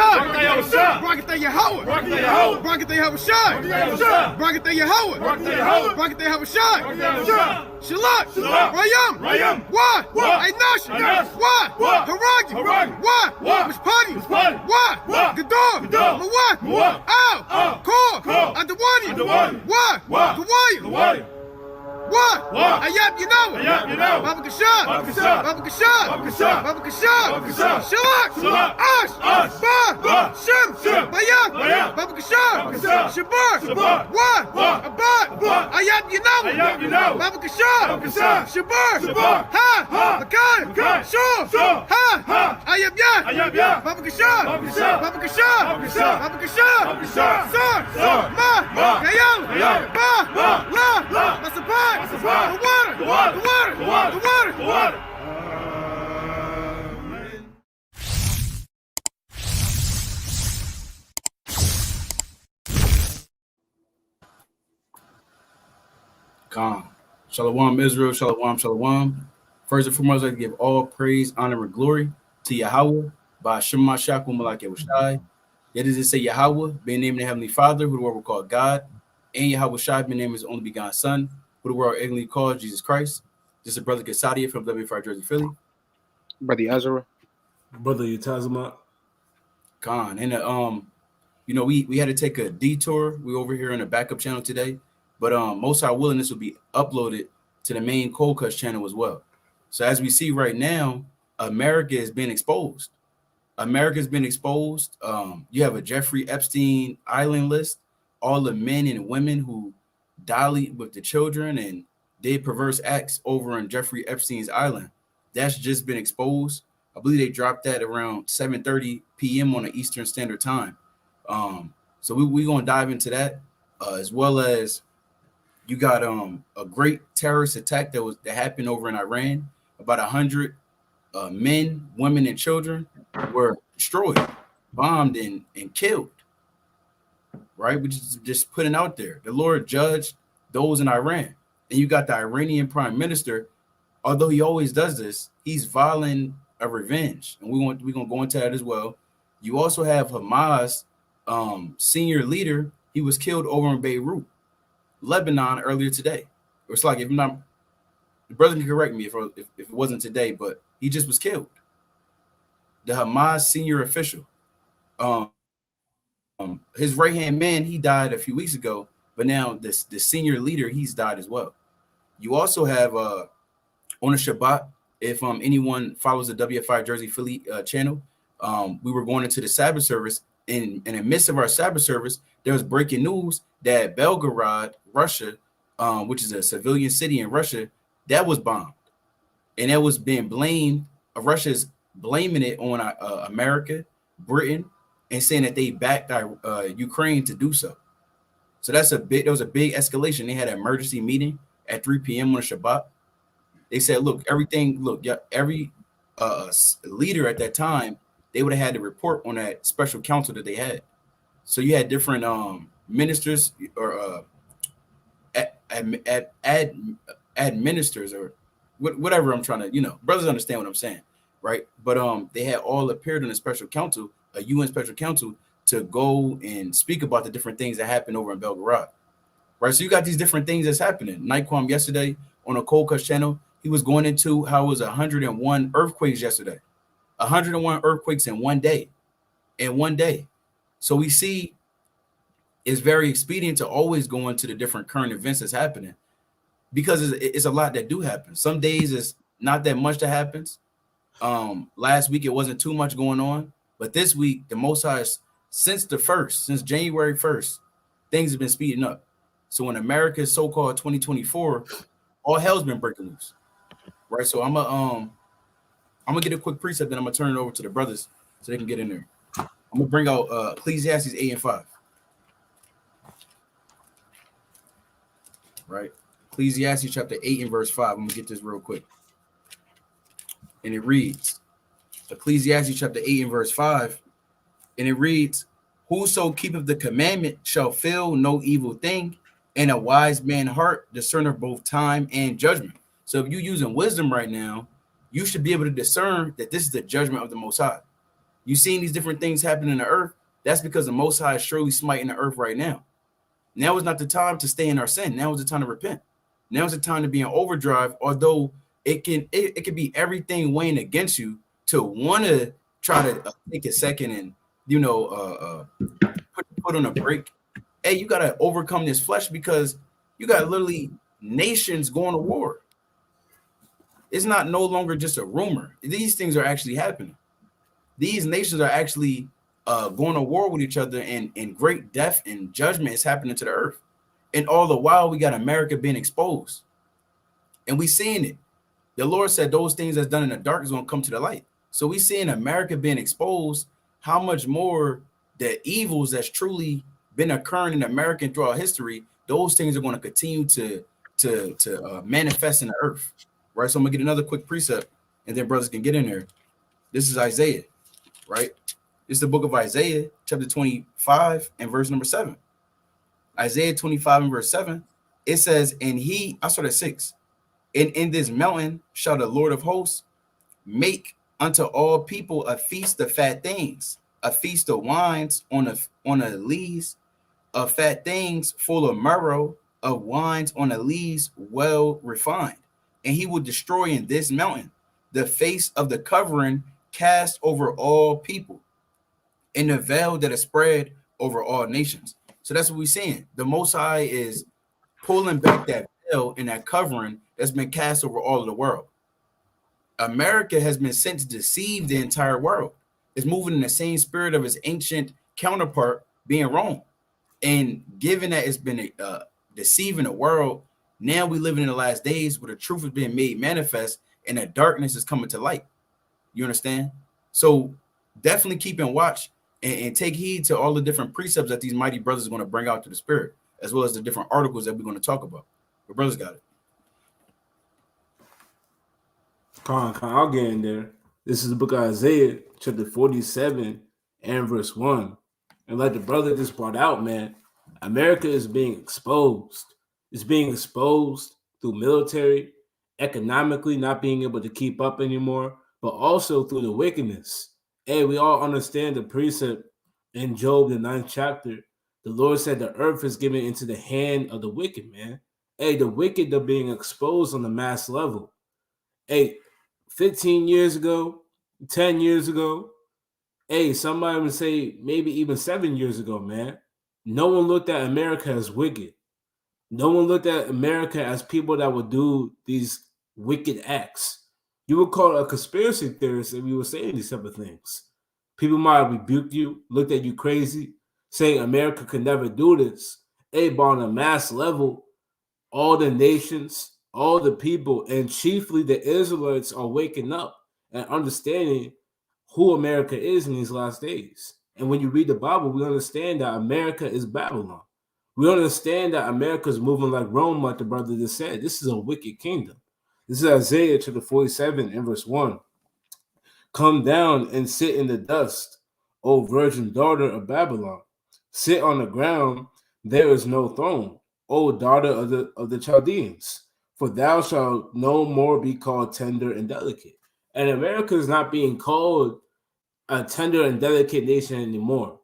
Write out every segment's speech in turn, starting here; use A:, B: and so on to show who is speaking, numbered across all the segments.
A: Shai. Barakatah Yahweh. Barakatah Yahweh Shai. Barakatah Yahweh. Barakatah Yahweh Shai. Shalak. Rayam. Why? Ainash. Why? Haragi. Why? Mishpani. Why? Gador. Mawat. Ow. Kor. Adawani. Why? Kawaya. What? Ayab Yinawa. Baba Kashab. Baba Kashab. Shalak. Ash. Ba. Shem. Bayab. Baba Kashab. Shabar. What? Abad. Ayab Yinawa. Baba Kashab. Shabar. Ha. Makai. Shur. Ha. Ayab Yad. Baba Kashab. Sir. Ma. Kayal. Ba. La. Masapai. The water.
B: Khan. Shalom, Israel. Shalom. First and foremost, I like to give all praise, honor, and glory to Yahweh by Shema Shakum Malak Yahushai. Yet does it say Yahweh, being named the Heavenly Father, who the world will call God, and Yahweh Shai, being named His only begotten Son, who the world ignorantly calls Jesus Christ. This is Brother Kasadia from W5 Jersey, Philly.
C: Brother Ezra.
D: Brother Yatazama.
B: Khan. And we had to take a detour. We're over here on a backup channel today, but most our willingness will be uploaded to the main Cold Cuts channel as well. So as we see right now, America is being exposed. You have a Jeffrey Epstein island list, all the men and women who dallied with the children and did perverse acts over on Jeffrey Epstein's island. That's just been exposed. I believe they dropped that around 7:30 p.m. on the Eastern Standard Time. So we're going to dive into that, as well as you got a great terrorist attack that happened over in Iran. About 100 men, women, and children were destroyed, bombed, and killed. Right, which is just putting out there. The Lord judged those in Iran, and you got the Iranian prime minister. Although he always does this, he's violating a revenge, and we're gonna go into that as well. You also have Hamas senior leader. He was killed over in Beirut, Lebanon, earlier today. It's like, if not, the brother can correct me if it wasn't today, but he just was killed. The Hamas senior official. His right-hand man, he died a few weeks ago, but now the senior leader, he's died as well. You also have on a Shabbat, if anyone follows the WFI Jersey Philly channel, we were going into the Sabbath service. In the midst of our Sabbath service, there was breaking news that Belgorod, Russia, which is a civilian city in Russia, that was bombed. And that was being blamed. Russia's blaming it on America, Britain, and saying that they backed Ukraine to do so. So there was a big escalation. They had an emergency meeting at 3 p.m. on Shabbat. They said, every leader at that time, they would have had to report on that special council that they had. So you had different ministers or administrators or whatever I'm trying to, brothers understand what I'm saying, right? But they had all appeared in a special council, a UN special council, to go and speak about the different things that happened over in Belgorod, right? So you got these different things that's happening. Nightquam yesterday on a Cold Cuts channel, he was going into how it was 101 earthquakes yesterday, 101 earthquakes in one day. So we see it's very expedient to always go into the different current events that's happening, because it's a lot that do happen. Some days it's not that much that happens. Last week it wasn't too much going on, but this week the Most High, since January 1st, things have been speeding up. So in America's so-called 2024, all hell's been breaking loose, right? So I'm gonna get a quick precept, then I'm gonna turn it over to the brothers so they can get in there. I'm gonna bring out Ecclesiastes 8 and 5, right? Ecclesiastes chapter 8 and verse 5. I'm gonna get this real quick, and it reads, Ecclesiastes chapter 8 and verse 5, and it reads, "Whoso keepeth the commandment shall feel no evil thing, and a wise man's heart discerneth both time and judgment." So if you're using wisdom right now, you should be able to discern that this is the judgment of the Most High. You seeing these different things happening in the earth. That's because the Most High is surely smiting the earth right now. Now is not the time to stay in our sin. Now is the time to repent. Now is the time to be in overdrive. Although it can be everything weighing against you to want to try to take a second and put on a break. Hey, you got to overcome this flesh because you got literally nations going to war. It's not no longer just a rumor. These things are actually happening. These nations are actually going to war with each other, and great death and judgment is happening to the earth. And all the while, we got America being exposed. And we seeing it. The Lord said those things that's done in the dark is going to come to the light. So we seeing America being exposed. How much more the evils that's truly been occurring in America throughout history, those things are going to continue to manifest in the earth. Right? So I'm going to get another quick precept, and then brothers can get in there. This is Isaiah, right? This is the book of Isaiah, chapter 25 and verse number 7. Isaiah 25 and verse 7, it says, I started at 6. And in this mountain shall the Lord of hosts make unto all people a feast of fat things, a feast of wines on a lees, of fat things full of marrow, of wines on a lees well refined. And he will destroy in this mountain the face of the covering cast over all people, and the veil that is spread over all nations. So that's what we're seeing. The Most High is pulling back that veil and that covering that's been cast over all of the world. America has been sent to deceive the entire world. It's moving in the same spirit of its ancient counterpart, being Rome. And given that it's been deceiving the world, now we living in the last days where the truth is being made manifest and the darkness is coming to light. You understand? So definitely keep in watch and take heed to all the different precepts that these mighty brothers are going to bring out to the spirit, as well as the different articles that we're going to talk about. The brothers got it.
D: I'll get in there. This is the book of Isaiah, chapter 47 and verse 1. And like the brother just brought out, man, America is being exposed. It's being exposed through military, economically not being able to keep up anymore, but also through the wickedness. Hey, we all understand the precept in Job, the 9th chapter. The Lord said the earth is given into the hand of the wicked, man. Hey, the wicked are being exposed on the mass level. Hey, 15 years ago, 10 years ago, hey, somebody would say maybe even 7 years ago, man, no one looked at America as wicked. No one looked at America as people that would do these wicked acts. You would call it a conspiracy theorist if you were saying these type of things. People might have rebuked you, looked at you crazy, saying America could never do this. Hey, but on a mass level, all the nations, all the people, and chiefly the Israelites are waking up and understanding who America is in these last days. And when you read the Bible, we understand that America is Babylon. We understand that America is moving like Rome, like the brother just said. This is a wicked kingdom. This is Isaiah chapter 47 and verse 1. Come down and sit in the dust, O virgin daughter of Babylon. Sit on the ground, there is no throne, O daughter of the Chaldeans. For thou shalt no more be called tender and delicate. And America is not being called a tender and delicate nation anymore.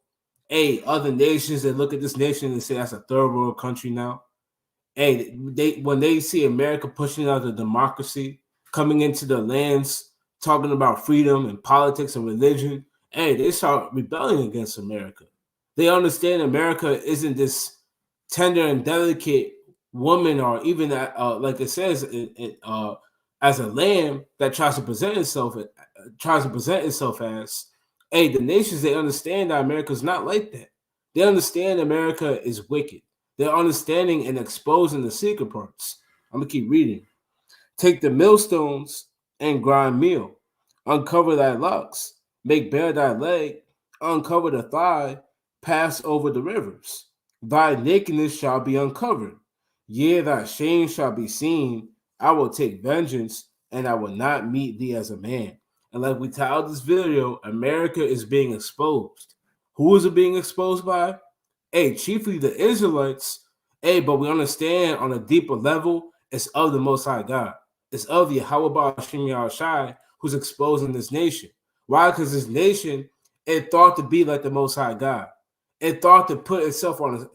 D: Hey, other nations that look at this nation and say that's a third world country now. Hey, when they see America pushing out the democracy, coming into the lands, talking about freedom and politics and religion, hey, they start rebelling against America. They understand America isn't this tender and delicate woman, or even like it says, as a lamb that tries to present itself as. Hey, the nations, they understand that America is not like that. They understand America is wicked. They're understanding and exposing the secret parts. I'm going to keep reading. Take the millstones and grind meal. Uncover thy locks. Make bare thy leg. Uncover the thigh. Pass over the rivers. Thy nakedness shall be uncovered. Yea, thy shame shall be seen. I will take vengeance, and I will not meet thee as a man. And like we titled this video, America is being exposed. Who is it being exposed by? Hey, chiefly the Israelites. Hey, but we understand on a deeper level, it's of the Most High God. It's of the Yahweh Shai who's exposing this nation. Why? Because this nation It thought to be like the Most High God. It thought to put itself on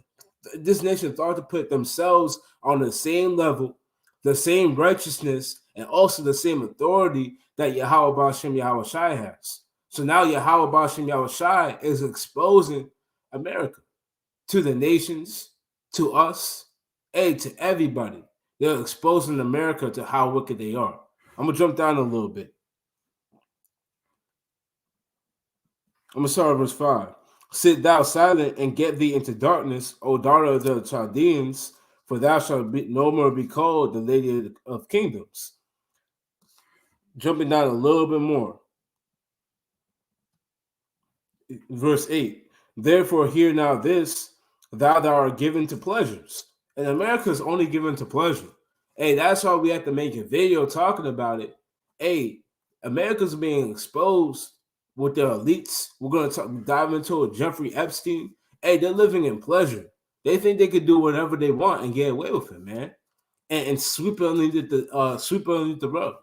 D: this nation thought to put themselves on the same level, the same righteousness, and also the same authority that Yahweh Bashem Yahweh Shai has. So now Yahweh Bashem Yahweh Shai is exposing America to the nations, to us, and to everybody. They're exposing America to how wicked they are. I'm going to jump down a little bit. I'm going to start verse 5. Sit thou silent and get thee into darkness, O daughter of the Chaldeans, for thou shalt no more be called the lady of kingdoms. Jumping down a little bit more. Verse 8. Therefore hear now this, thou art given to pleasures. And America is only given to pleasure. Hey, that's why we have to make a video talking about it. Hey, America's being exposed with the elites. We're going to dive into a Jeffrey Epstein. Hey, they're living in pleasure. They think they could do whatever they want and get away with it, man. And sweep it underneath the rug.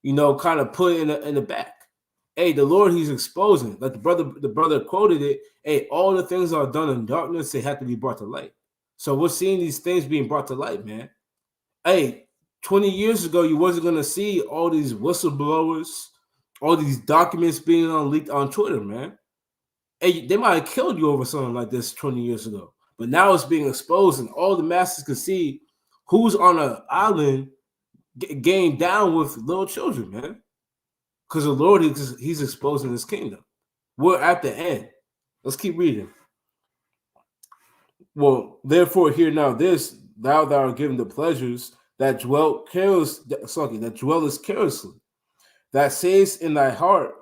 D: You know, kind of put it in the back. Hey, the Lord, he's exposing. Like the brother quoted it. Hey, all the things that are done in darkness, they have to be brought to light. So we're seeing these things being brought to light, man. Hey, 20 years ago, you wasn't going to see all these whistleblowers, all these documents being leaked on Twitter, man. Hey, they might have killed you over something like this 20 years ago. But now it's being exposed, and all the masses can see who's on an island getting down with little children, man. Because the Lord, he's exposing his kingdom. We're at the end. Let's keep reading. Well, therefore, hear now this, thou art given the pleasures that dwellest carelessly, that sayest in thy heart,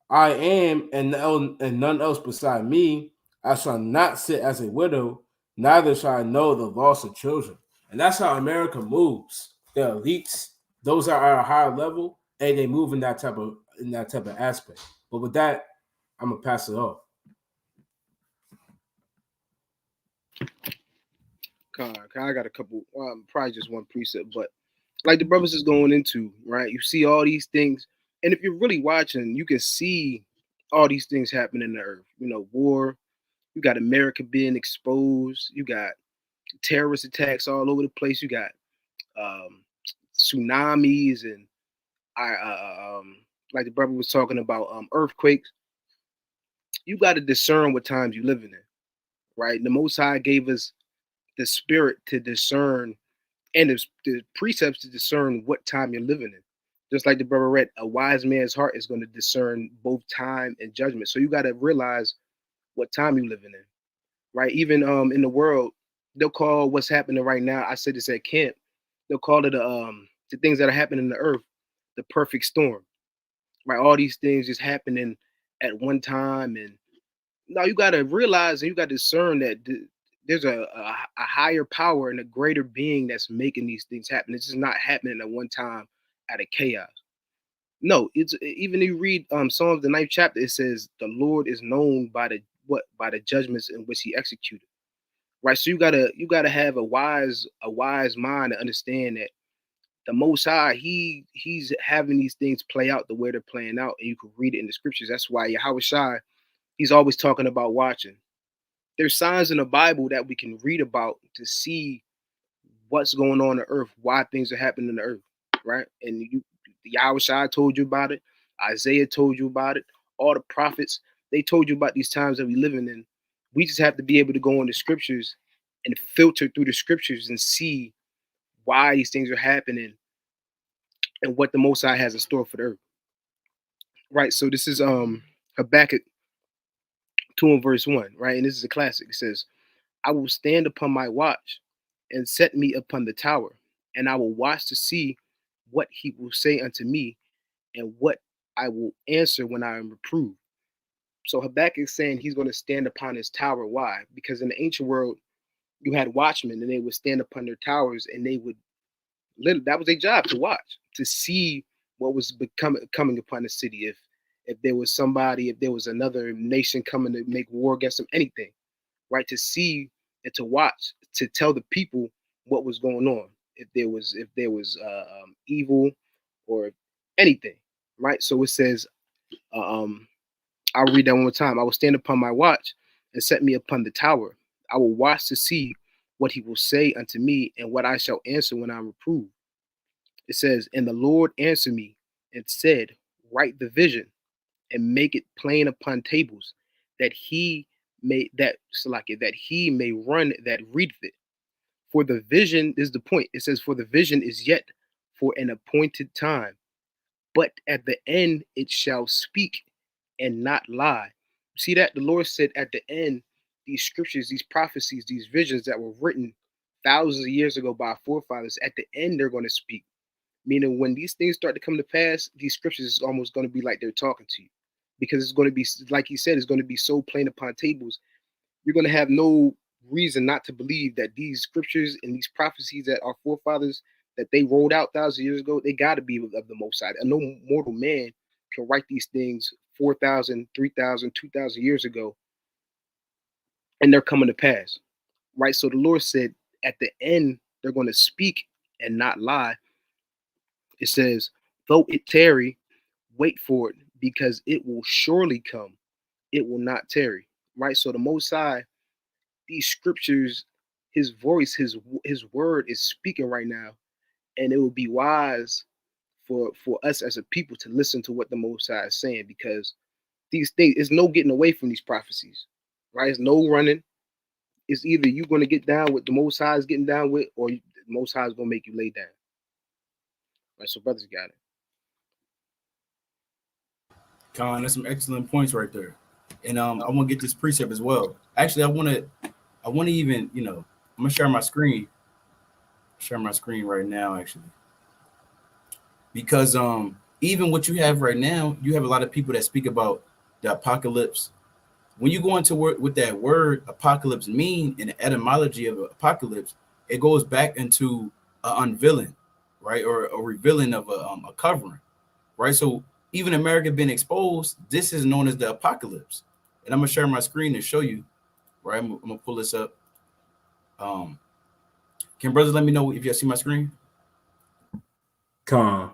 D: I am, and none else beside me. I shall not sit as a widow, neither shall I know the loss of children. And that's how America moves. The elites, those are at a higher level, and they move in that type of aspect. But with that, I'm gonna pass it off.
C: I got a couple, probably just one precept, but like the brothers is going into, right? You see all these things, and if you're really watching, you can see all these things happening in the earth. You know, war. You got America being exposed. You got terrorist attacks all over the place. You got tsunamis and like the brother was talking about earthquakes. You got to discern what times you're living in, right? The Most High gave us the spirit to discern and the precepts to discern what time you're living in. Just like the brother read, a wise man's heart is going to discern both time and judgment. So you got to realize what time you're living in, right? Even in the world, they'll call what's happening right now. I said this at camp. They'll call it the things that are happening in the earth, the perfect storm, right? All these things just happening at one time, and now you got to realize and you got to discern that there's a higher power and a greater being that's making these things happen. It's just not happening at one time out of chaos. No, it's even if you read Psalms the 9th chapter, it says the Lord is known by the judgments in which he executed. Right. So you gotta have a wise mind to understand that the Most High, he's having these things play out the way they're playing out, and you can read it in the scriptures. That's why Yahweh Shai, he's always talking about watching. There's signs in the Bible that we can read about to see what's going on the earth, why things are happening in the earth, right? And Yahweh Shai told you about it. Isaiah told you about it. All the prophets, they told you about these times that we living in. We just have to be able to go in the scriptures and filter through the scriptures and see why these things are happening and what the Most High has in store for the earth. Right. So this is Habakkuk 2 and verse 1, right? And this is a classic. It says, I will stand upon my watch and set me upon the tower, and I will watch to see what he will say unto me and what I will answer when I am reproved. So Habakkuk is saying he's going to stand upon his tower. Why? Because in the ancient world, you had watchmen and they would stand upon their towers and they would, that was their job, to watch, to see what was coming upon the city. If there was somebody, if there was another nation coming to make war against them, anything, right? To see and to watch, to tell the people what was going on. If there was evil or anything, right? So it says, I'll read that one more time. I will stand upon my watch and set me upon the tower. I will watch to see what he will say unto me and what I shall answer when I'm reproved. It says, and the Lord answered me and said, write the vision and make it plain upon tables, that he may that he may run that readeth it. For the vision is the point. It says, for the vision is yet for an appointed time, but at the end it shall speak and not lie. See that? The Lord said at the end, these scriptures, these prophecies, these visions that were written thousands of years ago by our forefathers, at the end they're going to speak. Meaning when these things start to come to pass, these scriptures is almost going to be like they're talking to you. Because it's going to be, like he said, it's going to be so plain upon tables. You're going to have no reason not to believe that these scriptures and these prophecies that our forefathers that they rolled out thousands of years ago, they got to be of the Most High. And no mortal man can write these things 4,000, 3,000, 2,000 years ago, and they're coming to pass, right? So the Lord said at the end, they're going to speak and not lie. It says, though it tarry, wait for it, because it will surely come. It will not tarry, right? So the Most High, these scriptures, his voice, his word is speaking right now. And it would be wise for us as a people to listen to what the Most High is saying, because these things, there's no getting away from these prophecies, right? It's no running. It's either you're going to get down with the Most High is getting down with, or the Most High is going to make you lay down. Right, so brothers got it.
B: Con, that's some excellent points right there. And I want to get this precept as well. Actually, I want to even, I'm gonna share my screen. Share my screen right now, actually. Because even what you have right now, you have a lot of people that speak about the apocalypse. When you go into what that word apocalypse mean in the etymology of apocalypse, it goes back into unveiling, right, or a revealing of a covering, right? So even America being exposed, this is known as the apocalypse. And I'm gonna share my screen to show you, right? I'm gonna pull this up. Can brothers let me know if you see my screen?
D: Con.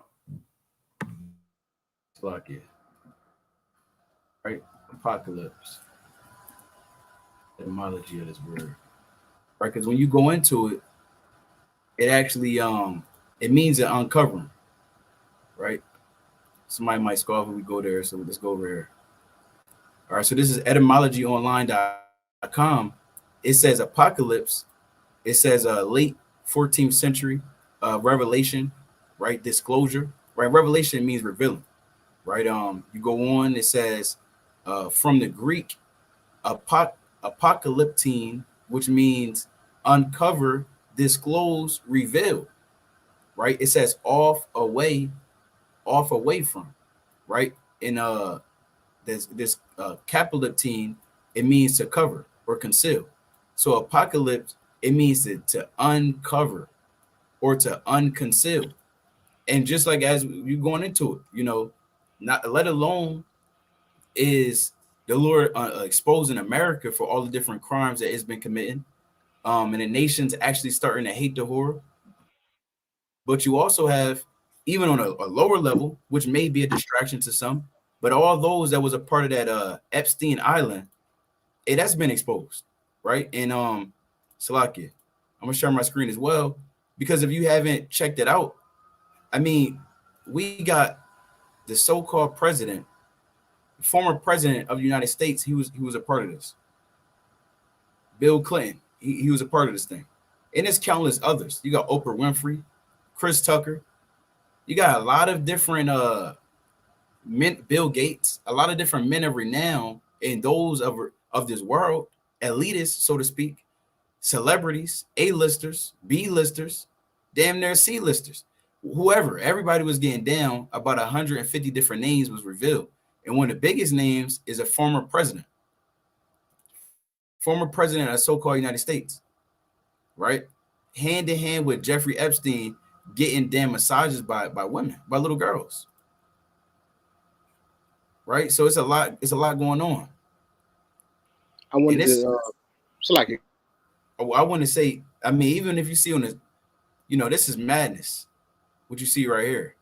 B: Lock it. Right, apocalypse. Etymology of this word, right? Because when you go into it, it actually it means an uncovering, right? Somebody might scoff if we go there, so let's go over here. All right, so this is etymologyonline.com. It says apocalypse. It says late 14th century revelation, right? Disclosure, right? Revelation means revealing, right? You go on. It says from the Greek apocalyptine, which means uncover, disclose, reveal, right? It says off, away from, right? In this capolyptine, it means to cover or conceal. So apocalypse, it means to uncover or to unconceal. And just like as you're going into it, not let alone is the Lord exposing America for all the different crimes that it's been committing, and the nation's actually starting to hate the horror. But you also have, even on a lower level, which may be a distraction to some, but all those that was a part of that Epstein Island, that's been exposed, right? And Salakia, I'm gonna share my screen as well, because if you haven't checked it out, I mean, we got the so-called president, former president of the United States. He was a part of this. Bill Clinton, he was a part of this thing, and there's countless others. You got Oprah Winfrey, Chris Tucker. You got a lot of different men, Bill Gates, a lot of different men of renown, and those of this world, elitists, so to speak, celebrities, A-listers, B-listers, damn near C-listers, whoever. Everybody was getting down. About 150 different names was revealed, and one of the biggest names is a former president of the so-called United States, right? Hand in hand with Jeffrey Epstein, getting damn massages by women, by little girls, right? So it's a lot going on.
C: I wanted to Salakia.
B: I want to say, I mean, even if you see on the, this is madness, what you see right here.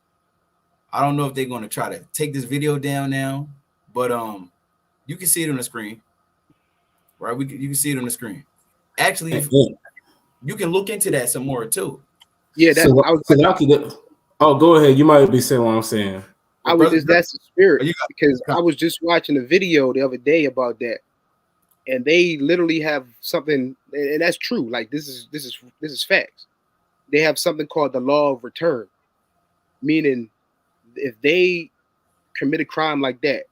B: I don't know if they're going to try to take this video down now, but You can see it on the screen, right? You can see it on the screen. Actually, you can look into that some more too.
C: Yeah, that
D: So,
C: I was.
D: oh, go ahead. You might be saying what I'm saying.
C: I was just that's the spirit because
B: got,
C: I was just watching a video the other day about that, and they literally have something, and that's true. Like this is facts. They have something called the law of return, meaning if they commit a crime like that,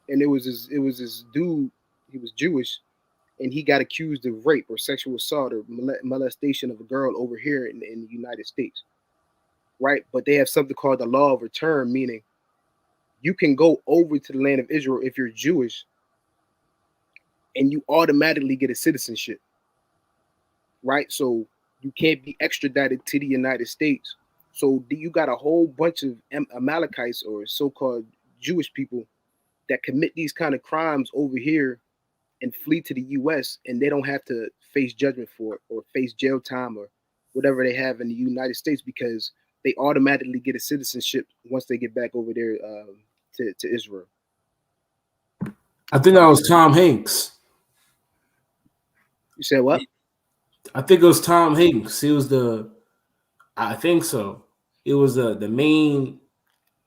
C: and it was this dude, he was Jewish, and he got accused of rape or sexual assault or molestation of a girl over here in the United States, right? But they have something called the law of return, meaning you can go over to the land of Israel if you're Jewish and you automatically get a citizenship, right? So you can't be extradited to the United States. So you got a whole bunch of Amalekites or so-called Jewish people that commit these kind of crimes over here and flee to the US, and they don't have to face judgment for it or face jail time or whatever they have in the United States because they automatically get a citizenship once they get back over there to Israel.
D: I think that was Tom Hanks.
C: You said what?
D: I think it was Tom Hanks. He was I think so. It was the main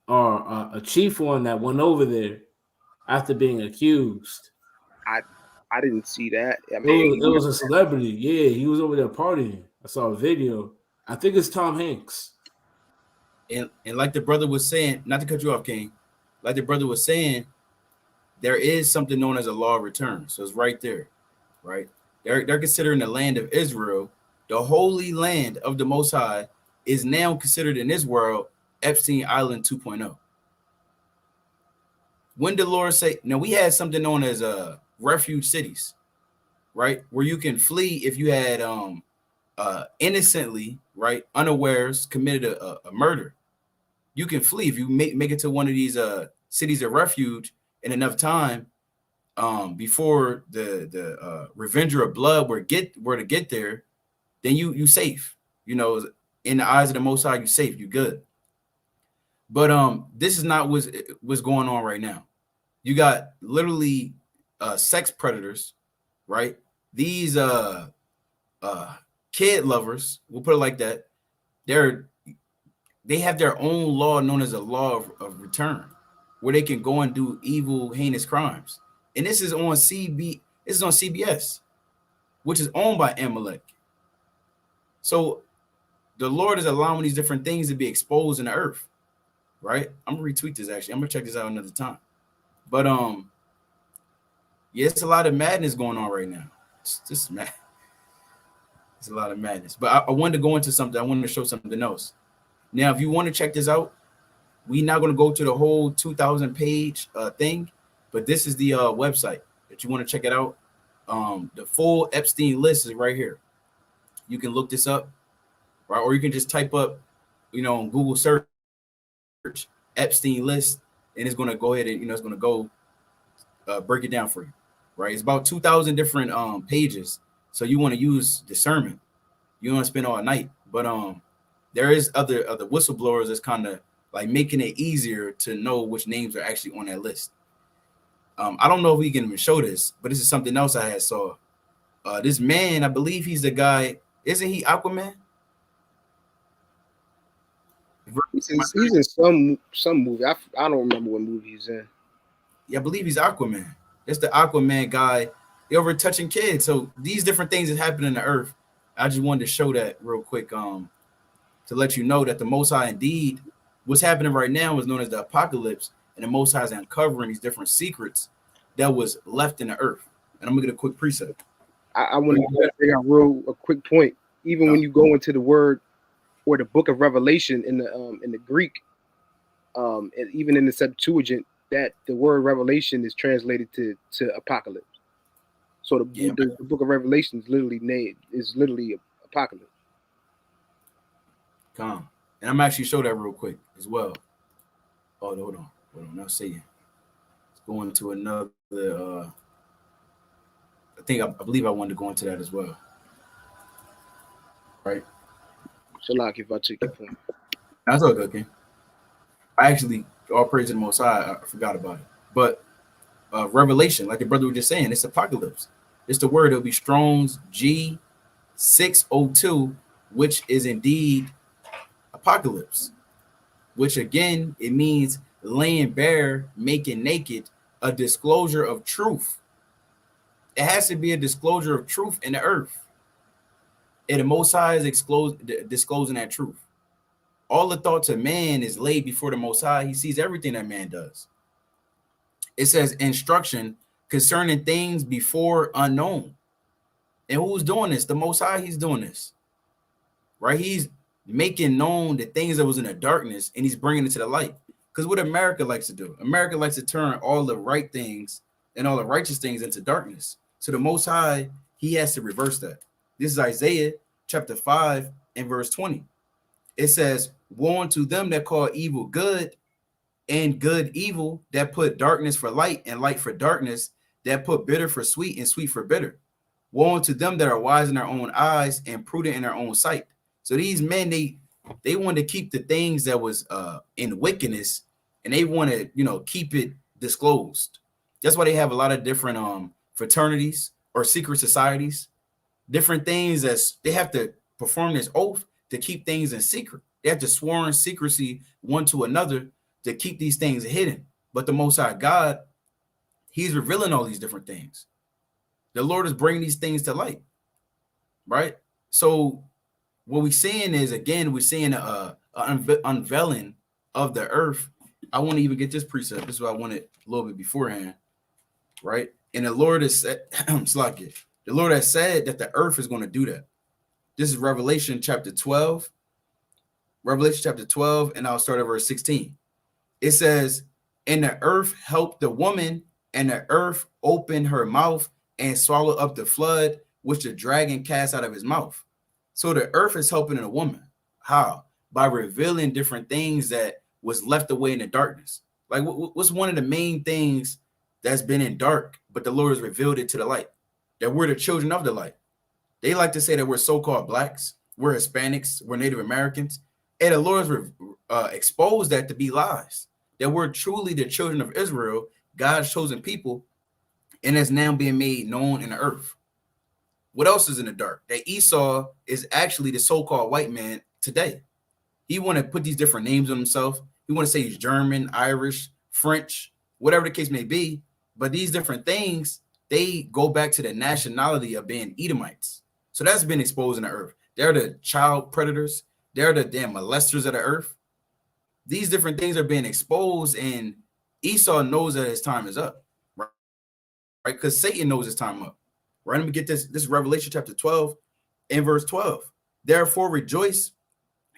D: or a chief one that went over there after being accused.
C: I didn't see that. I
D: mean, it was a celebrity. Yeah, he was over there partying. I saw a video. I think it's Tom Hanks.
B: And like the brother was saying, not to cut you off, King, like the brother was saying, there is something known as a law of return. So it's right there, right? They're considering the land of Israel, the holy land of the Most High, is now considered in this world Epstein Island 2.0. When the Lord say, now we had something known as refuge cities, right? Where you can flee if you had innocently, right, unawares committed a murder. You can flee if you make it to one of these cities of refuge in enough time before the revenger of blood were to get there, then you safe. You know, in the eyes of the Most High, you safe, you good. But this is not what's going on right now. You got literally sex predators, right? These kid lovers, we'll put it like that. They have their own law known as a law of return, where they can go and do evil, heinous crimes. And this is on CBS, which is owned by Amalek. So the Lord is allowing these different things to be exposed in the earth, right? I'm gonna retweet this actually. I'm gonna check this out another time. But yeah, it's a lot of madness going on right now. It's just mad. It's a lot of madness. But I wanted to go into something. I wanted to show something else. Now, if you want to check this out, we're not going to go to the whole 2,000 page thing, but this is the website that you want to check it out. The full Epstein list is right here. You can look this up, right? Or you can just type up, on Google search Epstein list, and it's going to go ahead and, it's going to go break it down for you, right? It's about 2,000 different pages. So you want to use discernment. You don't want to spend all night, but there is other whistleblowers that's kind of like making it easier to know which names are actually on that list. I don't know if we can even show this, but this is something else I had saw. This man, I believe he's the guy. Isn't he Aquaman?
C: He's in some movie. I don't remember what movie he's in.
B: Yeah, I believe he's Aquaman. It's the Aquaman guy. They over touching kids. So these different things that happen in the earth. I just wanted to show that real quick to let you know that the Most High indeed, what's happening right now is known as the apocalypse, and the Most High is uncovering these different secrets that was left in the earth. And I'm gonna get a quick precept.
C: I want to bring out a quick point. Even when you go into the word or the book of Revelation in the Greek, and even in the Septuagint, that the word Revelation is translated to apocalypse. So the book of Revelation is literally apocalypse.
B: Calm. And I'm actually show that real quick as well. Oh, hold on. Now see you. Let's go into another. I believe I wanted to go into that as well. Right.
C: Shalak, if I take your point.
B: That's all good, King. I actually, all praise to the Most High, I forgot about it. But Revelation, like the brother was just saying. It's apocalypse. It's the word. It'll be Strong's G602, which is indeed apocalypse. Which again, it means laying bare, making naked, a disclosure of truth. It has to be a disclosure of truth in the earth. And the Most High is disclosing that truth. All the thoughts of man is laid before the Most High. He sees everything that man does. It says instruction concerning things before unknown. And who's doing this? The Most High, he's doing this. Right? He's making known the things that was in the darkness, and he's bringing it to the light. Because what America likes to do, America likes to turn all the right things and all the righteous things into darkness. So the Most High, he has to reverse that. This is Isaiah chapter 5 and verse 20. It says, woe unto them that call evil good and good evil, that put darkness for light and light for darkness, that put bitter for sweet and sweet for bitter. Woe unto them that are wise in their own eyes and prudent in their own sight. So these men, they want to keep the things that was in wickedness, and they want to, keep it disclosed. That's why they have a lot of different fraternities or secret societies, different things that they have to perform this oath to keep things in secret. They have to sworn secrecy one to another to keep these things hidden. But the Most High God, he's revealing all these different things. The Lord is bringing these things to light, right? So what we're seeing is, again, we're seeing a unveiling of the earth. I want to even get this precept. This is what I wanted a little bit beforehand, right? And the Lord has said, the Lord has said that the earth is going to do that. This is Revelation chapter 12. Revelation chapter 12, and I'll start at verse 16. It says, and the earth helped the woman, and the earth opened her mouth and swallowed up the flood, which the dragon cast out of his mouth. So the earth is helping a woman. How? By revealing different things that was left away in the darkness. Like what's one of the main things that's been in dark, but the Lord has revealed it to the light? That we're the children of the light. They like to say that we're so-called blacks, we're Hispanics, we're Native Americans. And the Lord has exposed that to be lies. That we're truly the children of Israel, God's chosen people, and it's now being made known in the earth. What else is in the dark? That Esau is actually the so-called white man today. He want to put these different names on himself. He want to say he's German, Irish, French, whatever the case may be. But these different things, they go back to the nationality of being Edomites. So that's been exposed in the earth. They're the child predators. They're the damn molesters of the earth. These different things are being exposed, and Esau knows that his time is up, right? Because Satan knows his time up. Right? Let me get this. This is Revelation chapter 12 and verse 12. Therefore rejoice,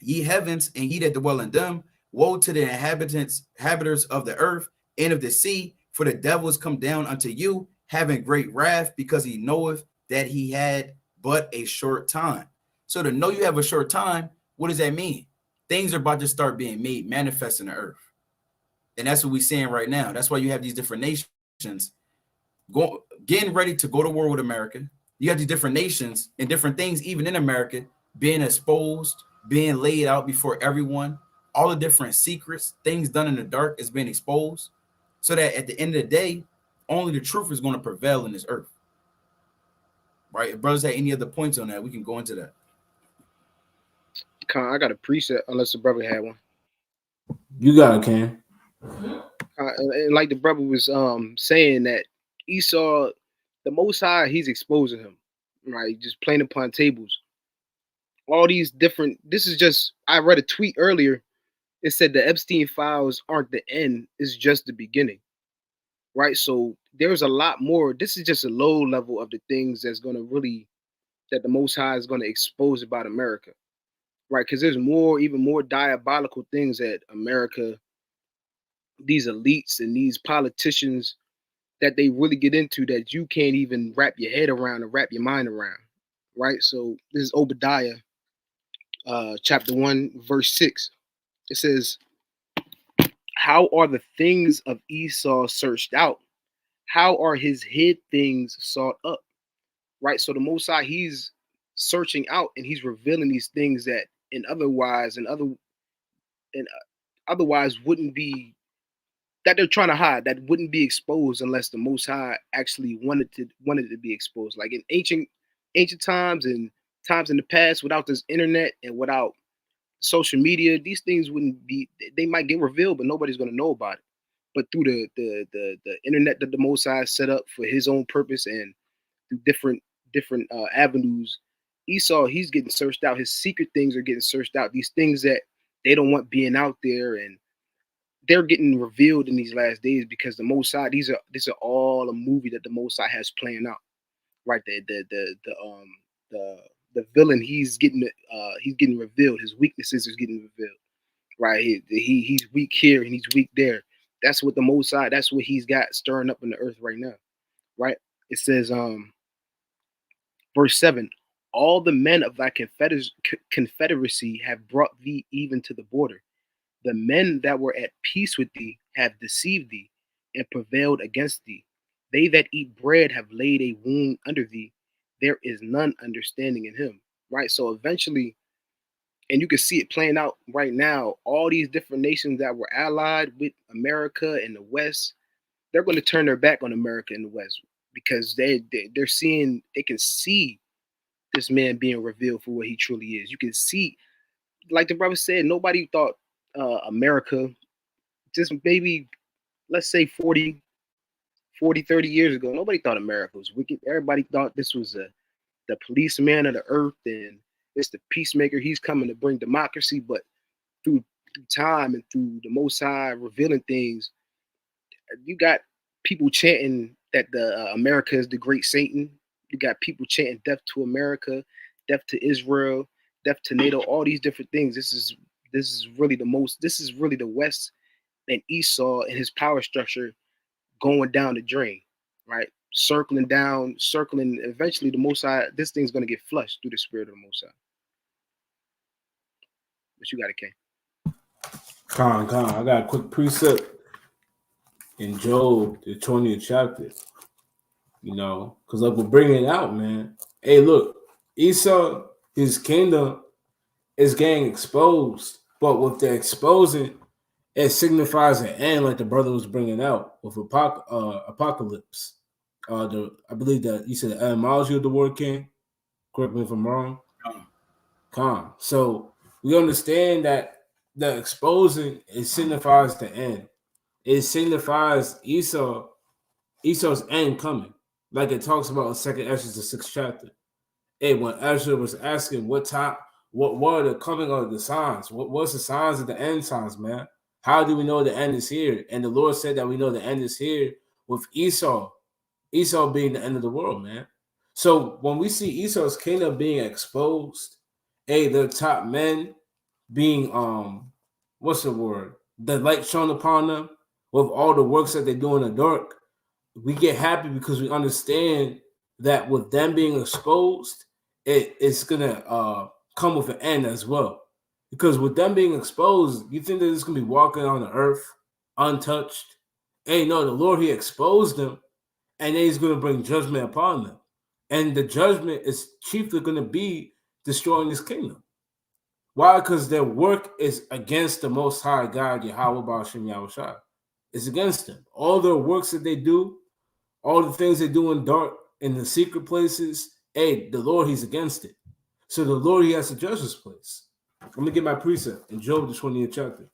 B: ye heavens, and ye that dwell in them. Woe to the inhabitants of the earth and of the sea, for the devil is come down unto you, having great wrath, because he knoweth that he had but a short time. So to know you have a short time, what does that mean? Things are about to start being made manifest in the earth. And that's what we're seeing right now. That's why you have these different nations getting ready to go to war with America. You have these different nations and different things, even in America, being exposed, being laid out before everyone. All the different secrets, things done in the dark is being exposed, so that at the end of the day, only the truth is going to prevail in this earth. Right? If brothers have any other points on that, we can go into that.
C: I got a preset, unless the brother had one.
D: You got it, Cam.
C: And like the brother was saying, that Esau, the Most High, he's exposing him, right? Just playing upon tables. All these different. This is just. I read a tweet earlier. It said the Epstein files aren't the end; it's just the beginning, right? So there's a lot more. This is just a low level of the things that the Most High is going to expose about America, right? Because there's even more diabolical things that America, these elites and these politicians, that they really get into, that you can't even wrap your head around or wrap your mind around, right? So this is Obadiah chapter 1, verse 6. It says, how are the things of Esau searched out? How are his hid things sought up? Right? So the Most High, he's searching out and he's revealing these things that otherwise wouldn't be, that they're trying to hide, that wouldn't be exposed unless the Most High actually wanted it to be exposed. Like in ancient times and times in the past, without this internet and without social media, these things wouldn't be. They might get revealed, but nobody's going to know about it. But through the internet that the Most High set up for His own purpose and through different avenues, Esau, he's getting searched out. His secret things are getting searched out. These things that they don't want being out there, and they're getting revealed in these last days because the Most High. These are all a movie that the Most High has playing out. Right, the villain, he's getting revealed. His weaknesses is getting revealed. Right, he's weak here and he's weak there. That's what the Most High. That's what he's got stirring up in the earth right now. Right, it says verse 7, all the men of thy confederacy have brought thee even to the border. The men that were at peace with thee have deceived thee and prevailed against thee. They that eat bread have laid a wound under thee. There is none understanding in him. Right. So eventually, and you can see it playing out right now, all these different nations that were allied with America in the West, they're going to turn their back on America in the West because they're seeing, they can see this man being revealed for what he truly is. You can see, like the brother said, nobody thought America, just maybe, let's say 40, 30 years ago, nobody thought America was wicked. Everybody thought this was the policeman of the earth and it's the peacemaker. He's coming to bring democracy. But through time and through the Most High revealing things, you got people chanting that the America is the great Satan. You got people chanting death to America, death to Israel, death to NATO, all these different things. This is really the West and Esau and his power structure going down the drain, right? Circling, eventually the Most High, this thing's going to get flushed through the spirit of the Most High. But you got it, King.
D: Con, I got a quick precept in Job, the 20th chapter. You know, because like we're bringing it out, man. Hey, look, Esau, his kingdom is getting exposed, but with the exposing, it signifies an end, like the brother was bringing out with apocalypse. I believe that you said the etymology of the word king. Correct me if I'm wrong. Con. So we understand that the exposing, it signifies the end. It signifies Esau's end coming, like it talks about in 2nd Ezra, the 6th chapter. Hey, when Ezra was asking what were the coming of the signs? What's the signs of the end times, man? How do we know the end is here? And the Lord said that we know the end is here with Esau being the end of the world, man. So when we see Esau's kingdom being exposed, the top men being what's the word? The light shone upon them with all the works that they do in the dark, we get happy because we understand that with them being exposed, it's gonna come with an end as well. Because with them being exposed, you think that it's gonna be walking on the earth untouched. Hey, no, the Lord, he exposed them, and then he's gonna bring judgment upon them. And the judgment is chiefly gonna be destroying this kingdom. Why? Because their work is against the Most High God, Yahweh Ba'ashem Yahushua. It's against them. All their works that they do, all the things they do in dark, in the secret places, the Lord, he's against it. So the Lord, he has to judge this place. I'm going to get my precept in Job, the 20th chapter.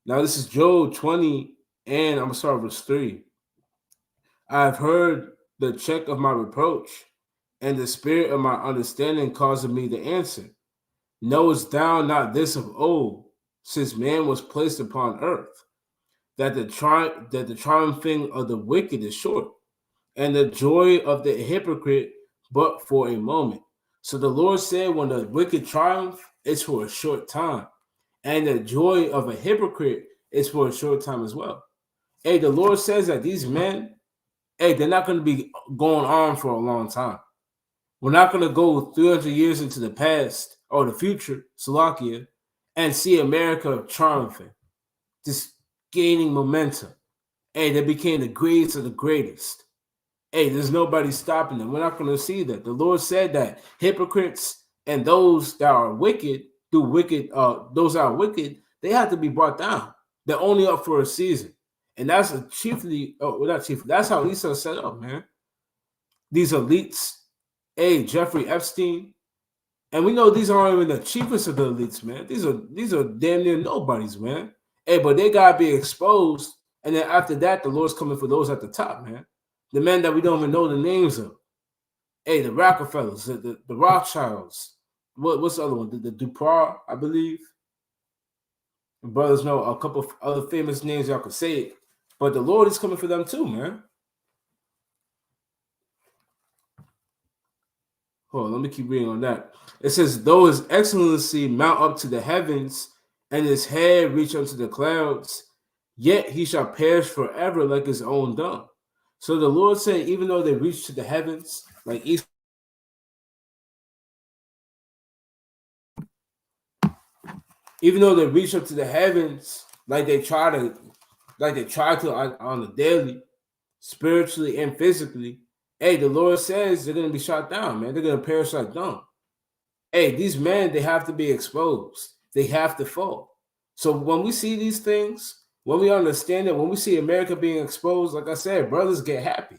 D: Now, this is Job 20, and I'm going to start with verse 3. I have heard the check of my reproach, and the spirit of my understanding causing me to answer. Knowest thou not this of old, since man was placed upon earth, that the triumphing of the wicked is short, and the joy of the hypocrite but for a moment. So the Lord said, when the wicked triumph, it's for a short time, and the joy of a hypocrite is for a short time as well. The Lord says that these men, they're not going to be going on for a long time. We're not going to go 300 years into the past or the future, Salakia, and see America triumphing, just gaining momentum. They became the greatest of the greatest. There's nobody stopping them. We're not going to see that. The Lord said that hypocrites and those that are wicked, those that are wicked, they have to be brought down. They're only up for a season. And that's a chiefly, not chiefly, that's how Esau set up, man. These elites, Jeffrey Epstein, and we know these aren't even the chiefest of the elites, man. These are damn near nobodies, man. But they gotta be exposed, and then after that, the Lord's coming for those at the top, man. The men that we don't even know the names of. The Rockefellers, the Rothschilds. What's the other one? The Duprat, I believe. The brothers know a couple of other famous names y'all could say it, but the Lord is coming for them too, man. Hold on, let me keep reading on that. It says, though his excellency mount up to the heavens and his head reach unto the clouds, yet he shall perish forever like his own dung. So the Lord said, even though they reach to the heavens, like Esau, even though they reach up to the heavens, like they try to on the daily, spiritually and physically, the Lord says they're going to be shot down, man. They're going to perish like dung. These men, they have to be exposed. They have to fall. So when we see these things, when we understand it, when we see America being exposed, like I said, brothers get happy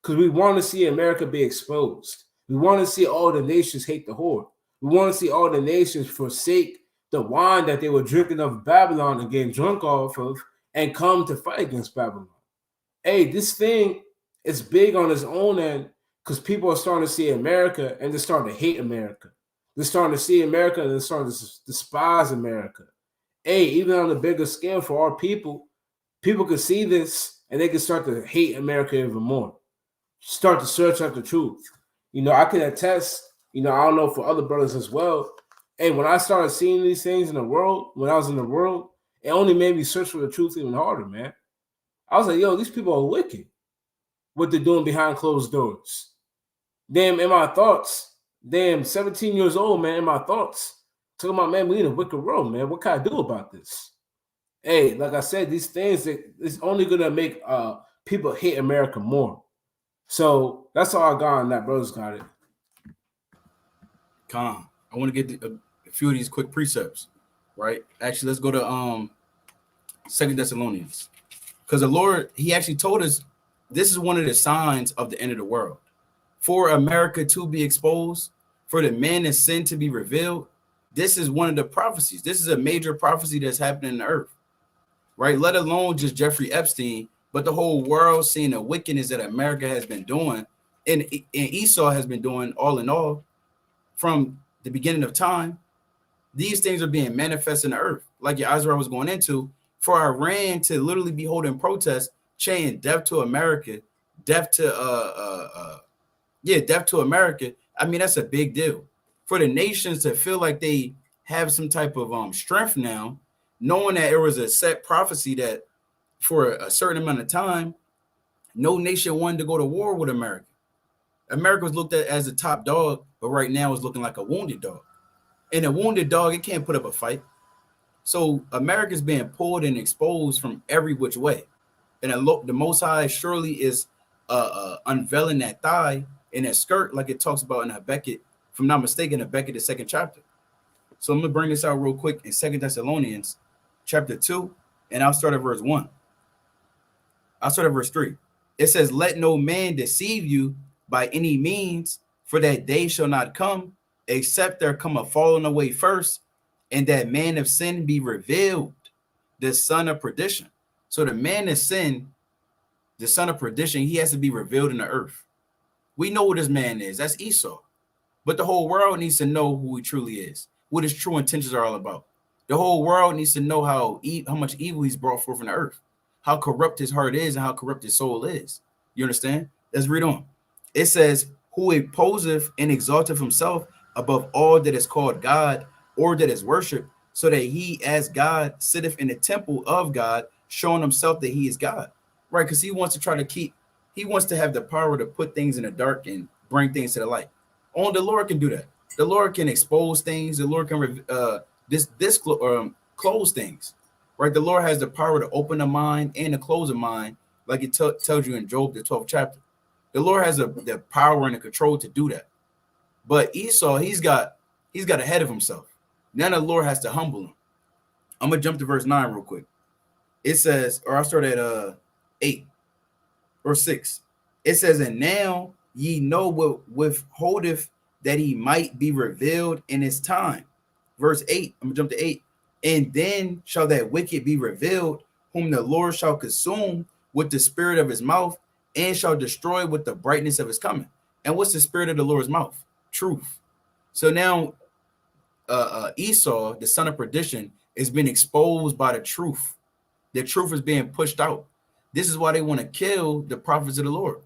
D: because we want to see America be exposed. We want to see all the nations hate the whore. We want to see all the nations forsake the wine that they were drinking of Babylon and getting drunk off of and come to fight against Babylon. This thing is big on its own end because people are starting to see America and they're starting to hate America. They're starting to see America and they're starting to despise America. Even on a bigger scale for our people can see this and they can start to hate America even more. Start to search out the truth. I can attest, I don't know for other brothers as well. When I started seeing these things in the world, when I was in the world, it only made me search for the truth even harder, man. I was like, yo, these people are wicked. What they're doing behind closed doors. Damn, in my thoughts, 17 years old, man, in my thoughts. Talking about, man, we in a wicked world, man. What can I do about this? Like I said, these things, it's only going to make people hate America more. So that's all I got on that. Brothers got it.
B: Con, I want to get a few of these quick precepts, right? Actually, let's go to 2 Thessalonians. Because the Lord, he actually told us this is one of the signs of the end of the world. For America to be exposed, for the man of sin to be revealed, this is one of the prophecies. This is a major prophecy that's happening in the earth, right? Let alone just Jeffrey Epstein, but the whole world seeing the wickedness that America has been doing and Esau has been doing all in all from the beginning of time. These things are being manifest in the earth. Like your Israel was going into, for Iran to literally be holding protests, saying death to America, death to death to America. I mean, that's a big deal. For the nations to feel like they have some type of strength now, knowing that it was a set prophecy that for a certain amount of time, no nation wanted to go to war with America. America was looked at as a top dog, but right now it's looking like a wounded dog. And a wounded dog, it can't put up a fight. So America's being pulled and exposed from every which way. And the Most High surely is unveiling that thigh in that skirt, like it talks about in Habakkuk, if I'm not mistaken, Habakkuk, the 2nd chapter. So I'm going to bring this out real quick in 2 Thessalonians chapter 2, and I'll start at verse 1. I'll start at verse 3. It says, let no man deceive you by any means, for that day shall not come, except there come a falling away first, and that man of sin be revealed, the son of perdition. So the man of sin, the son of perdition, he has to be revealed in the earth. We know what this man is. That's Esau. But the whole world needs to know who he truly is, what his true intentions are all about. The whole world needs to know how much evil he's brought forth in the earth, how corrupt his heart is and how corrupt his soul is. You understand? Let's read on. It says, who opposeth and exalteth himself above all that is called God or that is worshipped, so that he as God sitteth in the temple of God, showing himself that he is God. Right? Because he wants to have the power to put things in the dark and bring things to the light. Only the Lord can do that. The Lord can expose things. The Lord can close things. Right? The Lord has the power to open a mind and to close a mind, like it tells you in Job, the 12th chapter. The Lord has the power and the control to do that. But Esau, he's got ahead of himself. Now the Lord has to humble him. I'm gonna jump to verse 9 real quick. It says, or I'll start at 8 or 6. It says, and now ye know what withholdeth that he might be revealed in his time. Verse 8, I'm gonna jump to 8. And then shall that wicked be revealed, whom the Lord shall consume with the spirit of his mouth, and shall destroy with the brightness of his coming. And what's the spirit of the Lord's mouth? Truth. So now Esau, the son of perdition, is being exposed by the truth. The truth is being pushed out. This is why they want to kill the prophets of the Lord,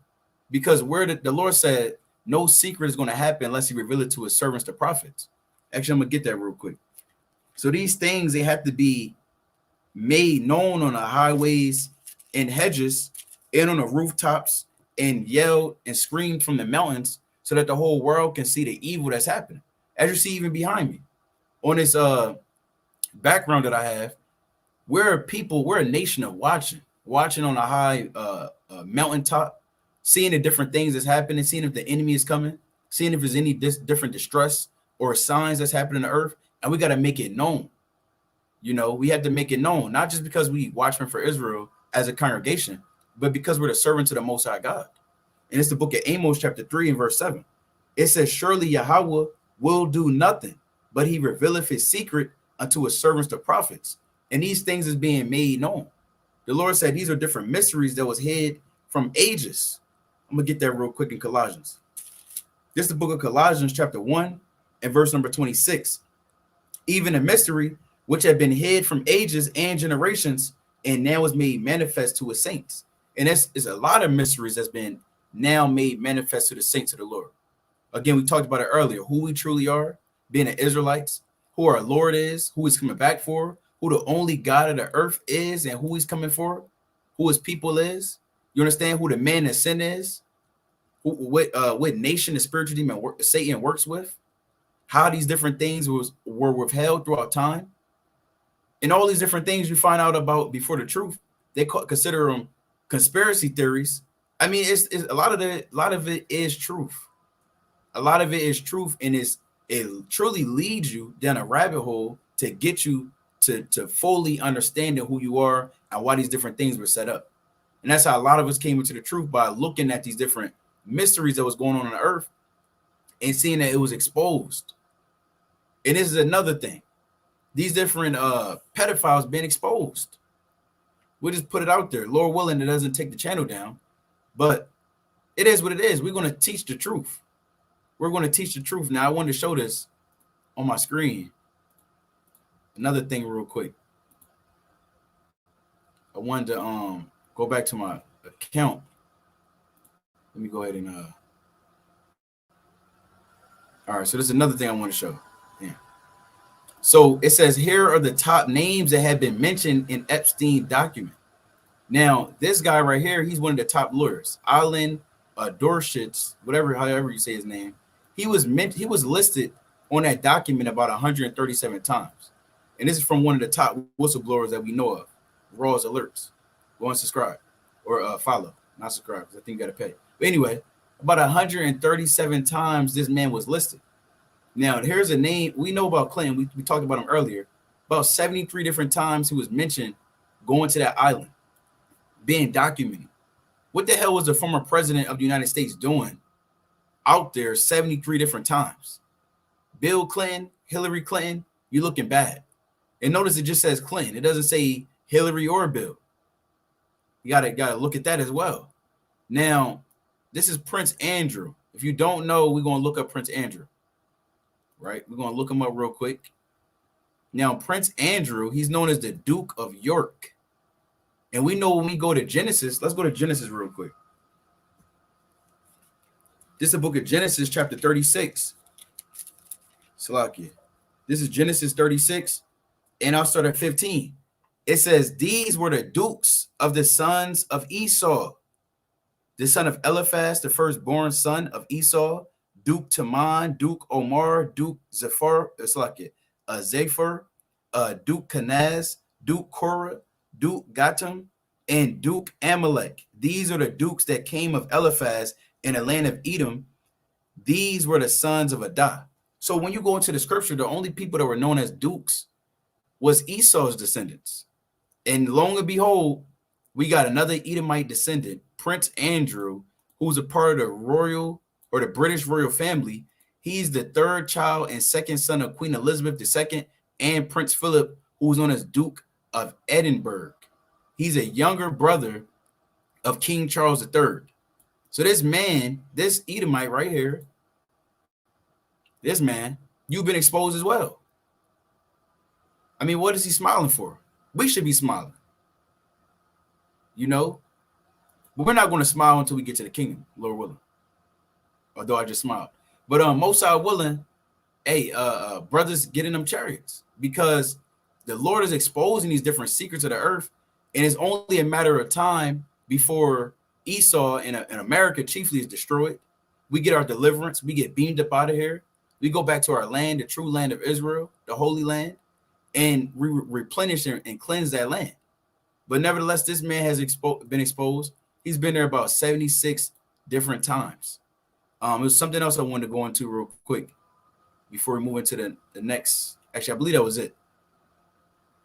B: because where the Lord said no secret is going to happen unless he reveal it to his servants, the prophets. Actually, I'm gonna get that real quick. So these things, they have to be made known on the highways and hedges and on the rooftops and yelled and screamed from the mountains so that the whole world can see the evil that's happening. As you see even behind me on this background that I have, we're a nation of watching on a high mountaintop, seeing the different things that's happening, seeing if the enemy is coming, seeing if there's any different distress or signs that's happening on the earth, and we got to make it known. You know, we have to make it known, not just because we Watchmen for Israel as a congregation, but because we're the servants of the Most High God. And it's the book of Amos chapter 3 and verse 7. It says, surely Yahweh will do nothing, but he revealeth his secret unto his servants, the prophets. And these things is being made known. The Lord said these are different mysteries that was hid from ages. I'm going to get that real quick in Colossians. This is the book of Colossians chapter 1 and verse number 26. Even a mystery which had been hid from ages and generations, and now is made manifest to his saints. And it's a lot of mysteries that's been now made manifest to the saints of the Lord. Again, we talked about it earlier, who we truly are, being the Israelites, who our Lord is, who he's coming back for, who the only God of the earth is, and who he's coming for, who his people is. You understand who the man of sin is, what nation the spiritual demon Satan works with, how these different things were withheld throughout time. And all these different things you find out about before the truth, they consider them conspiracy theories. I mean, it's a lot of it is truth. A lot of it is truth, and it truly leads you down a rabbit hole to get you to fully understanding who you are and why these different things were set up. And that's how a lot of us came into the truth, by looking at these different mysteries that was going on the earth and seeing that it was exposed. And this is another thing. These different pedophiles being exposed. We'll just put it out there. Lord willing, it doesn't take the channel down. But it is what it is. We're going to teach the truth. We're going to teach the truth. Now, I wanted to show this on my screen. Another thing real quick. I wanted to go back to my account. Let me go ahead and all right, so this is another thing I want to show. Yeah. So it says here are the top names that have been mentioned in Epstein document. Now, this guy right here, he's one of the top lawyers, Alan Dorshitz, however you say his name. He was listed on that document about 137 times. And this is from one of the top whistleblowers that we know of, Raw's Alerts. Go and subscribe or follow, not subscribe, because I think you got to pay. But anyway, about 137 times this man was listed. Now, here's a name we know about Clinton. We talked about him earlier. About 73 different times he was mentioned going to that island, being documented. What the hell was the former president of the United States doing out there 73 different times? Bill Clinton, Hillary Clinton, you're looking bad. And notice it just says Clinton. It doesn't say Hillary or Bill. You gotta look at that as well. Now, this is Prince Andrew. If you don't know, we're going to look up Prince Andrew. Right? We're going to look him up real quick. Now, Prince Andrew, he's known as the Duke of York. And we know when we go to Genesis, let's go to Genesis real quick. This is the book of Genesis, chapter 36. Salakia. This is Genesis 36, and I'll start at 15. It says, these were the dukes of the sons of Esau. The son of Eliphaz, the firstborn son of Esau, Duke Taman, Duke Omar, Duke Zephyr, Zephyr, Duke Kenaz, Duke Korah, Duke Gatam, and Duke Amalek. These are the dukes that came of Eliphaz in the land of Edom. These were the sons of Adah. So when you go into the scripture, the only people that were known as dukes was Esau's descendants. And long and behold, we got another Edomite descendant, Prince Andrew, who's a part of the royal or the British royal family. He's the third child and second son of Queen Elizabeth II and Prince Philip, who's known as Duke of Edinburgh. He's a younger brother of King Charles III. So this man, this Edomite right here, this man, you've been exposed as well. I mean, what is he smiling for? We should be smiling, you know? But we're not going to smile until we get to the kingdom, Lord willing. Although I just smiled. But most are willing, hey, brothers, get in them chariots, because the Lord is exposing these different secrets of the earth, and it's only a matter of time before Esau and America chiefly is destroyed. We get our deliverance. We get beamed up out of here. We go back to our land, the true land of Israel, the holy land, and we replenish and cleanse that land. But nevertheless, this man has been exposed. He's been there about 76 different times. It was something else I wanted to go into real quick before we move into the next. Actually, I believe that was it.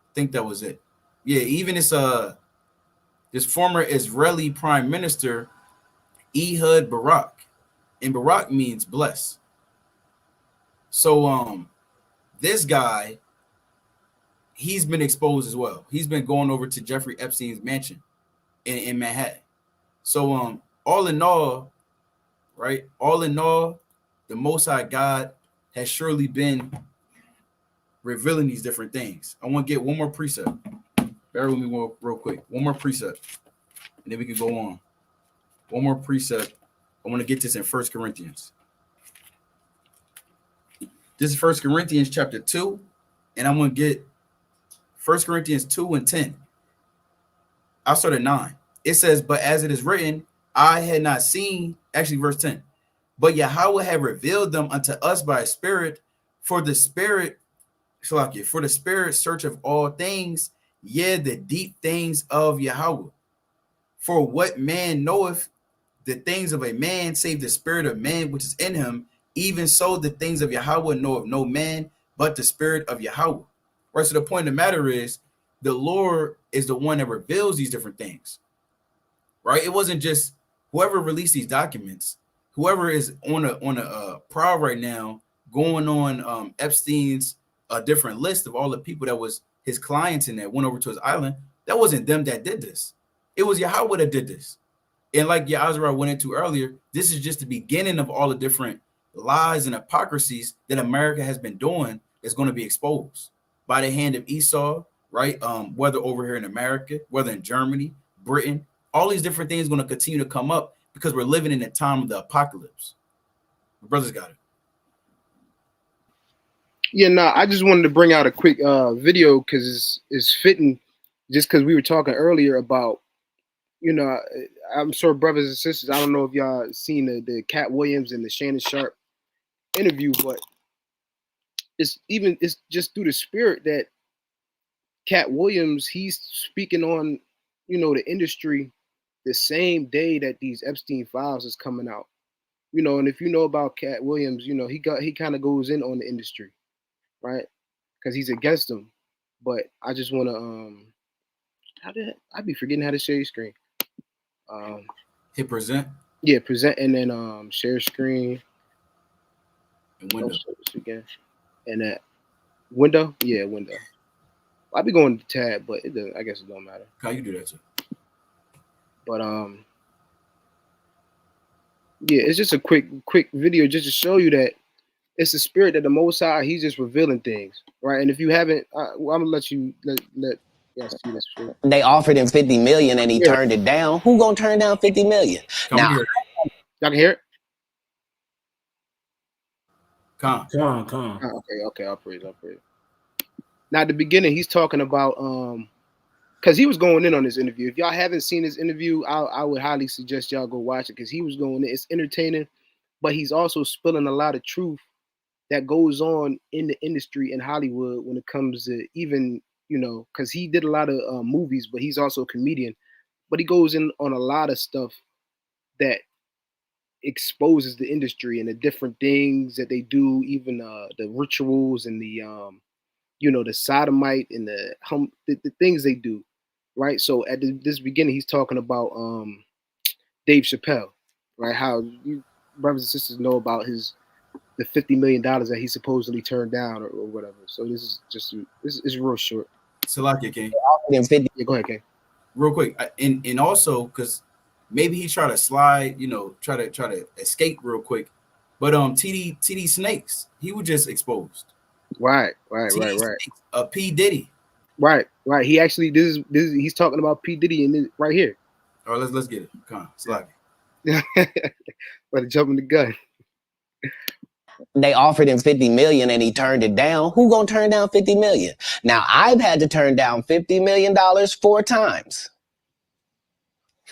B: I think that was it. Yeah, even this former Israeli prime minister, Ehud Barak, and Barak means bless. So this guy, he's been exposed as well. He's been going over to Jeffrey Epstein's mansion in Manhattan. So all in all, right? All in all, the Most High God has surely been revealing these different things. I want to get one more precept. Bear with me real quick. One more precept, and then we can go on. One more precept. I want to get this in 1 Corinthians. This is 1 Corinthians chapter 2, and I'm going to get 1 Corinthians 2 and 10. I'll start at 9. It says, but as it is written, I had not seen, actually verse 10, but Yahweh had revealed them unto us by a spirit, for the spirit search of all things, yea, the deep things of Yahweh. For what man knoweth the things of a man, save the spirit of man which is in him? Even so, the things of Yahweh know of no man, but the spirit of Yahweh. Right. So the point of the matter is, the Lord is the one that reveals these different things. Right. It wasn't just whoever released these documents, whoever is on a prowl right now, going on Epstein's different list of all the people that was his clients and that went over to his island. That wasn't them that did this. It was Yahweh that did this. And like Yazra went into earlier, this is just the beginning of all the different lies and hypocrisies that America has been doing that's going to be exposed by the hand of Esau, right? Whether over here in America, whether in Germany, Britain, all these different things are going to continue to come up because we're living in the time of the apocalypse. The brothers got it.
C: Yeah, no, I just wanted to bring out a quick video because it's fitting, just because we were talking earlier about, you know, I'm sure brothers and sisters, I don't know if y'all seen the Cat Williams and the Shannon Sharp interview, but it's just through the spirit that Cat Williams, he's speaking on, you know, the industry the same day that these Epstein files is coming out, you know. And if you know about Cat Williams, you know, he kind of goes in on the industry, right? Because he's against them. But I just want to I be forgetting how to share screen.
B: Hit present.
C: Yeah, present, and then share screen
B: And window.
C: Again. And that window, yeah, window. I'll be going to tab, but I guess it don't matter.
B: How you do that too?
C: But yeah, it's just a quick video just to show you that it's the spirit that the Most High, he's just revealing things, right? And if you haven't, well, I'm gonna let you let y'all see this shit.
E: They offered him 50 million and he turned it down. Who gonna turn down 50 million?
B: Now,
C: y'all can hear it.
D: Come.
C: Okay, I'll praise. Now at the beginning, he's talking about because he was going in on this interview. If y'all haven't seen this interview, I would highly suggest y'all go watch it because he was going in. It's entertaining, but he's also spilling a lot of truth that goes on in the industry in Hollywood when it comes to even, you know, because he did a lot of movies, but he's also a comedian. But he goes in on a lot of stuff that exposes the industry and the different things that they do, even the rituals and the you know, the sodomite and the things they do. right? So at this beginning, he's talking about Dave Chappelle, right? How you brothers and sisters know about the $50 million that he supposedly turned down or whatever. So this is just this is real short.
B: Salakia, King.
C: Yeah, go ahead, King.
B: Real quick, and also because maybe he tried to slide, try to escape real quick, but TD Snakes, he was just exposed.
C: Right.
B: Snakes, P Diddy.
C: Right. He actually this is he's talking about P Diddy in this right here.
B: All right, let's get it. Come on, Slacky.
C: Better jump in the gun.
E: They offered him 50 million and he turned it down. Who gonna turn down 50 million? Now I've had to turn down $50 million 4 times.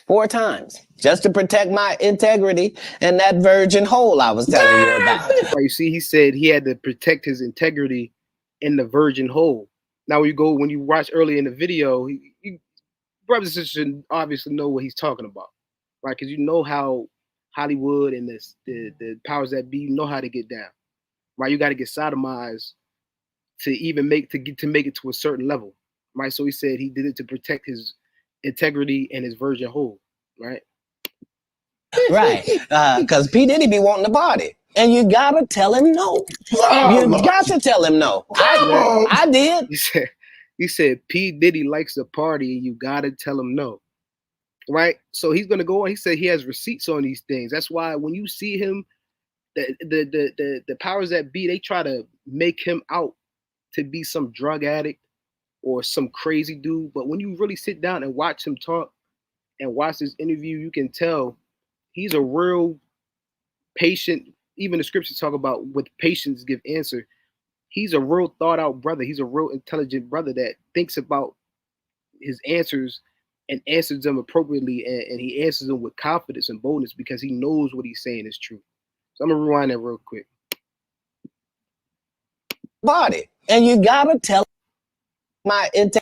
E: 4 times. Just to protect my integrity and that virgin hole I was telling you about.
C: Right, you see, he said he had to protect his integrity in the virgin hole. Now when you watch earlier in the video, brothers and sisters obviously know what he's talking about, right? Because you know how Hollywood and the powers that be know how to get down, right? You got to get sodomized to even make it to a certain level, right? So he said he did it to protect his integrity and his virgin hole, right?
E: Right, because P Diddy be wanting the body, and you gotta tell him no. You got to tell him no. I did.
C: He said P Diddy likes the party, and you gotta tell him no. Right, so he's gonna go on. He said he has receipts on these things. That's why when you see him, the powers that be, they try to make him out to be some drug addict or some crazy dude. But when you really sit down and watch him talk and watch this interview, you can tell he's a real patient. Even the scriptures talk about with patience give answer. He's a real thought out brother. He's a real intelligent brother that thinks about his answers and answers them appropriately, and he answers them with confidence and boldness because he knows what he's saying is true. So I'm gonna rewind that real quick.
E: Body, and you gotta tell my integrity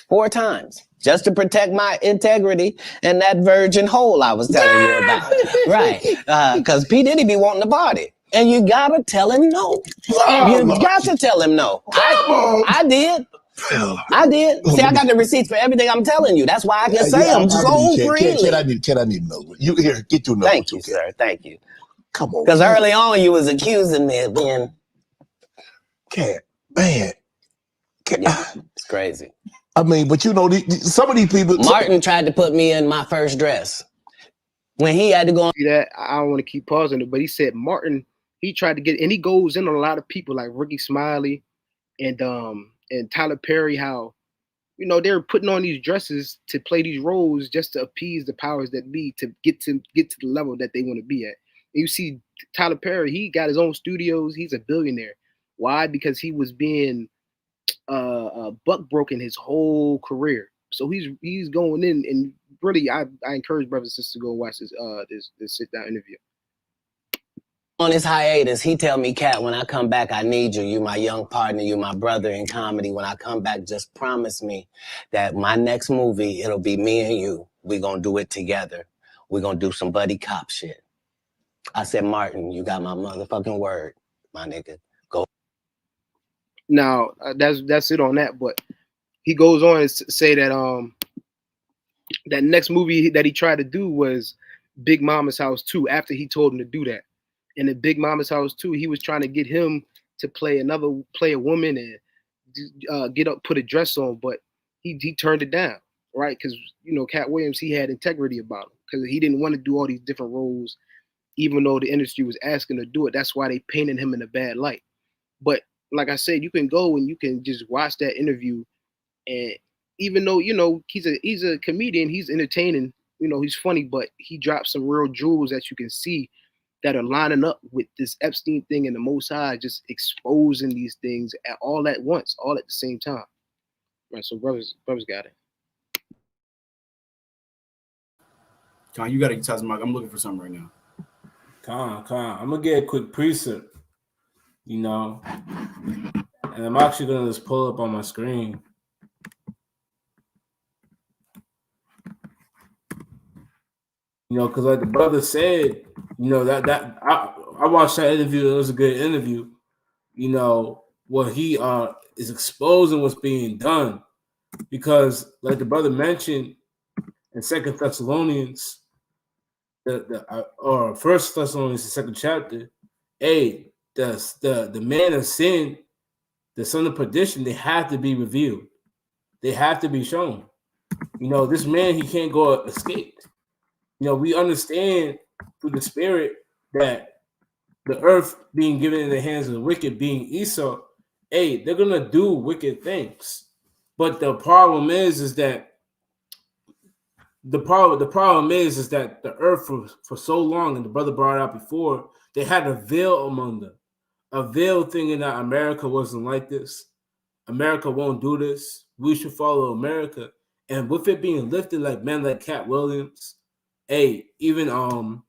E: 4 times just to protect my integrity and that virgin hole I was telling you about. Right, because P Diddy be wanting the body, and you gotta tell him no. You got to tell him no. I did. I did. See, I got the receipts for everything I'm telling you. That's why I can say them so freely.
F: Can I need another one? You here? Get you another.
E: Thank you, sir. Thank you.
F: Come on.
E: Because early on you was accusing me of being.
F: Cat, man.
E: Yeah, it's crazy.
F: I mean, but some of these people.
E: Martin tried to put me in my first dress when he had to go on.
C: See that? I don't want to keep pausing it, but he said Martin. He tried to get, and he goes in on a lot of people like Ricky Smiley and Tyler Perry, how they're putting on these dresses to play these roles just to appease the powers that be, to get to the level that they want to be at. And you see Tyler Perry, he got his own studios, he's a billionaire. Why? Because he was being buck broken his whole career. So he's going in, and really I encourage brothers and sisters to go watch this sit down interview.
E: On his hiatus, he tell me, Cat, when I come back, I need you. You my young partner. You my brother in comedy. When I come back, just promise me that my next movie, it'll be me and you. We gonna do it together. We gonna do some buddy cop shit. I said, Martin, you got my motherfucking word, my nigga. Go.
C: Now, that's it on that. But he goes on to say that that next movie that he tried to do was Big Mama's House 2 after he told him to do that. And in Big Mama's House 2, he was trying to get him to play a woman and put a dress on, but he turned it down, right? Because Cat Williams, he had integrity about him because he didn't want to do all these different roles, even though the industry was asking to do it. That's why they painted him in a bad light. But like I said, you can go and you can just watch that interview, and even though he's a comedian, he's entertaining, he's funny, but he dropped some real jewels that you can see that are lining up with this Epstein thing and the Most High just exposing these things all at once, all at the same time. Right, so brothers got it.
B: Con, you got to tell Mike. I'm looking for something right now.
D: Con. I'm gonna get a quick precept, and I'm actually gonna just pull up on my screen. Because like the brother said, that I watched that interview. It was a good interview. What he is exposing what's being done. because, like the brother mentioned in Second Thessalonians, or First Thessalonians, the second chapter, hey, the man of sin, the son of perdition, they have to be revealed. They have to be shown. You know, this man, he can't go escape. You know, we understand through the Spirit that the earth being given in the hands of the wicked, being Esau, hey, they're gonna do wicked things. But the problem is that the problem is that the earth for so long, and the brother brought it out before, they had a veil among them, a veil thinking that America wasn't like this. America won't do this. We should follow America. And with it being lifted, like men like Cat Williams, hey, even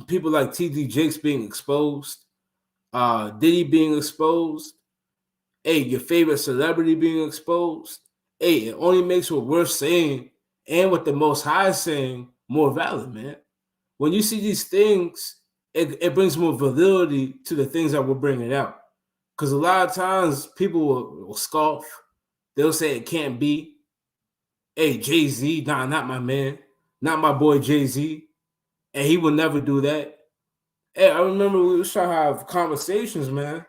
D: people like T.D. Jakes being exposed, Diddy being exposed, hey, your favorite celebrity being exposed, hey, it only makes what we're saying and what the Most High is saying more valid, man. When you see these things, it brings more validity to the things that we're bringing out. Because a lot of times people will scoff. They'll say it can't be. Hey, Jay-Z, nah, not my man. Not my boy Jay-Z. And he will never do that. Hey, I remember we was trying to have conversations, man.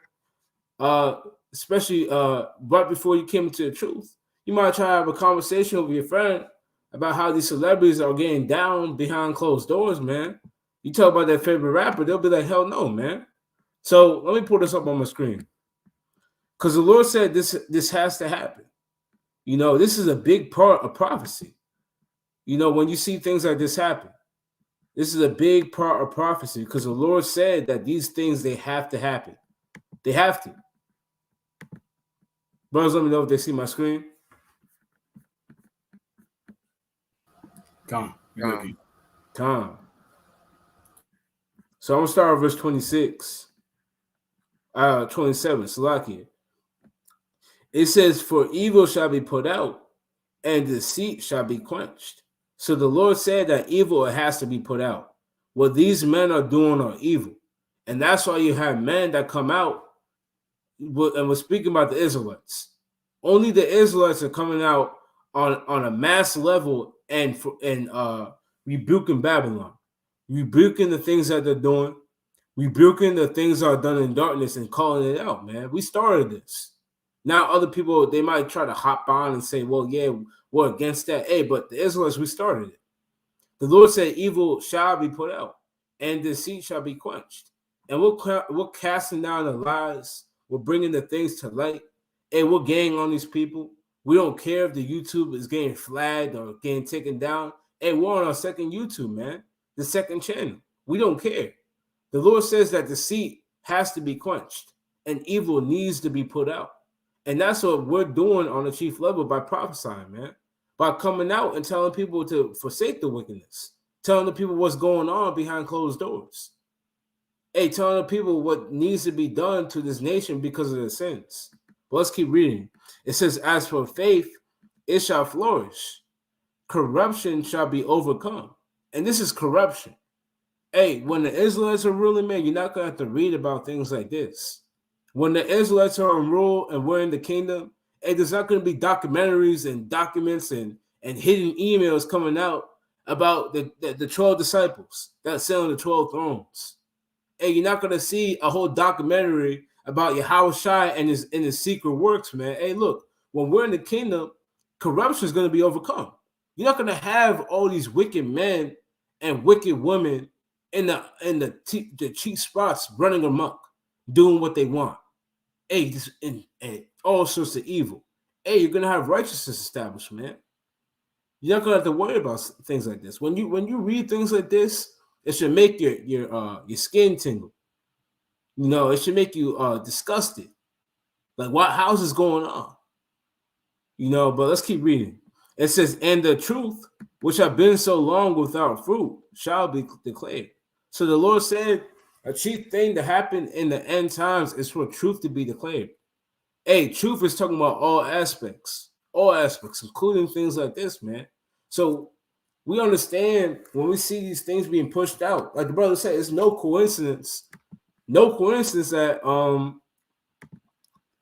D: Especially right before you came into the truth. You might try to have a conversation with your friend about how these celebrities are getting down behind closed doors, man. You talk about their favorite rapper, they'll be like, hell no, man. So let me pull this up on my screen. Because the Lord said this has to happen. You know, this is a big part of prophecy. You know, when you see things like this happen, this is a big part of prophecy because the Lord said that these things, they have to happen. They have to. Brothers, let me know if they see my screen.
B: Come.
D: Tom. So I'm going to start with verse 26. 27, Salakia. It says, for evil shall be put out, and deceit shall be quenched. So the Lord said that evil has to be put out. What these men are doing are evil. And that's why you have men that come out, and we're speaking about the Israelites. Only the Israelites are coming out on a mass level and rebuking Babylon, rebuking the things that they're doing, rebuking the things that are done in darkness and calling it out, man. We started this. Now other people, they might try to hop on and say, well, yeah, we're against that. Hey, but the Israelites, we started it. The Lord said evil shall be put out and deceit shall be quenched. And we're casting down the lies. We're bringing the things to light. And we're getting on these people. We don't care if the YouTube is getting flagged or getting taken down. Hey, we're on our second YouTube, man. The second channel. We don't care. The Lord says that deceit has to be quenched and evil needs to be put out. And that's what we're doing on the chief level by prophesying, man. By coming out and telling people to forsake the wickedness. Telling the people what's going on behind closed doors. Hey, telling the people what needs to be done to this nation because of their sins. But let's keep reading. It says, as for faith, it shall flourish. Corruption shall be overcome. And this is corruption. Hey, when the Israelites are ruling, man, you're not going to have to read about things like this. When the Israelites are in rule and we're in the kingdom, hey, there's not going to be documentaries and documents and hidden emails coming out about the 12 disciples that sit on the 12 thrones. Hey, you're not going to see a whole documentary about Yahushua and his secret works, man. Hey, look, when we're in the kingdom, corruption is going to be overcome. You're not going to have all these wicked men and wicked women in the cheap spots running amok, doing what they want. Hey, and all sorts of evil. Hey, you're gonna have righteousness established, man. You're not gonna have to worry about things like this. When you read things like this, it should make your skin tingle. You know, it should make you disgusted. Like, what house is going on? You know, but let's keep reading. It says, and the truth, which have been so long without fruit, shall be declared. So the Lord said, a chief thing to happen in the end times is for truth to be declared. Hey, truth is talking about all aspects, including things like this, man. So we understand when we see these things being pushed out, like the brother said, it's no coincidence that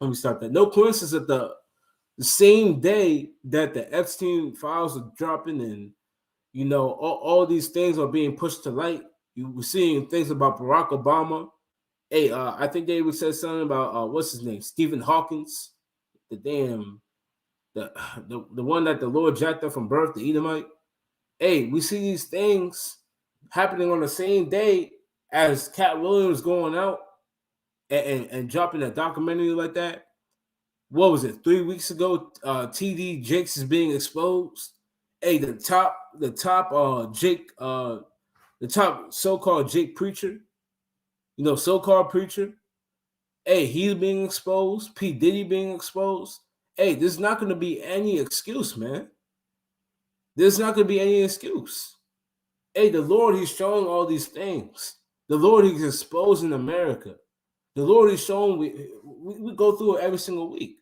D: let me start that. No coincidence that the same day that the Epstein files are dropping and all these things are being pushed to light, you were seeing things about Barack Obama. Hey, I think they would say something about what's his name, Stephen Hawkins, the one that the Lord jacked up from birth, the Edomite. Hey, we see these things happening on the same day as Cat Williams going out and dropping a documentary like that. What was it? 3 weeks ago, TD Jakes is being exposed. Hey, the top Jake, the top so-called Jake preacher, so-called preacher. Hey, he's being exposed. P. Diddy being exposed. Hey, there's not going to be any excuse, man. There's not going to be any excuse. Hey, the Lord, he's showing all these things. The Lord, he's exposing America. The Lord is showing, we go through it every single week.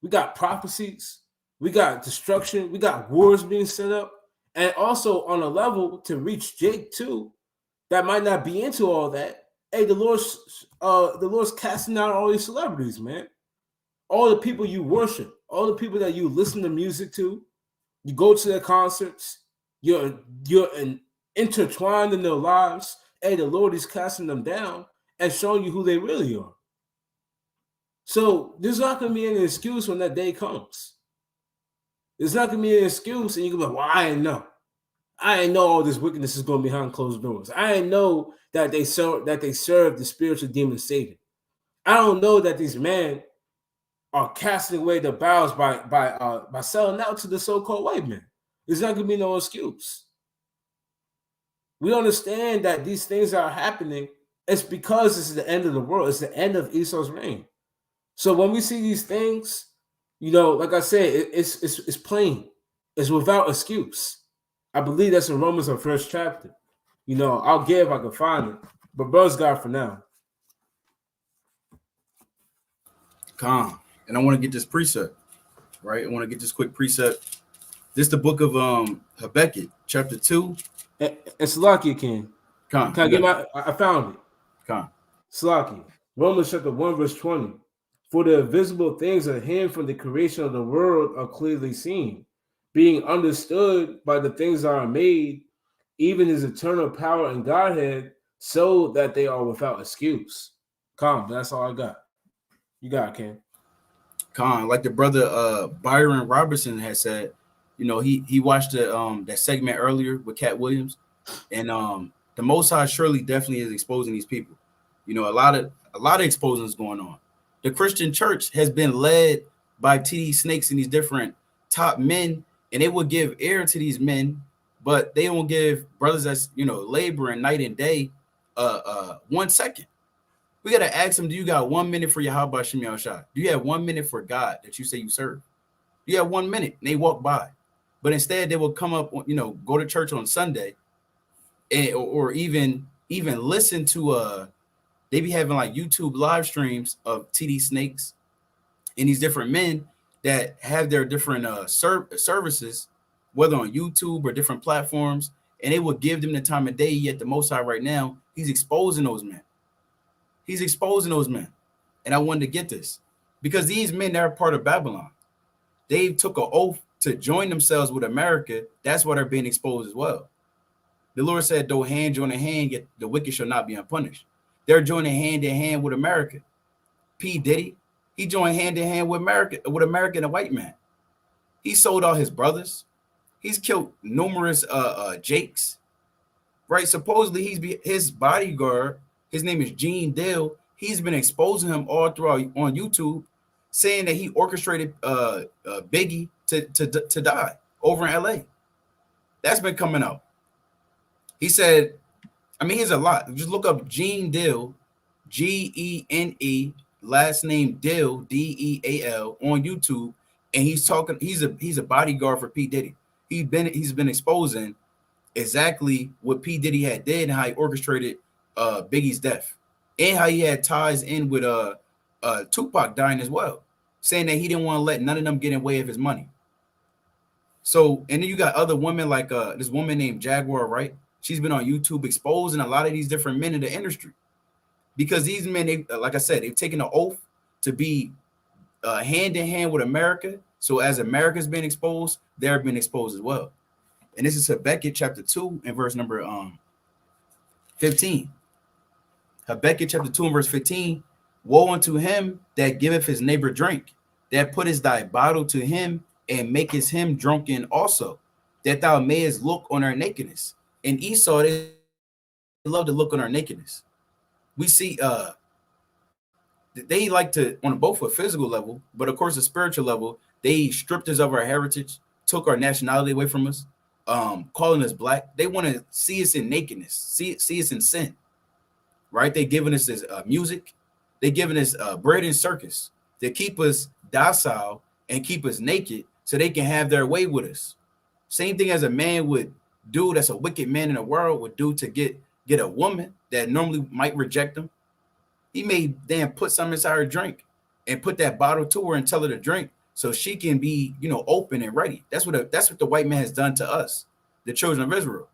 D: We got prophecies. We got destruction. We got wars being set up. And also on a level to reach Jake too, that might not be into all that. Hey, the Lord's casting out all these celebrities, man. All the people you worship, all the people that you listen to music to, you go to their concerts, you're intertwined in their lives. Hey, the Lord is casting them down and showing you who they really are. So there's not going to be any excuse when that day comes. There's not going to be any excuse, and you can be like, well, I didn't know. I didn't know all this wickedness is going behind closed doors. I didn't know that they serve the spiritual demon Satan. I don't know that these men are casting away their bowels by selling out to the so-called white men. There's not going to be no excuse. We understand that these things are happening. It's because this is the end of the world. It's the end of Esau's reign. So when we see these things, like I said, it's plain. It's without excuse. I believe that's in Romans, our first chapter. I'll get if I can find it. But brothers God for now.
B: Calm. And I want to get this precept, right? I want to get this quick precept. This is the book of Habakkuk, chapter 2.
D: It's Salakia, King.
B: Calm.
D: Can I get I found it.
B: Calm.
D: Salakia. Romans chapter 1, verse 20. For the invisible things of him from the creation of the world are clearly seen, being understood by the things that are made, even his eternal power and Godhead, so that they are without excuse. Calm, that's all I got. You got it, Ken.
B: Calm. Like the brother Byron Robertson has said, he watched that segment earlier with Cat Williams, and the Most High surely definitely is exposing these people. A lot of exposing is going on. The Christian church has been led by TD Snakes and these different top men, and they will give ear to these men, but they won't give brothers that's laboring night and day 1 second. We gotta ask them, do you got 1 minute for Yahweh Shem Yahushua? Do you have 1 minute for God that you say you serve? You have 1 minute, and they walk by. But instead they will come up, go to church on Sunday, or even listen to they be having like YouTube live streams of TD Snakes and these different men that have their different services, whether on YouTube or different platforms, and they will give them the time of day. Yet the Most High right now, he's exposing those men. He's exposing those men. And I wanted to get this because these men are part of Babylon. They took an oath to join themselves with America. That's why they're being exposed as well. The Lord said, though hand join in hand, yet the wicked shall not be unpunished. They're joining hand in hand with America. P. Diddy, he joined hand in hand with America and a white man. He sold all his brothers. He's killed numerous Jakes, right? Supposedly his bodyguard, his name is Gene Dill. He's been exposing him all throughout on YouTube, saying that he orchestrated Biggie to die over in LA. That's been coming out. He said, here's a lot. Just look up Gene Dill, Gene, last name Dill, Deal, on YouTube, and he's talking. He's a bodyguard for P. Diddy. He's been exposing exactly what P. Diddy had did and how he orchestrated Biggie's death, and how he had ties in with Tupac dying as well, saying that he didn't want to let none of them get in the way of his money. So, and then you got other women like this woman named Jaguar Wright. She's been on YouTube exposing a lot of these different men in the industry because these men, like I said, they've taken an oath to be hand in hand with America. So as America's been exposed, they're being exposed as well. And this is Habakkuk chapter 2 and verse number 15. Habakkuk chapter 2 and verse 15. Woe unto him that giveth his neighbor drink, that puttest thy bottle to him, and makest him drunken also, that thou mayest look on our nakedness. And Esau, they love to look on our nakedness. We see they like to, on both a physical level, but of course a spiritual level, they stripped us of our heritage, took our nationality away from us, calling us black. They want to see us in nakedness, see us in sin, right? They giving us this music, they giving us bread and circus to keep us docile and keep us naked so they can have their way with us. Same thing as a man would do, that's a wicked man in the world, would do to get a woman that normally might reject him. He may then put something inside her drink and put that bottle to her and tell her to drink so she can be, open and ready. That's what the white man has done to us, the children of Israel,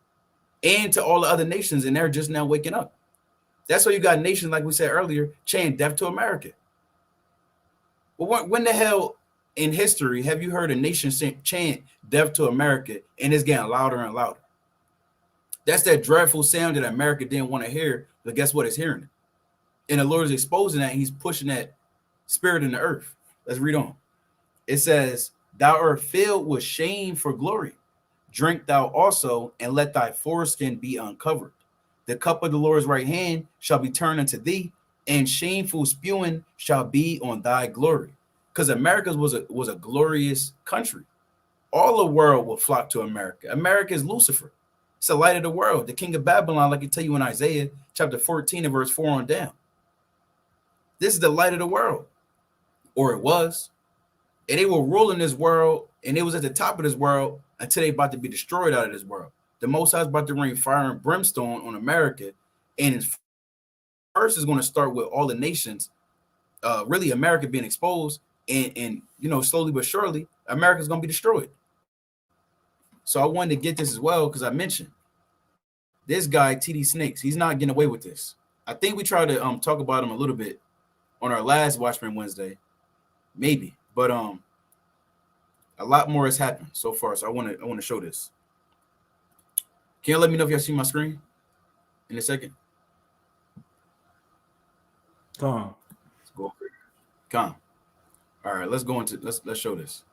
B: and to all the other nations, and they're just now waking up. That's why you got nations, like we said earlier, chanting death to America. Well, when the hell in history have you heard a nation chant death to America, and it's getting louder and louder? That's that dreadful sound that America didn't want to hear, but guess what? It's hearing it. And the Lord is exposing that. He's pushing that spirit in the earth. Let's read on. It says, thou art filled with shame for glory. Drink thou also, and let thy foreskin be uncovered. The cup of the Lord's right hand shall be turned unto thee, and shameful spewing shall be on thy glory. Because America was a glorious country. All the world will flock to America. America is Lucifer. It's the light of the world, the king of Babylon, like I tell you in Isaiah chapter 14 and verse 4 on down. This is the light of the world, or it was. And they were ruling this world, and it was at the top of this world until they about to be destroyed out of this world. The Most High is about to rain fire and brimstone on America, and first is going to start with all the nations, really America being exposed, and slowly but surely, America is going to be destroyed. So I wanted to get this as well because I mentioned this guy, TD Snakes. He's not getting away with this. I think we tried to talk about him a little bit on our last Watchmen Wednesday, maybe, but a lot more has happened so far. So I want to show this. Can you let me know if y'all see my screen in a second?
D: Come.
B: Let's go over here. Come. All right, let's go into let's show this.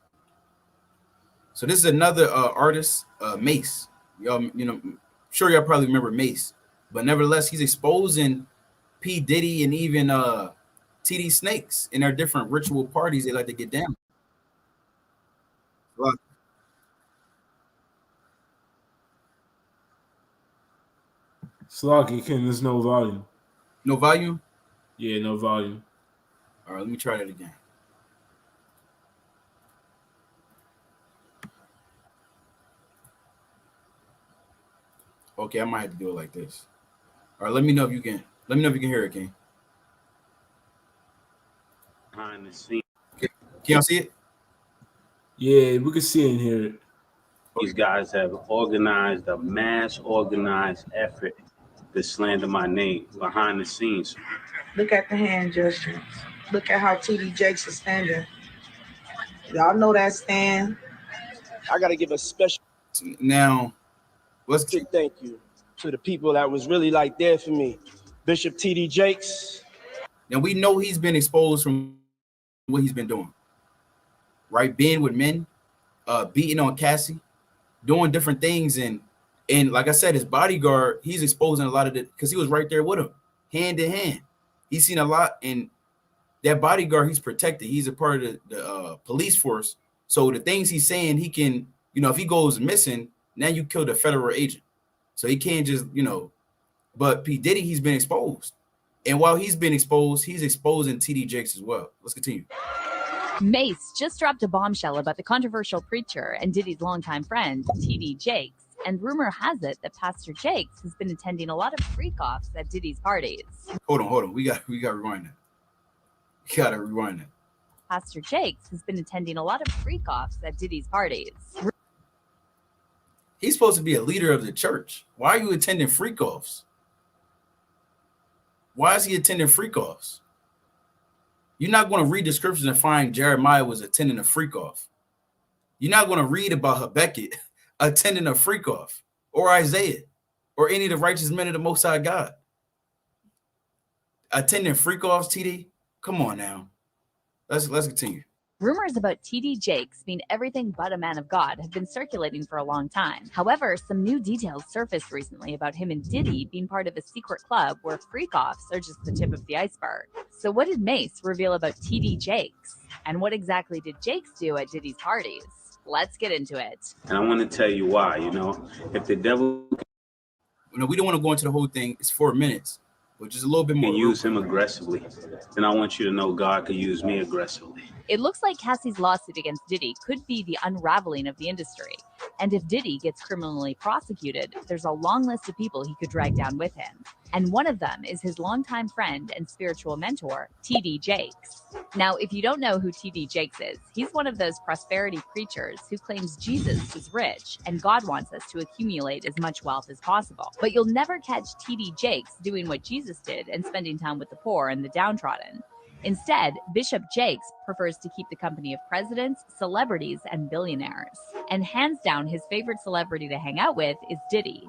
B: So this is another artist, Mace. Y'all, sure y'all probably remember Mace, but nevertheless, he's exposing P. Diddy and even TD Snakes in their different ritual parties they like to get down. Well,
D: Sloggy, Ken, there's no volume.
B: no volume?
D: Yeah, no volume.
B: All right, let me try that again. Okay, I might have to do it like this. All right, let me know if you can hear it, King.
G: Behind the scenes,
B: Can y'all see it?
D: Yeah, we can see and hear it.
G: these guys have organized a mass organized effort to slander my name behind the scenes.
H: Look at the hand gestures. Look at how TD Jakes is standing. Y'all know that stand.
I: I got to give a special
B: Now, let's
I: thank you to the people that was really like there for me. Bishop TD Jakes.
B: Now we know he's been exposed from what he's been doing, right? Being with men, beating on Cassie, doing different things, and like I said, his bodyguard, he's exposing a lot of it because he was right there with him, hand in hand. He's seen a lot, and that bodyguard, he's protected. He's a part of the police force. So the things he's saying, he can, if he goes missing, now you killed a federal agent. So he can't just, but P. Diddy, he's been exposed. And while he's been exposed, he's exposing TD Jakes as well. Let's continue.
J: Mace just dropped a bombshell about the controversial preacher and Diddy's longtime friend, TD Jakes. And rumor has it that Pastor Jakes has been attending a lot of freak-offs at Diddy's parties.
B: Hold on. We got to rewind that. We got to rewind that.
J: Pastor Jakes has been attending a lot of freak-offs at Diddy's parties.
B: He's supposed to be a leader of the church. Why are you attending freak-offs? Why is he attending freak-offs? You're not going to read the scriptures and find Jeremiah was attending a freak-off. You're not going to read about Habakkuk attending a freak off, or Isaiah, or any of the righteous men of the Most High God attending freak offs. TD, come on now. Let's continue.
J: Rumors about TD Jakes being everything but a man of God have been circulating for a long time. However, some new details surfaced recently about him and Diddy being part of a secret club where freak-offs are just the tip of the iceberg. So what did Mace reveal about TD Jakes? And what exactly did Jakes do at Diddy's parties? Let's get into it.
G: And I want to tell you why, if the devil
B: We don't want to go into the whole thing. It's 4 minutes, but just a little bit more.
G: can use him aggressively, then I want you to know God could use me aggressively.
J: It looks like Cassie's lawsuit against Diddy could be the unraveling of the industry. And if Diddy gets criminally prosecuted, there's a long list of people he could drag down with him. And one of them is his longtime friend and spiritual mentor, TD Jakes. Now, if you don't know who TD Jakes is, he's one of those prosperity preachers who claims Jesus is rich and God wants us to accumulate as much wealth as possible. But you'll never catch TD Jakes doing what Jesus did and spending time with the poor and the downtrodden. Instead, Bishop Jakes prefers to keep the company of presidents, celebrities, and billionaires. And hands down, his favorite celebrity to hang out with is Diddy.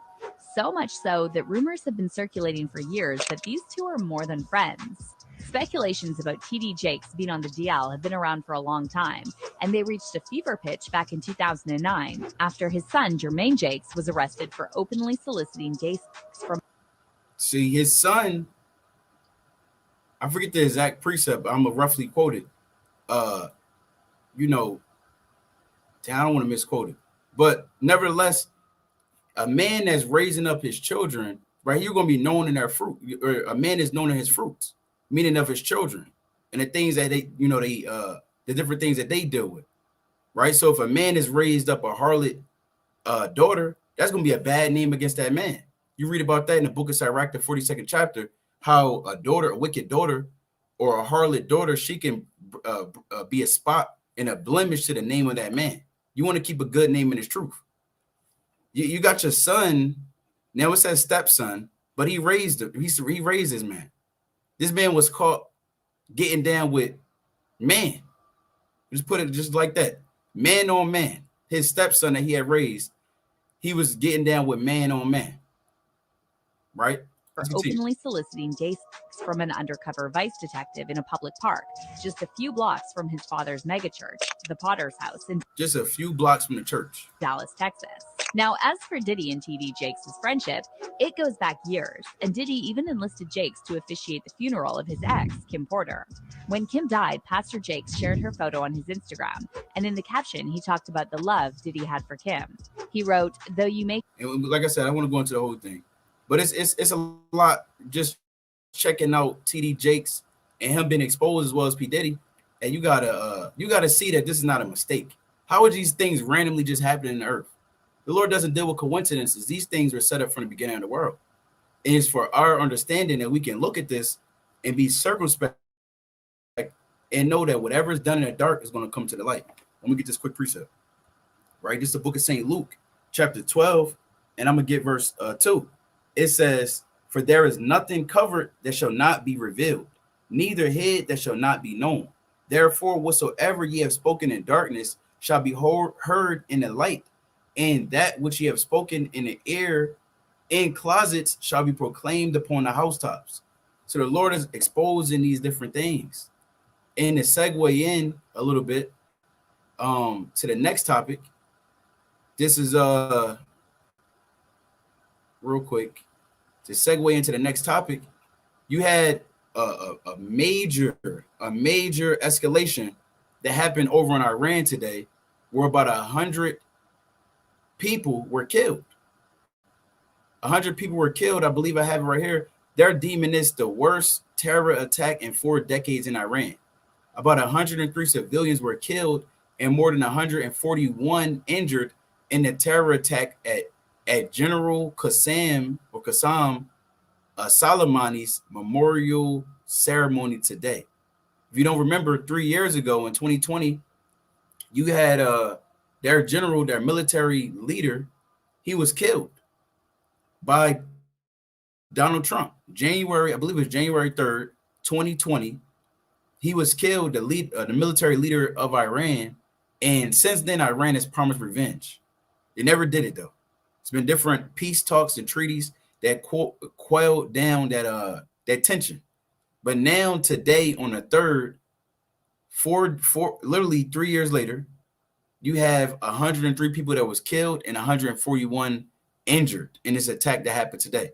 J: So much so that rumors have been circulating for years that these two are more than friends. Speculations about TD Jakes being on the DL have been around for a long time, and they reached a fever pitch back in 2009 after his son, Jermaine Jakes, was arrested for openly soliciting gay sex from...
B: See, his son, I forget the exact precept, but I'm going to roughly quote it. I don't want to misquote it. But nevertheless, a man that's raising up his children, right, you're going to be known in their fruit. Or a man is known in his fruits, meaning of his children, and the things that the different things that they deal with, right? So if a man has raised up a harlot daughter, that's going to be a bad name against that man. You read about that in the book of Sirach, the 42nd chapter, how a wicked daughter or a harlot daughter, she can be a spot and a blemish to the name of that man. You want to keep a good name in his truth. You got your son, now it says stepson, but he raised his man. This man was caught getting down with man. Just put it just like that. Man on man. His stepson that he had raised, he was getting down with man on man. Right?
J: For openly soliciting gay sex from an undercover vice detective in a public park, just a few blocks from his father's megachurch, the Potter's House in
B: just a few blocks from the church,
J: Dallas, Texas. Now, as for Diddy and TD Jakes' friendship, it goes back years, and Diddy even enlisted Jakes to officiate the funeral of his ex, Kim Porter. When Kim died, Pastor Jakes shared her photo on his Instagram, and in the caption, he talked about the love Diddy had for Kim. He wrote, "Though you may..."
B: And like I said, I want to go into the whole thing. But it's a lot just checking out TD Jakes and him being exposed as well as P. Diddy. And you gotta see that this is not a mistake. How are these things randomly just happening in the earth? The Lord doesn't deal with coincidences. These things were set up from the beginning of the world. And it's for our understanding that we can look at this and be circumspect and know that whatever is done in the dark is going to come to the light. Let me get this quick precept. Right? This is the book of St. Luke, chapter 12, and I'm going to get verse 2. It says, "For there is nothing covered that shall not be revealed, neither hid that shall not be known. Therefore, whatsoever ye have spoken in darkness shall be heard in the light, and that which ye have spoken in the ear in closets shall be proclaimed upon the housetops." So the Lord is exposing these different things. And to segue in a little bit to the next topic, this is real quick to segue into the next topic. You had a major escalation that happened over in Iran today, where about 100 people were killed. 100 people were killed. I believe I have it right here. They're deeming this the worst terror attack in 4 decades in Iran. About 103 civilians were killed and more than 141 injured in the terror attack at General Qassam Soleimani's memorial ceremony today. If you don't remember, 3 years ago in 2020, you had their general, their military leader, he was killed by Donald Trump. January, I believe it was January 3rd, 2020. He was killed, the military leader of Iran, And since then, Iran has promised revenge. They never did it though. It's been different peace talks and treaties that quelled down that tension. But now today on the 3rd, literally 3 years later, you have 103 people that was killed and 141 injured in this attack that happened today.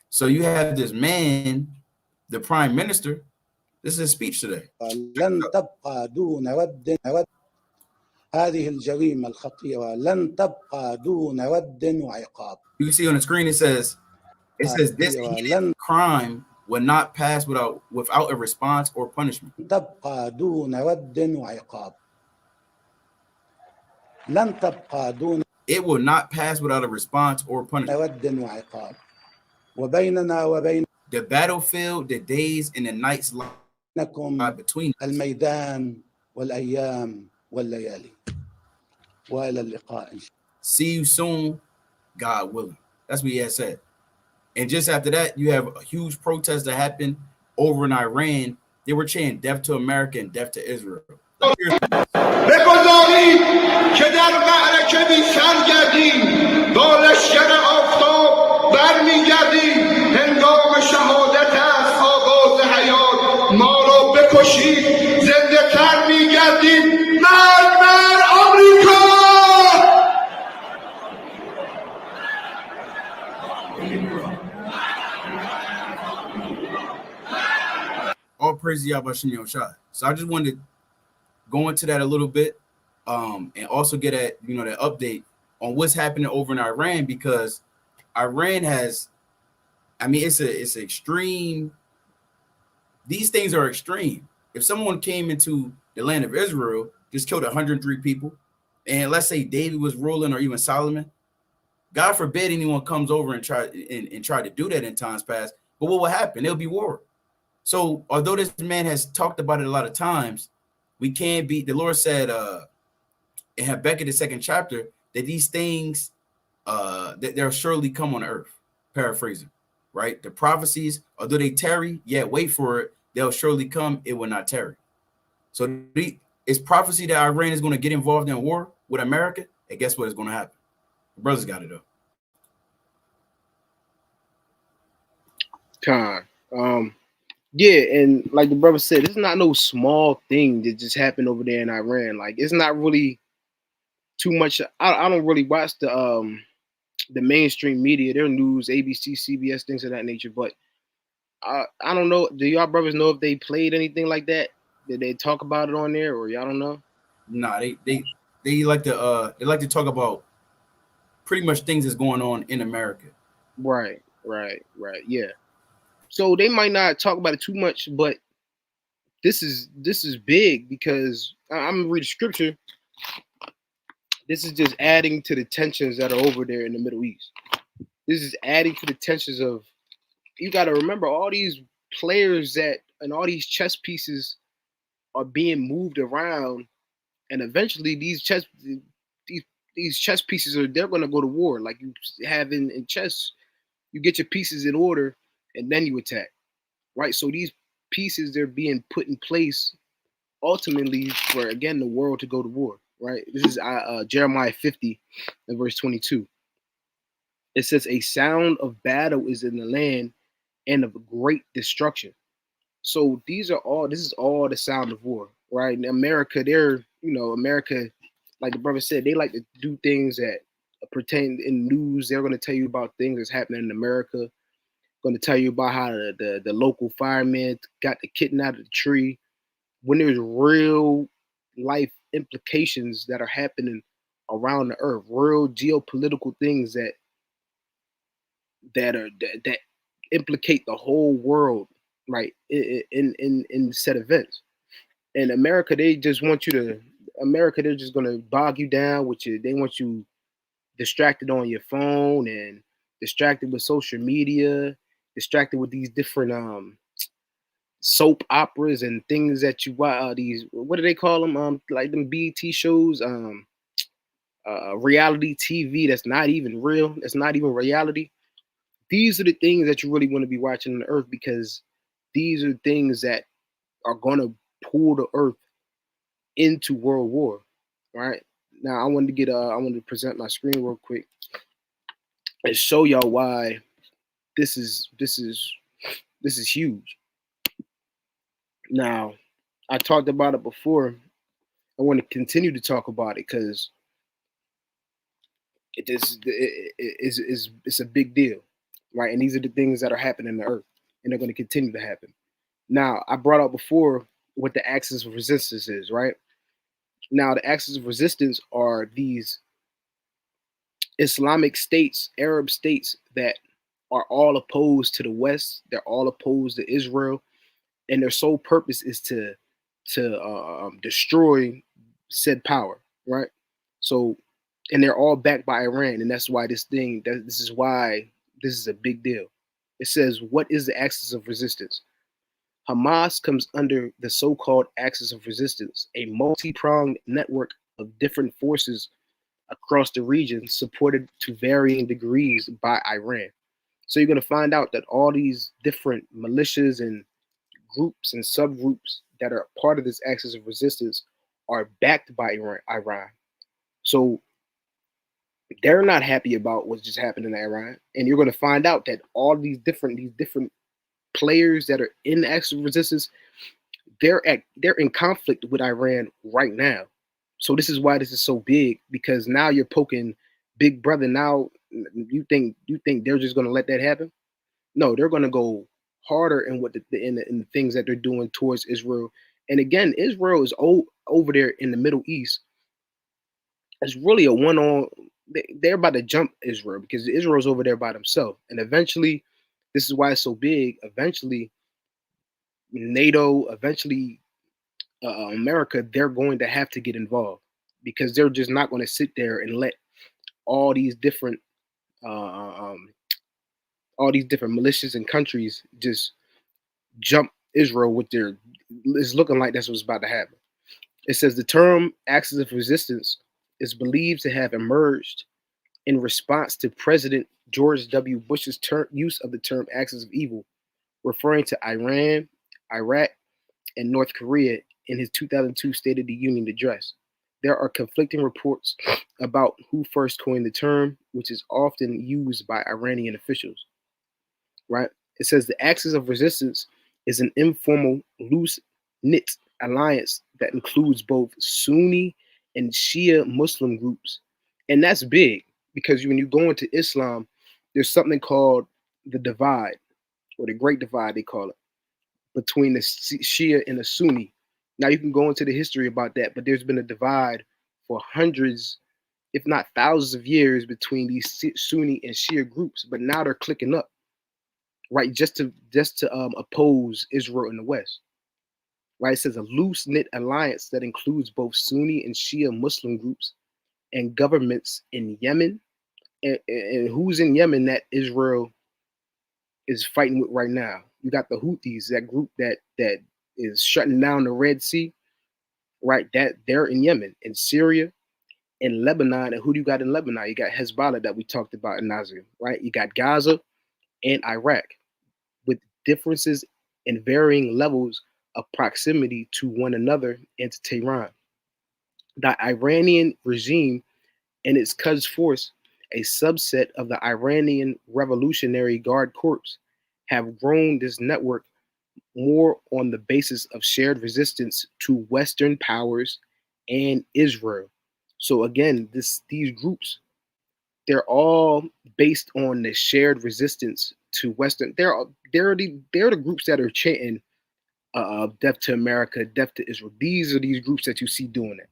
B: So you have this man, the prime minister. This is his speech today.
K: لن تبقى دون ود هذه الجريمة الخطيرة لن تبقى دون ود وعقاب.
B: You can see on the screen it says this crime will not pass without a response or punishment.
K: تبقى دون ود وعقاب. لن تبقى دون
B: It will not pass without a response or punishment.
K: ود وعقاب. وبيننا وبين
B: the battlefield, the days and the nights lie between us.
K: الميدان والأيام والليالي. وإلى اللقاء.
B: See you soon, God willing. That's what he had said. And just after that, you have a huge protest that happened over in Iran. They were chanting death to America and death to Israel.
L: بگذارید که در معرکه بی سر گردیم با لشکر آفتاب برمیگردیم هنگام شهادت است آغاز حیات ما را بکشید زنده تر میگردیم مرگ بر آمریکا.
B: All praise to Yahweh Shem Yoshai. So I just wanted to go into that a little bit, and also get at that update on what's happening over in Iran, because Iran has, it's extreme. These things are extreme. If someone came into the land of Israel, just killed 103 people, and let's say David was ruling or even Solomon, God forbid anyone comes over and try to do that in times past. But what will happen? There'll be war. So although this man has talked about it a lot of times, we can't be. The Lord said in Habakkuk, the 2nd chapter, that these things that they'll surely come on earth. Paraphrasing, right? The prophecies, although they tarry, wait for it. They'll surely come. It will not tarry. So it's prophecy that Iran is going to get involved in war with America. And guess what is going to happen? The brothers got it though.
C: Yeah, and like the brother said, it's not no small thing that just happened over there in Iran. Like, it's not really too much. I don't really watch the mainstream media, their news, ABC, CBS, things of that nature. But I don't know. Do y'all brothers know if they played anything like that? Did they talk about it on there, or y'all don't know?
B: Nah, they like to talk about pretty much things that's going on in America.
C: Right. Yeah. So they might not talk about it too much, but this is big, because I'm gonna read the scripture. This is just adding to the tensions that are over there in the Middle East. This is adding to the tensions of, you got to remember, all these players and all these chess pieces are being moved around, and eventually these chess pieces they're going to go to war. Like you have in chess, you get your pieces in order and then you attack, right? So these pieces, they're being put in place ultimately for, again, the world to go to war, right? This is Jeremiah 50 and verse 22. It says, a sound of battle is in the land and of great destruction. So this is all the sound of war, right? In America, America, like the brother said, they like to do things that pertain in news. They're going to tell you about things that's happening in America. Going to tell you about how the local fireman got the kitten out of the tree, when there's real life implications that are happening around the earth, real geopolitical things that implicate the whole world, right? In set events. In America, they're just going to bog you down with you. They want you distracted on your phone and distracted with social media, distracted with these different soap operas and things that you watch. These, what do they call them? Like them BET shows, reality TV that's not even real. That's not even reality. These are the things that you really want to be watching on the earth, because these are things that are going to pull the earth into world war, Right now, I wanted to present my screen real quick and show y'all why this is huge. Now, I talked about it before. I want to continue to talk about it because it's a big deal, right? And these are the things that are happening on the earth, and they're going to continue to happen. Now, I brought up before what the axis of resistance is, right? Now, the axis of resistance are these Islamic states, Arab states that are all opposed to the West. They're all opposed to Israel, and their sole purpose is to destroy said power, right? So, and they're all backed by Iran, and that's why this is why this is a big deal. It says, what is the axis of resistance? Hamas comes under the so-called axis of resistance, a multi-pronged network of different forces across the region supported to varying degrees by Iran. So you're going to find out that all these different militias and groups and subgroups that are part of this axis of resistance are backed by Iran. So they're not happy about what's just happened in Iran. And you're going to find out that all these different players that are in the axis of resistance, they're in conflict with Iran right now. So this is why this is so big, because now you're poking Big Brother. Now you think they're just going to let that happen? No, they're going to go harder in what in the things that they're doing towards Israel. And again, Israel is over there in the Middle East. It's really a one-on. They're about to jump Israel because Israel's over there by themselves. And eventually, this is why it's so big. Eventually, NATO, eventually America, they're going to have to get involved because they're just not going to sit there and let all these different militias and countries just jump Israel with their. It's looking like that's what's about to happen. It says the term axis of resistance is believed to have emerged in response to President George W. Bush's use of the term axis of evil, referring to Iran, Iraq, and North Korea in his 2002 State of the Union address. There are conflicting reports about who first coined the term, which is often used by Iranian officials. Right? It says the axis of resistance is an informal, loose-knit alliance that includes both Sunni and Shia Muslim groups. And that's big because when you go into Islam, there's something called the divide, or the Great Divide, they call it, between the Shia and the Sunni. Now you can go into the history about that, but there's been a divide for hundreds, if not thousands of years between these Sunni and Shia groups, but now they're clicking up, right? Just to oppose Israel in the West, right? It says a loose-knit alliance that includes both Sunni and Shia Muslim groups and governments in Yemen. And who's in Yemen that Israel is fighting with right now? You got the Houthis, that group that is shutting down the Red Sea, right? That they're in Yemen, in Syria, in Lebanon. And who do you got in Lebanon? You got Hezbollah that we talked about in Nazir, right? You got Gaza and Iraq, with differences in varying levels of proximity to one another and to Tehran. The Iranian regime and its Quds Force, a subset of the Iranian Revolutionary Guard Corps, have grown this network more on the basis of shared resistance to Western powers and Israel. So again, these groups, they're all based on the shared resistance to Western. They're the groups that are chanting death to America, death to Israel. These are these groups that you see doing it,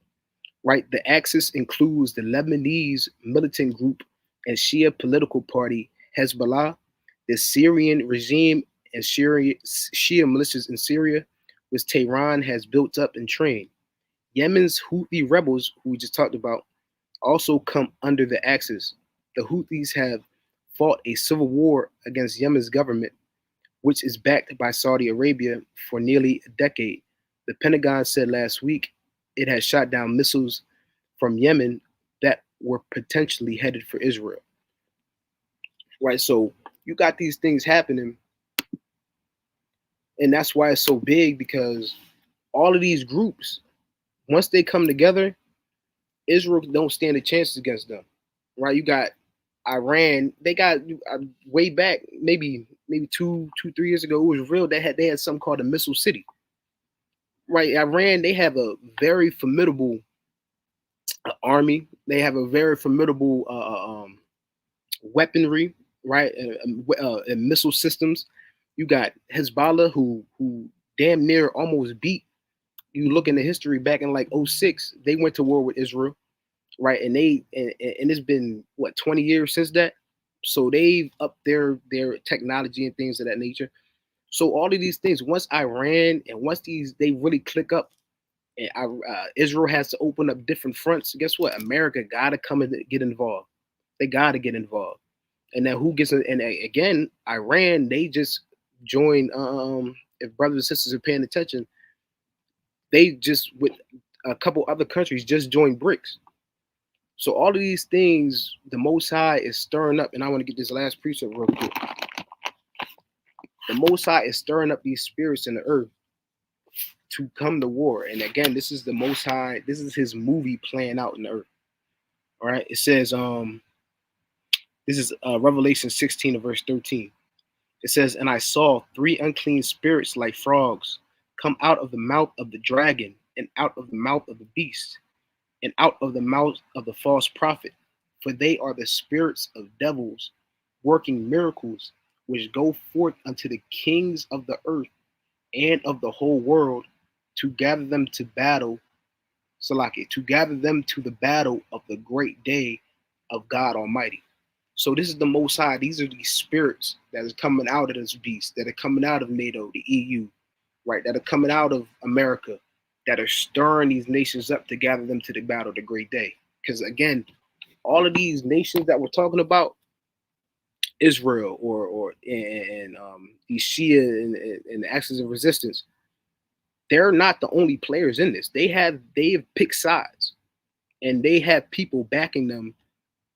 C: right? The axis includes the Lebanese militant group and Shia political party Hezbollah, the Syrian regime and Shia militias in Syria, which Tehran has built up and trained. Yemen's Houthi rebels, who we just talked about, also come under the axis. The Houthis have fought a civil war against Yemen's government, which is backed by Saudi Arabia for nearly a decade. The Pentagon said last week it had shot down missiles from Yemen that were potentially headed for Israel. Right, so you got these things happening, and that's why it's so big, because all of these groups, once they come together, Israel don't stand a chance against them, right? You got Iran. They got way back, maybe 3 years ago. It was real. They had something called a missile city, right? Iran. They have a very formidable army. They have a very formidable weaponry, right? And missile systems. You got Hezbollah, who damn near almost beat. You look in the history back in like 06, they went to war with Israel, right? And it's been what 20 years since that. So they've upped their technology and things of that nature. So all of these things, once Iran and once they really click up, and Israel has to open up different fronts. Guess what? America gotta come and get involved. They gotta get involved. And then who gets in? And again, Iran, they just joined. If brothers and sisters are paying attention, they just with a couple other countries just joined BRICS. So all of these things, the Most High is stirring up. And I want to get this last precept real quick. The Most High is stirring up these spirits in the earth to come to war. And again, this is the Most High. This is his movie playing out in the earth. All right. It says, this is Revelation 16 verse 13. It says, and I saw 3 unclean spirits like frogs come out of the mouth of the dragon, and out of the mouth of the beast, and out of the mouth of the false prophet. For they are the spirits of devils, working miracles, which go forth unto the kings of the earth and of the whole world, to gather them to battle, Salaki, to gather them to the battle of the great day of God Almighty. So this is the Most High. These are these spirits that is coming out of this beast, that are coming out of NATO, the EU, right? That are coming out of America, that are stirring these nations up to gather them to the battle of the great day. Because again, all of these nations that we're talking about, Israel or these Shia and the Axis of Resistance, they're not the only players in this. They have picked sides, and they have people backing them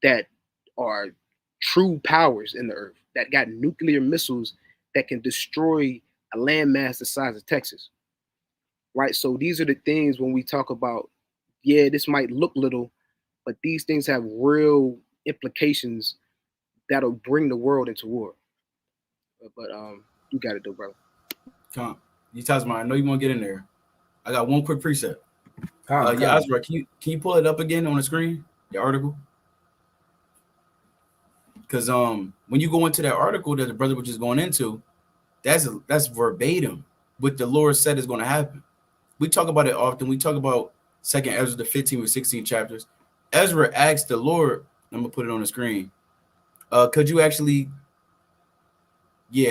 C: that are true powers in the earth, that got nuclear missiles that can destroy a landmass the size of Texas, right? So these are the things when we talk about, yeah, this might look little, but these things have real implications that'll bring the world into war. But you got it though, brother.
B: Come, you Tasman, I know you want to get in there. I got one quick precept. Yeah, Azra, can you pull it up again on the screen, the article? Because when you go into that article that the brother was just going into, that's verbatim what the Lord said is going to happen. We talk about it often. We talk about 2nd Ezra, the 15 or 16 chapters. Ezra asked the Lord, I'm gonna put it on the screen. Could you actually,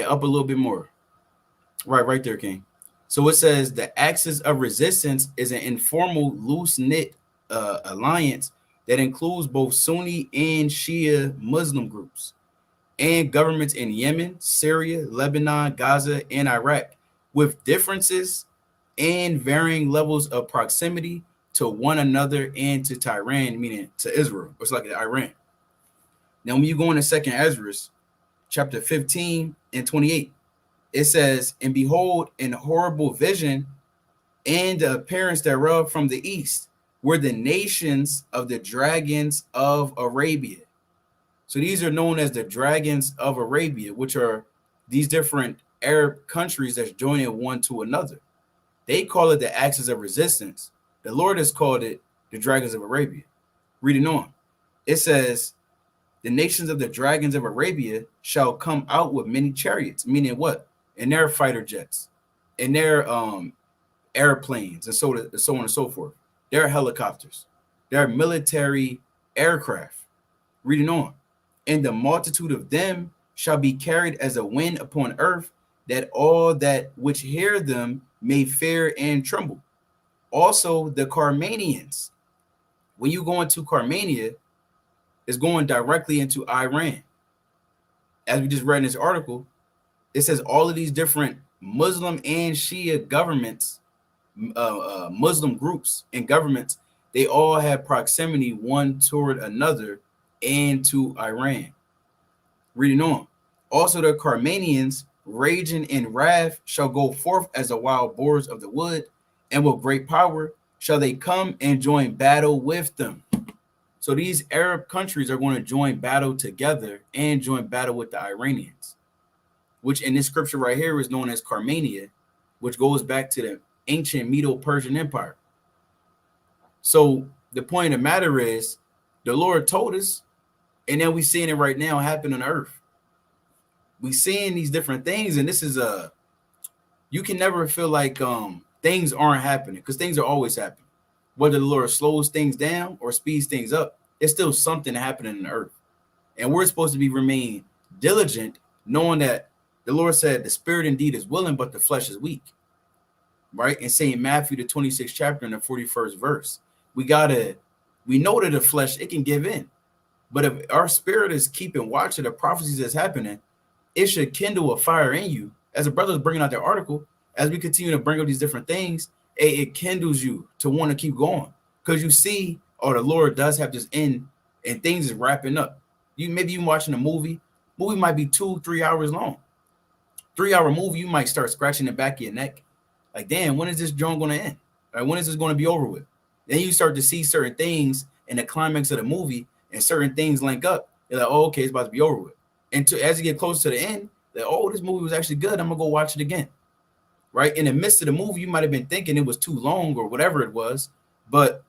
B: up a little bit more? Right there, King. So it says the axis of resistance is an informal, loose-knit alliance that includes both Sunni and Shia Muslim groups and governments in Yemen, Syria, Lebanon, Gaza, and Iraq, with differences and varying levels of proximity to one another and to Tehran, meaning to Israel. It's like Iran. Now, when you go into 2nd Ezra, chapter 15 and 28, it says, and behold, in horrible vision and the appearance thereof from the east were the nations of the dragons of Arabia. So these are known as the dragons of Arabia, which are these different Arab countries that's joining one to another. They call it the axis of resistance. The Lord has called it the dragons of Arabia. Reading on, it says, the nations of the dragons of Arabia shall come out with many chariots, meaning what? In their fighter jets, in their airplanes, and so on and so forth. Their helicopters, their military aircraft. Reading on, and the multitude of them shall be carried as a wind upon earth, that all that which hear them may fear and tremble. Also, the Carmanians. When you go into Carmania, it's going directly into Iran. As we just read in this article, it says all of these different Muslim and Shia governments, Muslim groups and governments, they all have proximity one toward another and to Iran. Reading on. Also, the Carmanians, raging in wrath, shall go forth as the wild boars of the wood, and with great power shall they come and join battle with them. So these Arab countries are going to join battle together and join battle with the Iranians, which in this scripture right here is known as Carmania, which goes back to the ancient Medo-Persian Empire. So the point of the matter is, the Lord told us, and then we're seeing it right now happen on earth. We seeing these different things, and this is you can never feel like things aren't happening, because things are always happening. Whether the Lord slows things down or speeds things up, it's still something happening on earth. And we're supposed to be remain diligent, knowing that the Lord said the spirit indeed is willing, but the flesh is weak. Right? And saying Matthew, the 26th chapter and the 41st verse. We know that the flesh, it can give in. But if our spirit is keeping watch of the prophecies that's happening, it should kindle a fire in you. As the brothers bringing out their article, as we continue to bring up these different things, it kindles you to want to keep going. Because you see, the Lord does have this end and things is wrapping up. Maybe you're watching a movie. Movie might be 2-3 hours long. 3-hour movie, you might start scratching the back of your neck. Like, damn, when is this joint going to end? Like, when is this going to be over with? Then you start to see certain things in the climax of the movie, and certain things link up. You're like, oh, okay, it's about to be over with. And as you get close to the end, like, oh, this movie was actually good. I'm going to go watch it again. Right? In the midst of the movie, you might have been thinking it was too long or whatever it was. But,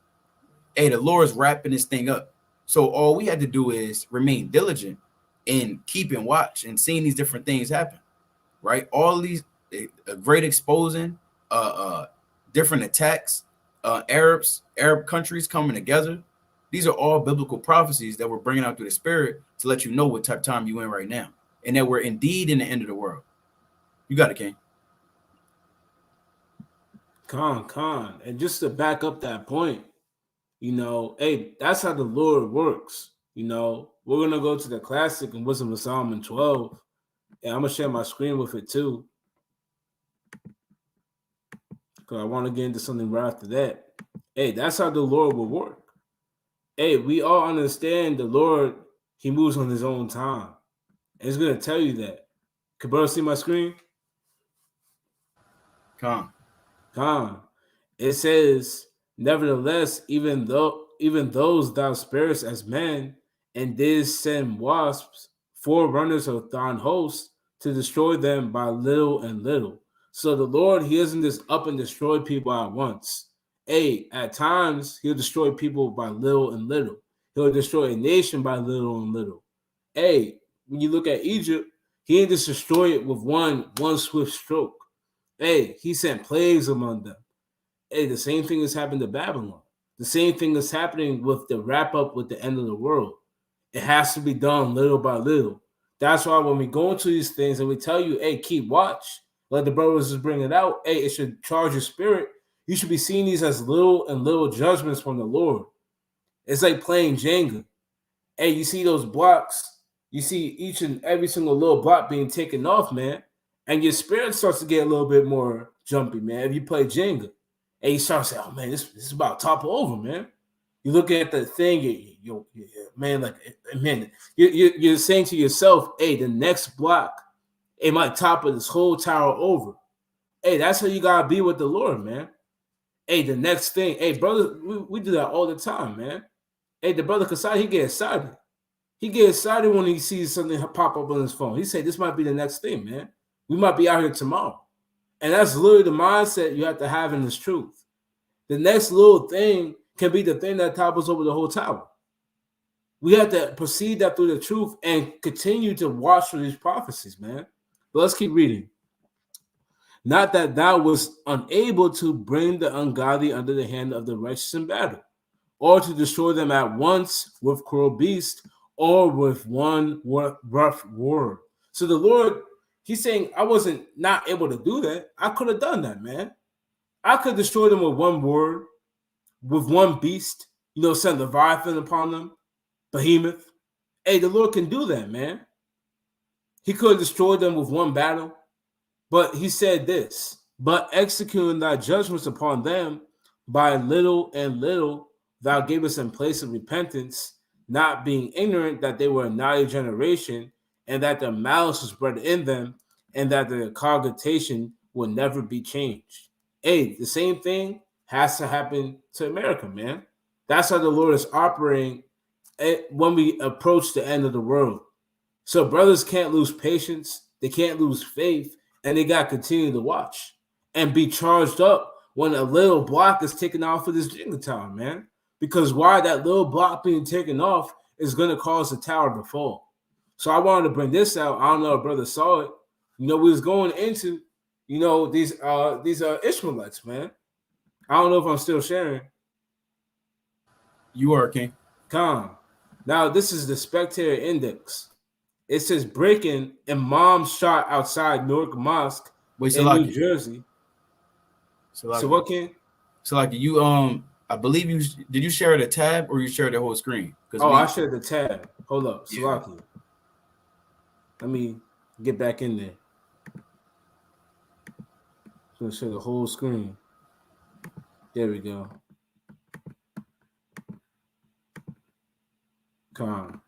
B: hey, the Lord's wrapping this thing up. So all we had to do is remain diligent in keeping watch and seeing these different things happen. Right? All these great exposing, different attacks, Arab countries coming together. These are all biblical prophecies that we're bringing out through the Spirit to let you know what type of time you're in right now, and that we're indeed in the end of the world. You got it, King.
D: Con. And just to back up that point, hey, that's how the Lord works. We're going to go to the classic in Wisdom of Solomon 12, and I'm going to share my screen with it too, because I want to get into something right after that. Hey, that's how the Lord will work. Hey, we all understand the Lord, he moves on his own time. And it's going to tell you that. Can brother see my screen?
B: Con.
D: It says, nevertheless, even those thou sparest as men, and didst send wasps, forerunners of thine host, to destroy them by little and little. So the Lord, he doesn't just up and destroy people at once. Hey, at times, he'll destroy people by little and little. He'll destroy a nation by little and little. Hey, when you look at Egypt, he didn't just destroy it with one swift stroke. Hey, he sent plagues among them. Hey, the same thing has happened to Babylon. The same thing is happening with the wrap up with the end of the world. It has to be done little by little. That's why when we go into these things and we tell you, hey, keep watch, like the brothers is bringing out, hey, it should charge your spirit. You should be seeing these as little and little judgments from the Lord. It's like playing Jenga. Hey, you see those blocks, you see each and every single little block being taken off, man, and your spirit starts to get a little bit more jumpy, man. If you play Jenga, and you start saying, oh, man, this is about to topple over, man. You look at the thing, you're saying to yourself, hey, the next block, it might topple this whole tower over. Hey, that's how you got to be with the Lord, man. Hey, the next thing, hey, brother, we do that all the time, man. Hey, the brother Kasai, he get excited. He get excited when he sees something pop up on his phone. He say, this might be the next thing, man. We might be out here tomorrow. And that's literally the mindset you have to have in this truth. The next little thing can be the thing that topples over the whole tower. We have to proceed that through the truth and continue to watch for these prophecies, man. But let's keep reading. Not that thou wast unable to bring the ungodly under the hand of the righteous in battle, or to destroy them at once with cruel beast, or with one rough word. So the Lord, he's saying, I wasn't not able to do that. I could have done that, man. I could destroy them with one word, with one beast, send Leviathan upon them, Behemoth. Hey, the Lord can do that, man. He could have destroyed them with one battle. But he said this, but executing thy judgments upon them by little and little, thou gavest in place of repentance, not being ignorant that they were a naughty generation, and that their malice was bred in them, and that their cogitation will never be changed. Hey, the same thing has to happen to America, man. That's how the Lord is operating when we approach the end of the world. So brothers can't lose patience, they can't lose faith, and they got to continue to watch and be charged up when a little block is taken off of this Jenga tower, man. Because why that little block being taken off is going to cause the tower to fall. So I wanted to bring this out. I don't know if brother saw it. We was going into, these Ishmaelites, man. I don't know if I'm still sharing.
B: You are, King.
D: Come. Now, this is the Spectator Index. It says breaking imam shot outside Newark Mosque in New Jersey. So what, King?
B: So like you I believe did you share the tab or you shared the whole screen?
D: I shared the tab. Hold up, Salaki. Yeah. Let me get back in there. I'm gonna share the whole screen. There we go. Come.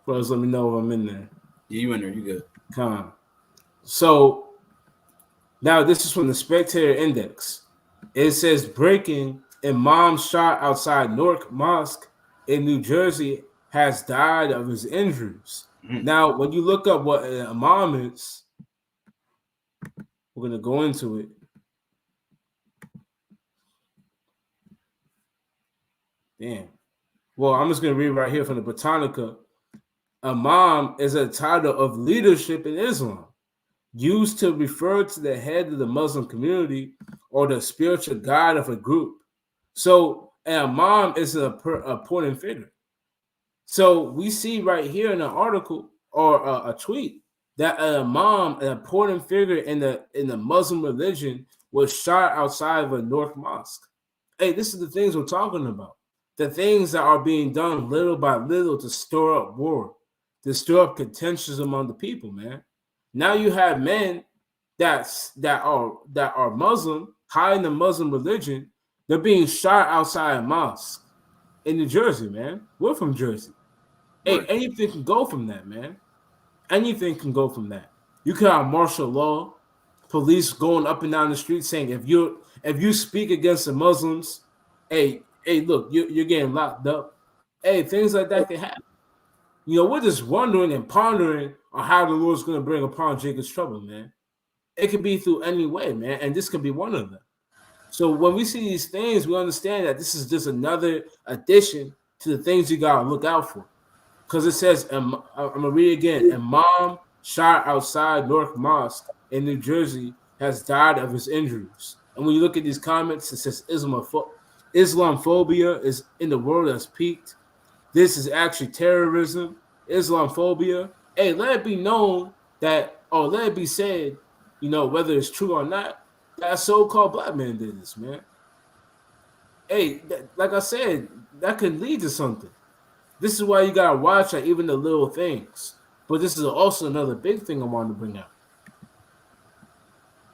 D: Brothers, let me know if I'm in there.
B: Yeah, you in there. You good.
D: Come. So now this is from the Spectator Index. It says breaking imam shot outside Newark Mosque in New Jersey has died of his injuries. Mm-hmm. Now, when you look up what an imam is, we're going to go into it. Damn. Well, I'm just going to read right here from the Britannica. Imam is a title of leadership in Islam, used to refer to the head of the Muslim community or the spiritual guide of a group. So an imam is an important figure. So we see right here in an article or a tweet that an imam, an important figure in the Muslim religion, was shot outside of a Newark Mosque. Hey, this is the things we're talking about. The things that are being done little by little to stir up war, to stir up contentions among the people, man. Now you have men that are Muslim, high in the Muslim religion. They're being shot outside a mosque in New Jersey, man. We're from Jersey. Hey, anything can go from that, man. Anything can go from that. You can have martial law, police going up and down the street saying if you speak against the Muslims, hey, look, you're getting locked up. Hey, things like that can happen. We're just wondering and pondering on how the Lord's going to bring upon Jacob's trouble, man. It could be through any way, man, and this could be one of them. So when we see these things, we understand that this is just another addition to the things you got to look out for. Because it says, I'm going to read it again, Imam shot outside Newark Mosque in New Jersey has died of his injuries. And when you look at these comments, it says Islamophobia is in the world has peaked. This is actually terrorism, Islamophobia. Hey, let it be known that, or let it be said, whether it's true or not, that so-called black man did this, man. Hey, like I said, that could lead to something. This is why you gotta watch at even the little things. But this is also another big thing I wanted to bring out.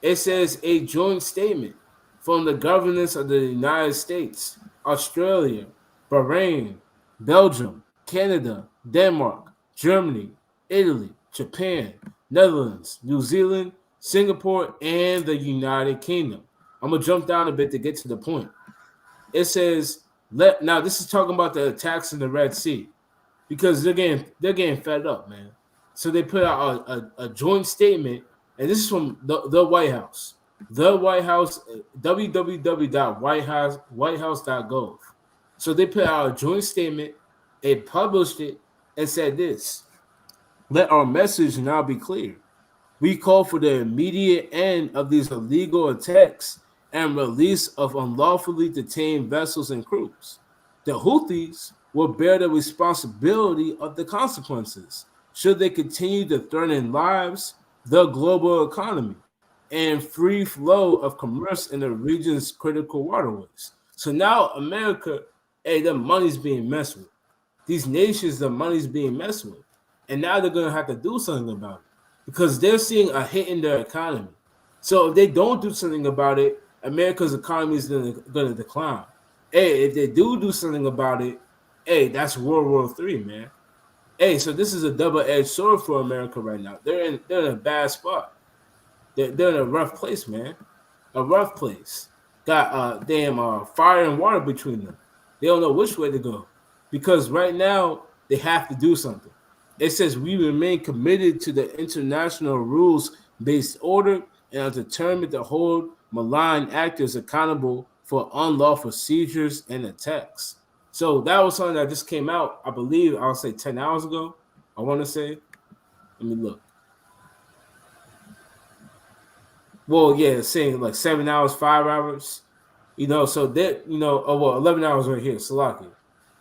D: It says a joint statement from the governments of the United States, Australia, Bahrain, Belgium, Canada, Denmark, Germany, Italy, Japan, Netherlands, New Zealand, Singapore, and the United Kingdom. I'm going to jump down a bit to get to the point. It says, now this is talking about the attacks in the Red Sea because they're getting fed up, man. So they put out a joint statement, and this is from the White House. The White House, www.whitehouse.gov. So they put out a joint statement, it published it, and said this: let our message now be clear. We call for the immediate end of these illegal attacks and release of unlawfully detained vessels and crews. The Houthis will bear the responsibility of the consequences should they continue to threaten lives, the global economy, and free flow of commerce in the region's critical waterways. So now America, hey, the money's being messed with. These nations, the money's being messed with. And now they're going to have to do something about it because they're seeing a hit in their economy. So if they don't do something about it, America's economy is going to decline. Hey, if they do something about it, hey, that's World War III, man. Hey, so this is a double-edged sword for America right now. They're in a bad spot. They're in a rough place, man. A rough place. Got fire and water between them. They don't know which way to go. Because right now, they have to do something. It says we remain committed to the international rules-based order and are determined to hold malign actors accountable for unlawful seizures and attacks. So that was something that just came out, I believe, I'll say 10 hours ago. I want to say, let me look. Well, yeah, saying like 7 hours, 5 hours, so that, 11 hours right here, Salaki.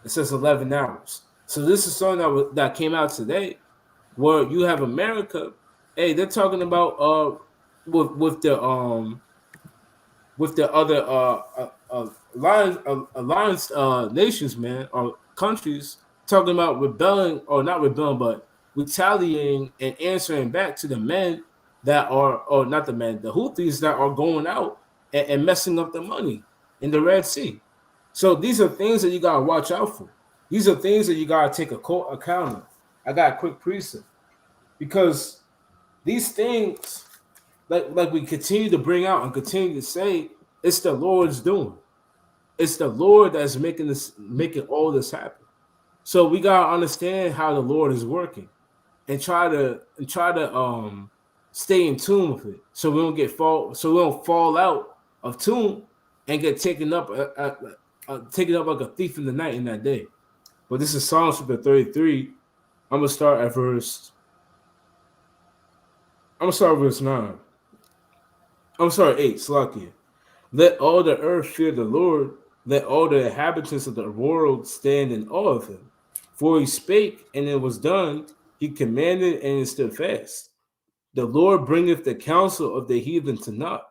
D: It says 11 hours. So this is something that came out today where you have America, hey, they're talking about with the other alliance nations, man, or countries, talking about rebelling, or not rebelling, but retaliating and answering back to the men that are, or not the men, the Houthis that are going out and messing up the money in the Red Sea. So these are things that you gotta watch out for. These are things that you gotta take account of. I got a quick precept because these things, like we continue to bring out and continue to say, it's the Lord's doing. It's the Lord that's making all this happen. So we gotta understand how the Lord is working and try to stay in tune with it, so we don't fall out of tune and get taken up like a thief in the night in that day. But this is Psalm chapter 33. I'm gonna start at verse 9. I'm sorry, 8. Slakia. Let all the earth fear the Lord. Let all the inhabitants of the world stand in awe of him. For he spake, and it was done. He commanded, and it stood fast. The Lord bringeth the counsel of the heathen to naught.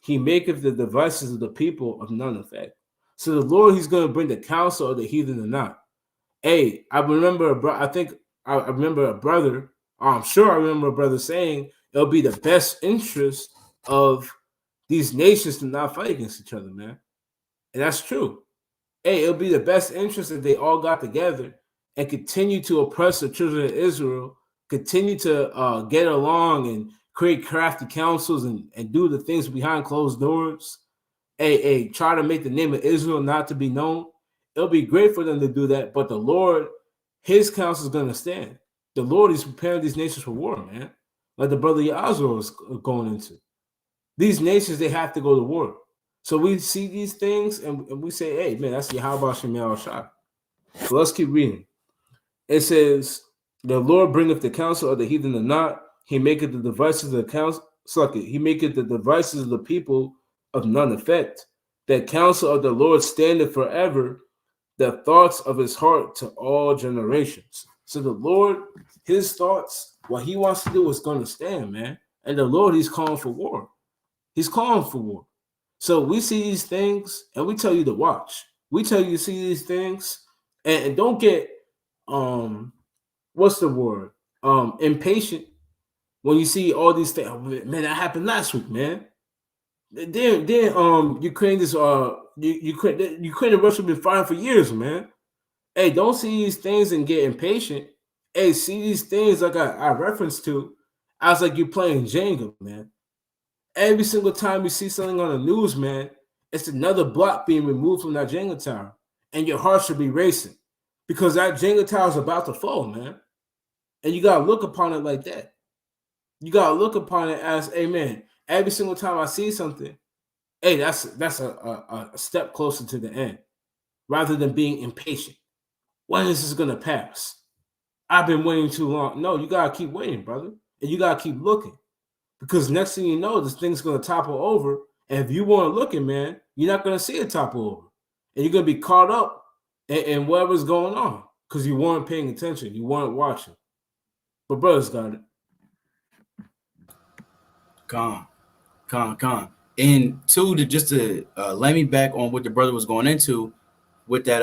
D: He maketh the devices of the people of none effect. So the Lord, he's going to bring the counsel of the heathen to naught. Hey, I remember a brother, I'm sure I remember a brother saying it'll be the best interest of these nations to not fight against each other, man. And that's true. Hey, it'll be the best interest if they all got together and continue to oppress the children of Israel, continue to get along and create crafty councils and do the things behind closed doors. Hey, try to make the name of Israel not to be known. It'll be great for them to do that, but the Lord, his counsel is going to stand. The Lord is preparing these nations for war, man. Like the brother Yazoo is going into. These nations, they have to go to war. So we see these things and we say, hey, man, that's Yahweh Shemel Shah. So let's keep reading. It says, the Lord bringeth the counsel of the heathen to naught. He maketh the devices of the counsel. He maketh the devices of the people of none effect. The counsel of the Lord standeth forever, the thoughts of his heart to all generations. So the Lord, his thoughts, what he wants to do is going to stand, man. And the Lord, he's calling for war. He's calling for war. So we see these things and we tell you to watch. We tell you to see these things and don't get what's the word? Impatient when you see all these things. Oh, man, that happened last week, man. Then Ukraine and Russia been fighting for years, man. Hey, don't see these things and get impatient. Hey, see these things like I referenced to. I was like, you're playing Jenga, man. Every single time you see something on the news, man, it's another block being removed from that Jenga tower. And your heart should be racing because that Jenga tower is about to fall, man. And you got to look upon it like that. You got to look upon it as, hey, man, every single time I see something, hey, that's a step closer to the end rather than being impatient. When is this going to pass? I've been waiting too long. No, you got to keep waiting, brother. And you got to keep looking. Because next thing you know, this thing's going to topple over. And if you weren't looking, man, you're not going to see it topple over. And you're going to be caught up in whatever's going on because you weren't paying attention. You weren't watching. But brothers got it.
B: Con. And two, to let me back on what the brother was going into with that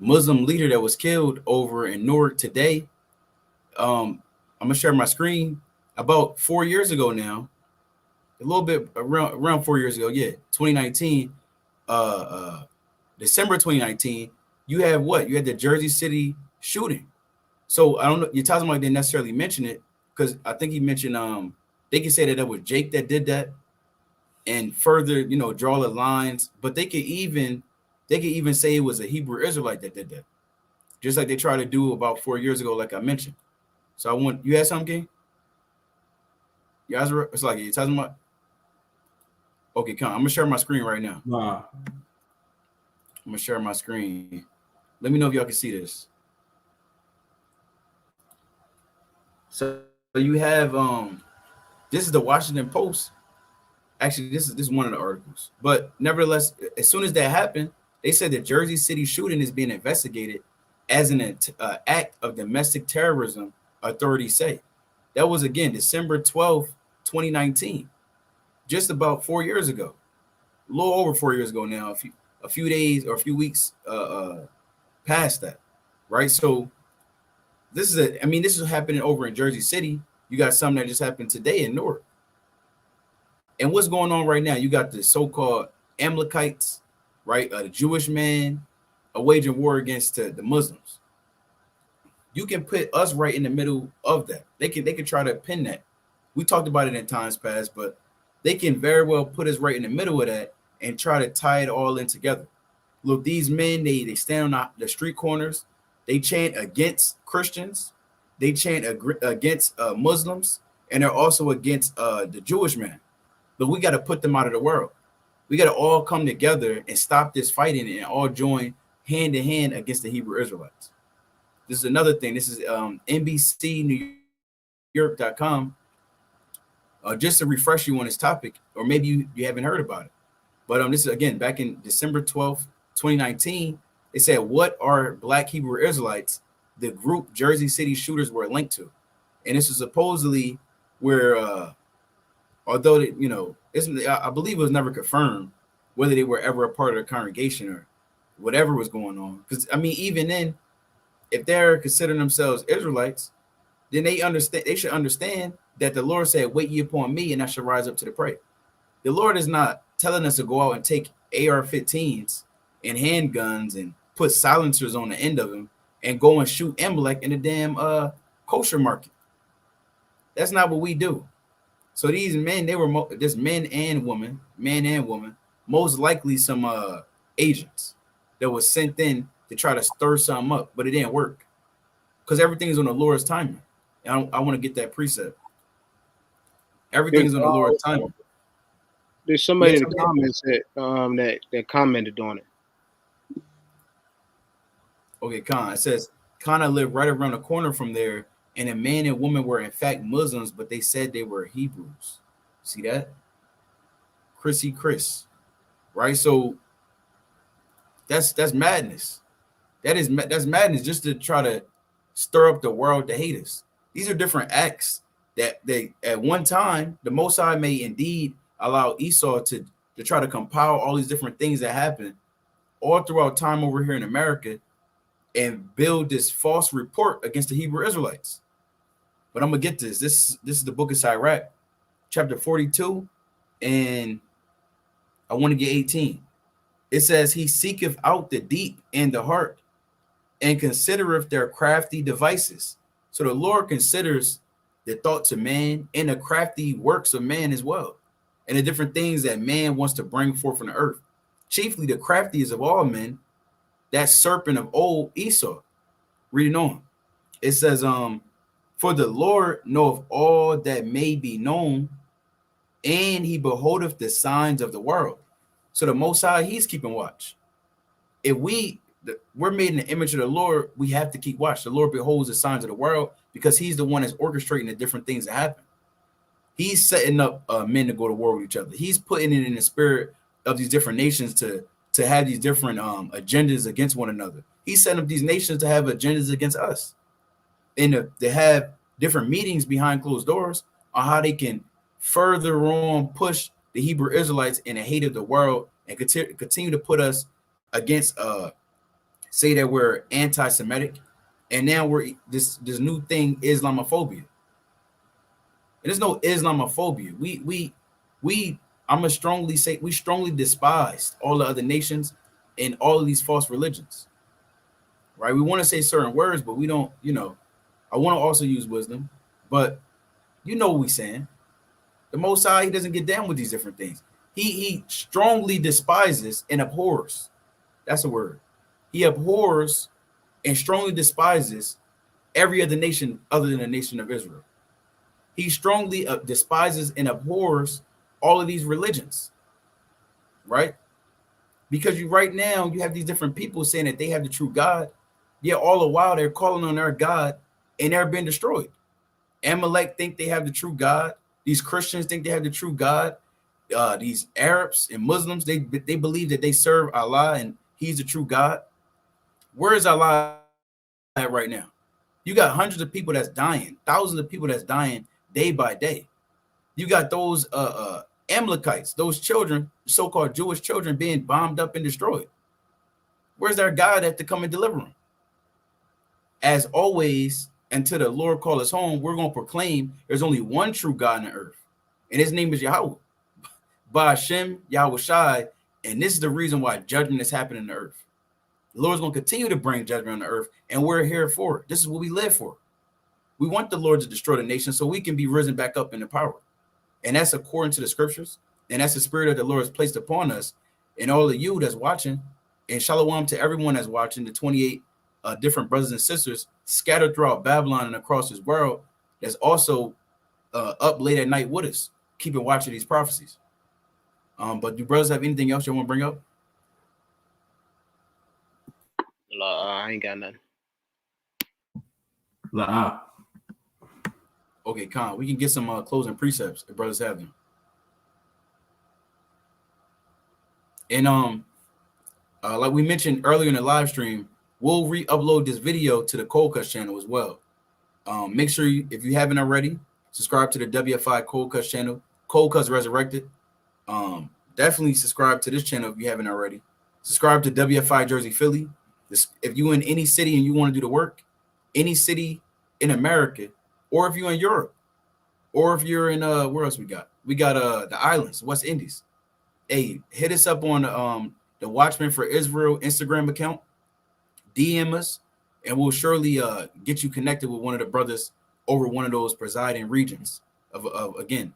B: Muslim leader that was killed over in Newark today. I'm going to share my screen. About 4 years ago now, a little bit around 4 years ago, 2019, December 2019, you had the Jersey City shooting. So I don't know, your Tazama didn't necessarily mention it because I think he mentioned they can say that was Jake that did that and further, draw the lines, but they could even say it was a Hebrew Israelite that did that. just like they tried to do about 4 years ago, like I mentioned. So I want you had something, King? You guys, it's like you talking about. Okay, come. I'm gonna share my screen right now.
D: Nah.
B: I'm gonna share my screen. Let me know if y'all can see this. So you have this is the Washington Post. Actually, this is one of the articles. But nevertheless, as soon as that happened, they said the Jersey City shooting is being investigated as an act of domestic terrorism, authorities say. That was again December 12th, 2019, just about 4 years ago, a little over 4 years ago now, a few days or a few weeks past that, right? So this is happening over in Jersey City. You got something that just happened today in Newark. And what's going on right now? You got the so-called Amalekites, right? The Jewish man waging war against the Muslims. You can put us right in the middle of that. They can try to pin that. We talked about it in times past, but they can very well put us right in the middle of that and try to tie it all in together. Look, these men, they stand on the street corners. They chant against Christians. They chant against Muslims, and they're also against the Jewish man. But we got to put them out of the world. We got to all come together and stop this fighting and all join hand in hand against the Hebrew Israelites. This is another thing. This is NBCNewYork.com. Just to refresh you on this topic, or maybe you haven't heard about it. But this is, again, back in December 12th, 2019, they said, what are Black Hebrew Israelites, the group Jersey City shooters were linked to? And this is supposedly where, although, I believe it was never confirmed whether they were ever a part of the congregation or whatever was going on. Because, even then, if they're considering themselves Israelites, then they should understand that the Lord said, wait ye upon me, and I shall rise up to the prey. The Lord is not telling us to go out and take AR-15s and handguns and put silencers on the end of them and go and shoot Amalek in the damn kosher market. That's not what we do. So these men, they were this man and woman, most likely some agents that was sent in to try to stir something up, but it didn't work because everything's on the Lord's timing. And I want to get that precept. Everything's on the Lord's timing.
C: There's somebody in the comments that commented on it.
B: Okay, Khan. It says Kana lived right around the corner from there, and a man and woman were in fact Muslims, but they said they were Hebrews. See that? Chris, right? So that's madness. That's madness, just to try to stir up the world to hate us. These are different acts that they at one time the Most High may indeed allow Esau to try to compile all these different things that happen all throughout time over here in America and build this false report against the Hebrew Israelites. But I'm gonna get this. This is the book of Sirach, chapter 42, and I want to get 18. It says, he seeketh out the deep and the heart, and considereth their crafty devices. So the Lord considers the thoughts of man and the crafty works of man as well, and the different things that man wants to bring forth on the earth. Chiefly the craftiest of all men, that serpent of old Esau. Reading on. It says, for the Lord knoweth all that may be known, and he beholdeth the signs of the world. So the Most High, he's keeping watch. If we're made in the image of the Lord, we have to keep watch. The Lord beholds the signs of the world because he's the one that's orchestrating the different things that happen. He's setting up men to go to war with each other. He's putting it in the spirit of these different nations to have these different agendas against one another. He's setting up these nations to have agendas against us, and to have different meetings behind closed doors on how they can further on push the Hebrew Israelites in the hate of the world and continue to put us against say that we're anti-Semitic, and now we're this new thing, Islamophobia. And there's no Islamophobia. I'm gonna strongly say we strongly despise all the other nations and all of these false religions. Right? We want to say certain words, but we don't, I want to also use wisdom, but what we're saying. The Most High, he doesn't get down with these different things. He strongly despises and abhors. That's a word. He abhors and strongly despises every other nation other than the nation of Israel. He strongly despises and abhors all of these religions, right? Because right now you have these different people saying that they have the true God, yet all the while they're calling on their God and they're being destroyed. Amalek think they have the true God. These Christians think they have the true God. These Arabs and Muslims, they believe that they serve Allah and He's the true God. Where is Allah at right now? You got hundreds of people that's dying, thousands of people that's dying day by day. You got those Amalekites, those children, so-called Jewish children, being bombed up and destroyed. Where's their God that to come and deliver them? As always, until the Lord call us home, we're going to proclaim there's only one true God on the earth, and His name is Yahweh, by Hashem, Yahweh Shai, and this is the reason why judgment is happening on the earth. The Lord's going to continue to bring judgment on the earth, and we're here for it. This is what we live for. We want the Lord to destroy the nation so we can be risen back up in the power. And that's according to the scriptures. And that's the spirit that the Lord has placed upon us. And all of you that's watching, and shalom to everyone that's watching, the 28 different brothers and sisters scattered throughout Babylon and across this world that's also up late at night with us, keeping watch of these prophecies. But do brothers have anything else you want to bring up?
C: I ain't got nothing.
B: Okay, Khan, we can get some closing precepts if brothers have them. And like we mentioned earlier in the live stream, we'll re-upload this video to the Cold Cuts channel as well. Make sure you, if you haven't already, subscribe to the WFI Cold Cuts channel, Cold Cuts Resurrected. Definitely subscribe to this channel if you haven't already. Subscribe to WFI Jersey Philly. If you're in any city and you want to do the work, any city in America, or if you're in Europe, or if you're in where else we got? We got the islands, West Indies. Hey, hit us up on the Watchmen for Israel Instagram account. DM us, and we'll surely get you connected with one of the brothers over one of those presiding regions of again,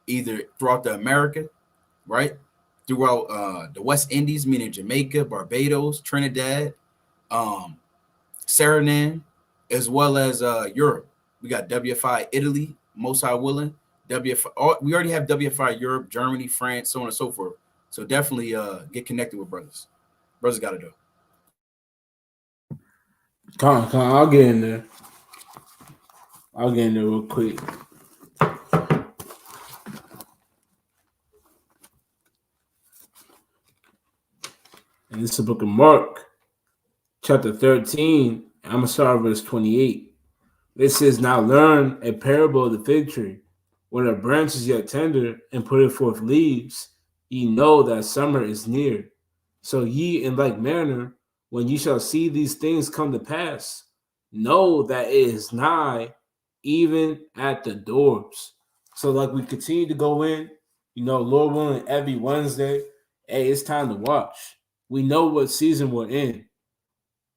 B: either throughout the America, right? Throughout the West Indies, meaning Jamaica, Barbados, Trinidad, Suriname, as well as Europe. We got WFI Italy, most high willing. WFI, we already have WFI Europe, Germany, France, so on and so forth. So definitely get connected with brothers. Brothers got to do.
D: Come on, I'll get in there. I'll get in there real quick. And this is the book of Mark, chapter 13. I'm going to start verse 28. It says, "Now learn a parable of the fig tree. When a branch is yet tender and putteth forth leaves, ye know that summer is near. So ye in like manner, when ye shall see these things come to pass, know that it is nigh, even at the doors." So like we continue to go in, Lord willing, every Wednesday, hey, it's time to watch. We know what season we're in.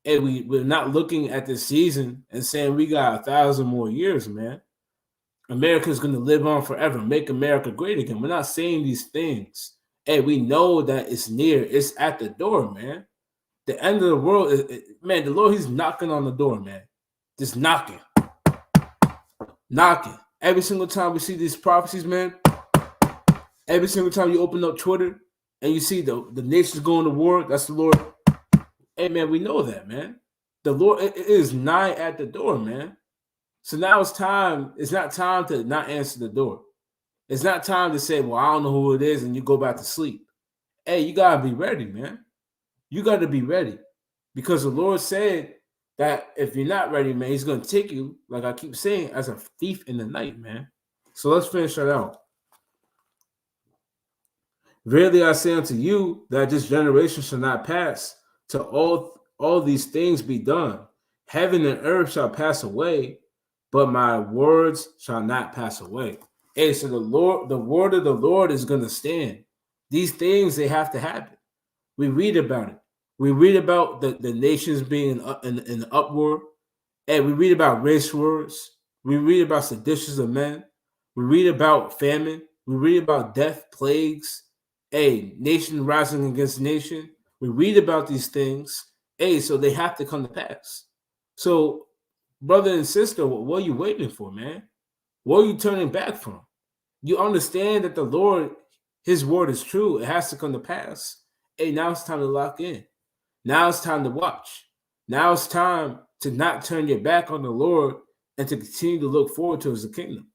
D: And we're not looking at this season and saying we got 1,000 more years, man. America's going to live on forever. Make America great again. We're not saying these things. Hey, we know that it's near. It's at the door, man. The end of the world, man, the Lord, He's knocking on the door, man. Just knocking. Knocking. Every single time we see these prophecies, man, every single time you open up Twitter and you see the nations going to war, that's the Lord. Hey, man, we know that, man. The Lord, it is nigh at the door, man. So now it's time. It's not time to not answer the door. It's not time to say, well, I don't know who it is, and you go back to sleep. Hey, you got to be ready, man. You got to be ready. Because the Lord said that if you're not ready, man, He's going to take you, like I keep saying, as a thief in the night, man. So let's finish that out. "Verily I say unto you that this generation shall not pass till all these things be done. Heaven and earth shall pass away, but my words shall not pass away." Hey, so the word of the Lord is going to stand. These things, they have to happen. We read about it. We read about the nations being in uproar. Hey, we read about race wars. We read about seditions of men. We read about famine. We read about death, plagues. Hey, nation rising against nation. We read about these things. Hey, so they have to come to pass. So, brother and sister, what are you waiting for, man? What are you turning back from? You understand that the Lord, his word is true. It has to come to pass. Hey, now it's time to lock in. Now it's time to watch. Now it's time to not turn your back on the Lord and to continue to look forward towards the kingdom.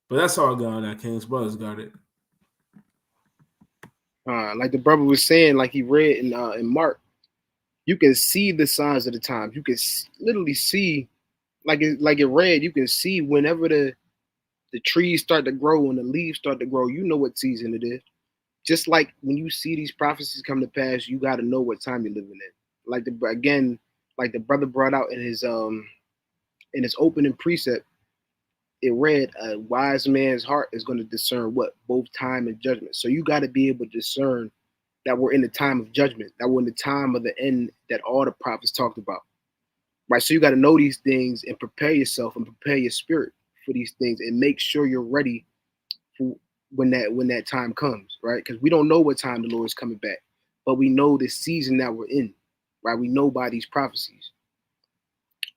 D: But that's all I got on that, King's brothers got it.
C: Like the brother was saying, like he read in Mark, you can see the signs of the times. You can literally see, like it read, you can see whenever the trees start to grow and the leaves start to grow, you know what season it is. Just like when you see these prophecies come to pass, you got to know what time you're living in. Like the brother brought out in his opening precept, it read, a wise man's heart is going to discern what? Both time and judgment. So you got to be able to discern that we're in the time of judgment, that we're in the time of the end that all the prophets talked about. Right? So you got to know these things and prepare yourself and prepare your spirit for these things and make sure you're ready for when that time comes, right? Because we don't know what time the Lord is coming back, but we know the season that we're in, right? We know by these prophecies.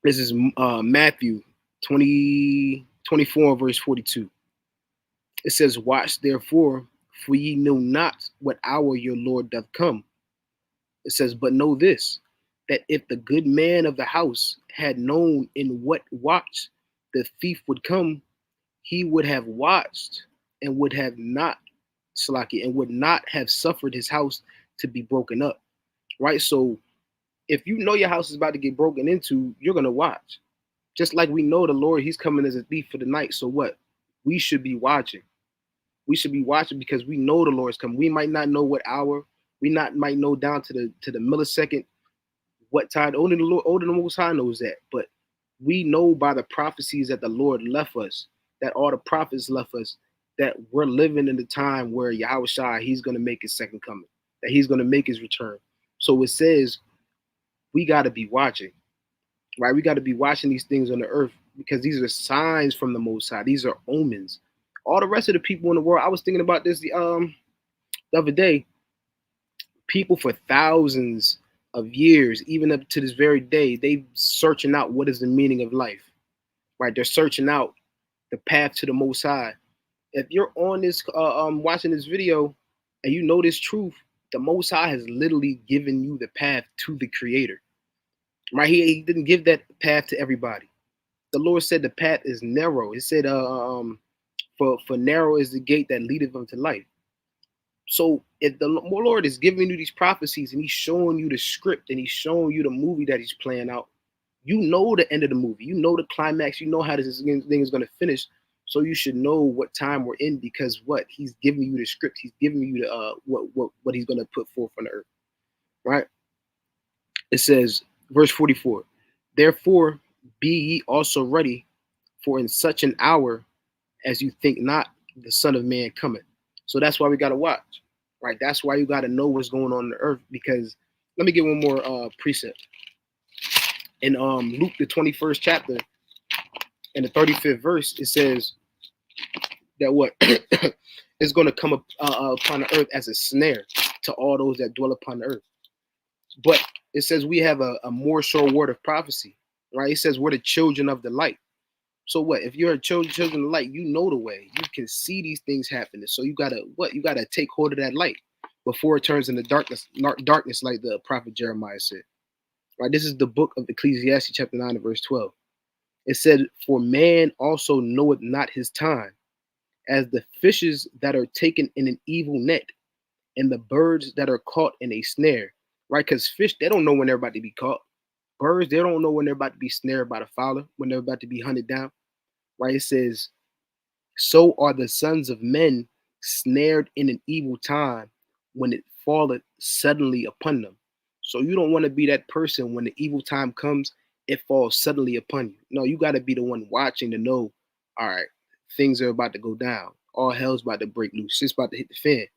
C: This is Matthew 24, verse 42. It says, watch therefore, for ye know not what hour your Lord doth come. It says, but know this, that if the good man of the house had known in what watch the thief would come, he would have watched and would have not, Salaki, and would not have suffered his house to be broken up. Right? So if you know your house is about to get broken into, you're going to watch. Just like we know the Lord, he's coming as a thief for the night. So what? We should be watching. We should be watching because we know the Lord's coming. We might not know what hour. We might know down to the millisecond what time. Only the Lord, only the Most High knows that. But we know by the prophecies that the Lord left us, that all the prophets left us, that we're living in the time where Yahweh Shai, he's going to make his second coming, that he's going to make his return. So it says we got to be watching, right? We got to be watching these things on the earth because these are signs from the Most High. These are omens. All the rest of the people in the world, I was thinking about this the other day. People for thousands of years, even up to this very day, they searching out what is the meaning of life, right? They're searching out the path to the Most High. If you're on this, watching this video, and you know this truth, the Most High has literally given you the path to the Creator, right? He didn't give that path to everybody. The Lord said the path is narrow. He said, for narrow is the gate that leadeth unto life. So if the Lord is giving you these prophecies and he's showing you the script and he's showing you the movie that he's playing out, you know the end of the movie, you know the climax, you know how this thing is going to finish. So you should know what time we're in because what? He's giving you the script. He's giving you the what he's going to put forth on the earth, right? It says, verse 44, therefore be ye also ready, for in such an hour as you think not, the Son of Man cometh. So that's why we got to watch, right? That's why you got to know what's going on the earth because let me get one more precept. In Luke, the 21st chapter, in the 35th verse, it says that what is going to come upon the earth as a snare to all those that dwell upon the earth. But it says we have a more sure word of prophecy, right? It says we're the children of the light. So what? If you're a children of the light, you know the way. You can see these things happening. So you gotta what? You gotta take hold of that light before it turns into darkness, like the prophet Jeremiah said. Right? This is the book of Ecclesiastes, chapter 9, and verse 12. It said, "For man also knoweth not his time, as the fishes that are taken in an evil net, and the birds that are caught in a snare." Right? Because fish, they don't know when they're about to be caught. Birds, they don't know when they're about to be snared by the fowler, when they're about to be hunted down. Right? It says, so are the sons of men snared in an evil time when it falleth suddenly upon them. So you don't want to be that person when the evil time comes, it falls suddenly upon you. No, you got to be the one watching to know, all right, things are about to go down. All hell's about to break loose. It's about to hit the fan.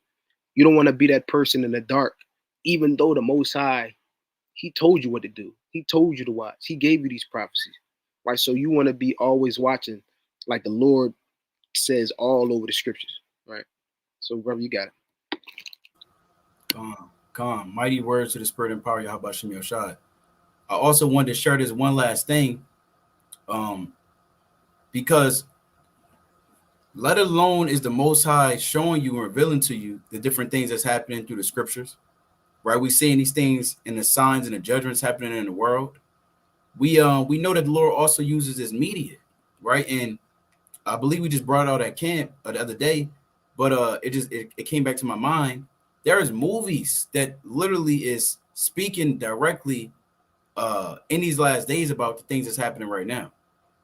C: You don't want to be that person in the dark, even though the Most High, he told you what to do. He told you to watch. He gave you these prophecies, right? So you want to be always watching like the Lord says all over the scriptures, right? So, brother, you got it.
B: Calm. Mighty words to the spirit and power, Yahweh Shem Yoshai. I also wanted to share this one last thing, because let alone is the Most High showing you and revealing to you the different things that's happening through the scriptures, right? We seeing these things in the signs and the judgments happening in the world. We know that the Lord also uses his media, right? And I believe we just brought out at camp the other day, but it came back to my mind. There is movies that literally is speaking directly in these last days about the things that's happening right now.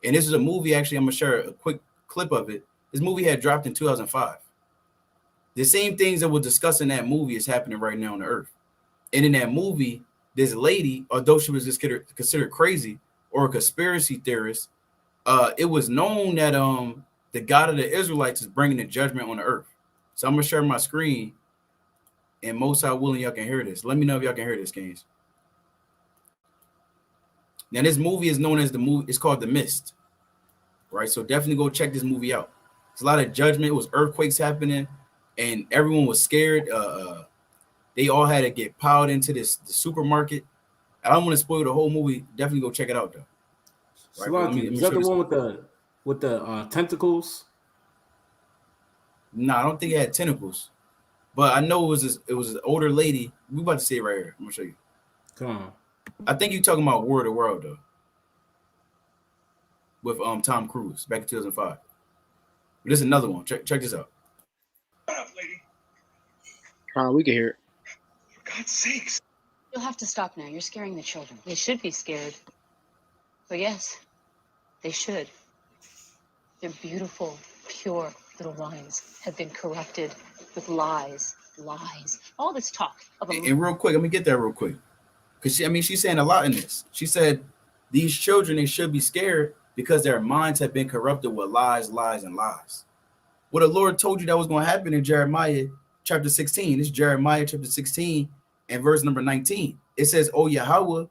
B: And this is a movie, actually, I'm gonna share a quick clip of it. This movie had dropped in 2005. The same things that we're discussing in that movie is happening right now on the earth. And in that movie, this lady, although she was just considered crazy or a conspiracy theorist, it was known that the God of the Israelites is bringing the judgment on the earth. So I'm gonna share my screen, and most high willing, y'all can hear this. Let me know if y'all can hear this, Kings. Now, this movie is known as it's called The Mist, right? So definitely go check this movie out. It's a lot of judgment. It was earthquakes happening, and everyone was scared. They all had to get piled into the supermarket. I don't want to spoil the whole movie. Definitely go check it out, though.
D: Right, is that the one with the tentacles?
B: No, I don't think it had tentacles, but I know it was an older lady. We about to see it right here. I'm gonna show you.
D: Come on.
B: I think you're talking about War of the World, though, with Tom Cruise back in 2005. But this is another one. Check this out.
C: We can hear it.
L: For God's sakes.
M: You'll have to stop now. You're scaring the children. They should be scared. But yes, they should. Their beautiful, pure little minds have been corrupted with lies. All this talk of
B: and real quick, let me get that real quick. Because she's saying a lot in this. She said these children, they should be scared because their minds have been corrupted with lies. What the Lord told you that was going to happen in Jeremiah chapter 16. This is Jeremiah chapter 16 and verse number 19. It says, "O Yahweh,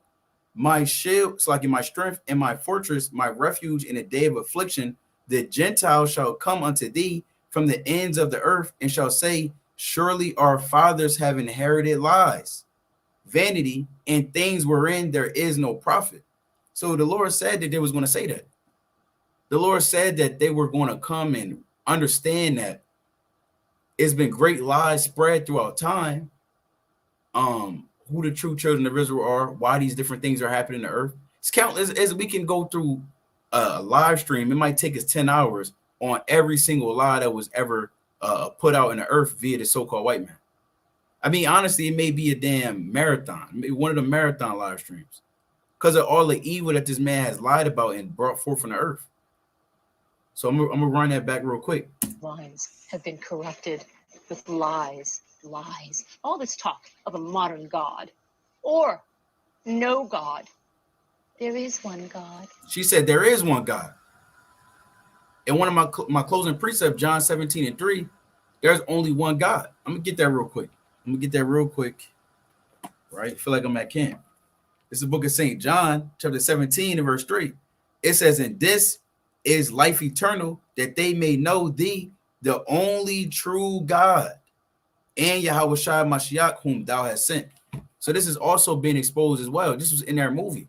B: my shield, like in my strength and my fortress, my refuge in a day of affliction, the Gentiles shall come unto thee from the ends of the earth and shall say, surely our fathers have inherited lies, vanity, and things wherein there is no profit." So the Lord said that they was going to say that. The Lord said that they were going to come and understand that it's been great lies spread throughout time. Who the true children of Israel are, why these different things are happening to earth. It's countless. As we can go through a live stream, it might take us 10 hours on every single lie that was ever put out in the earth via the so-called white man. I mean, honestly, it may be a damn marathon, maybe one of the marathon live streams, because of all the evil that this man has lied about and brought forth from the earth. So I'm gonna run that back real quick.
M: minds have been corrupted with lies. All this talk of a modern God or no God. There is one God.
B: She said there is one God. And one of my closing precept, John 17:3, there's only one God. I'm gonna get that real quick. Right? I feel like I'm at camp. This is the book of St. John, chapter 17 and verse 3. It says, "And this is life eternal, that they may know thee, the only true God, and Yahweh Shai Mashiach, whom thou hast sent." So this is also being exposed as well. This was in their movie.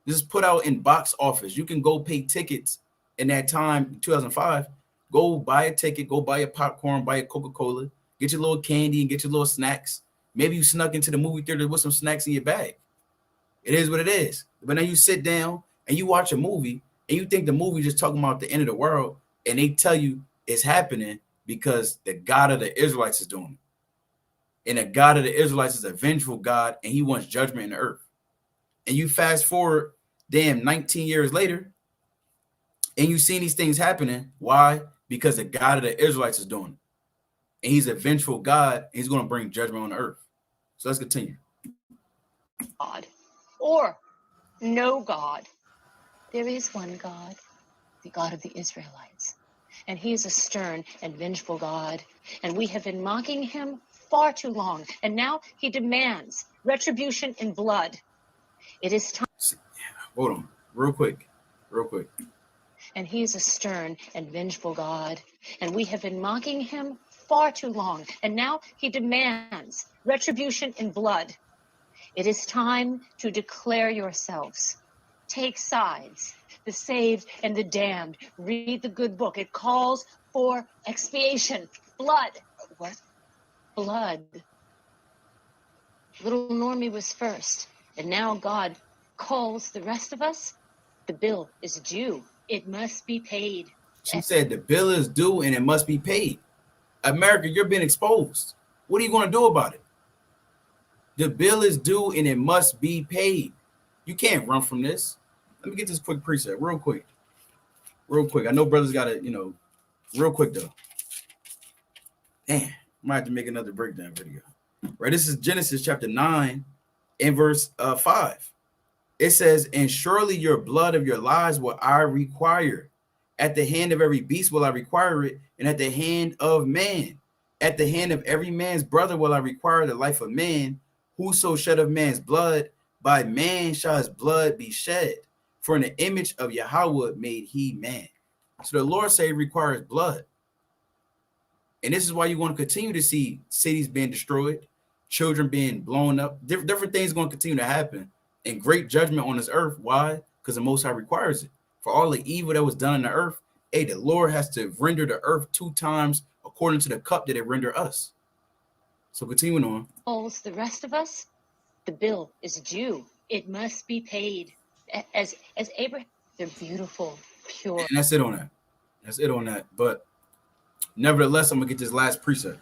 B: This is put out in box office. You can go pay tickets in that time, 2005. Go buy a ticket, go buy a popcorn, buy a Coca-Cola, get your little candy and get your little snacks. Maybe you snuck into the movie theater with some snacks in your bag. It is what it is. But now you sit down and you watch a movie and you think the movie just talking about the end of the world, and they tell you it's happening because the God of the Israelites is doing it. And the God of the Israelites is a vengeful God, and he wants judgment in the earth. And you fast forward, 19 years later, and you see these things happening. Why? Because the God of the Israelites is doing it. And he's a vengeful God, and he's going to bring judgment on the earth. So let's continue.
M: God or no God. There is one God, the God of the Israelites. And he is a stern and vengeful God. And we have been mocking him far too long. And now he demands retribution in blood. It is time.
B: Hold on, real quick.
M: And he is a stern and vengeful God. And we have been mocking him far too long. And now he demands retribution in blood. It is time to declare yourselves. Take sides, the saved and the damned. Read the good book. It calls for expiation. Blood. What? Blood. Little Normie was first, and now God calls the rest of us. The bill is due. It must be paid.
B: She said the bill is due and it must be paid. America, you're being exposed. What are you going to do about it? The bill is due and it must be paid. You can't run from this. Let me get this quick preset real quick. Real quick. I know brothers got to, real quick though. Damn, might have to make another breakdown video. Right, this is Genesis chapter 9 and verse 5. It says, and surely your blood of your lives will I require. At the hand of every beast will I require it, and at the hand of man. At the hand of every man's brother will I require the life of man. Whoso shed of man's blood, by man shall his blood be shed. For in the image of Yahweh made he man. So the Lord say he requires blood. And this is why you're going to continue to see cities being destroyed, children being blown up. Different things are going to continue to happen. And great judgment on this earth. Why? Because the Most High requires it. For all the evil that was done in the earth, the Lord has to render the earth 2 times according to the cup that it rendered us. So continuing on.
M: Calls the rest of us. The bill is due. It must be paid. As Abraham, they're beautiful, pure.
B: And that's it on that. That's it on that. But nevertheless, I'm gonna get this last precept,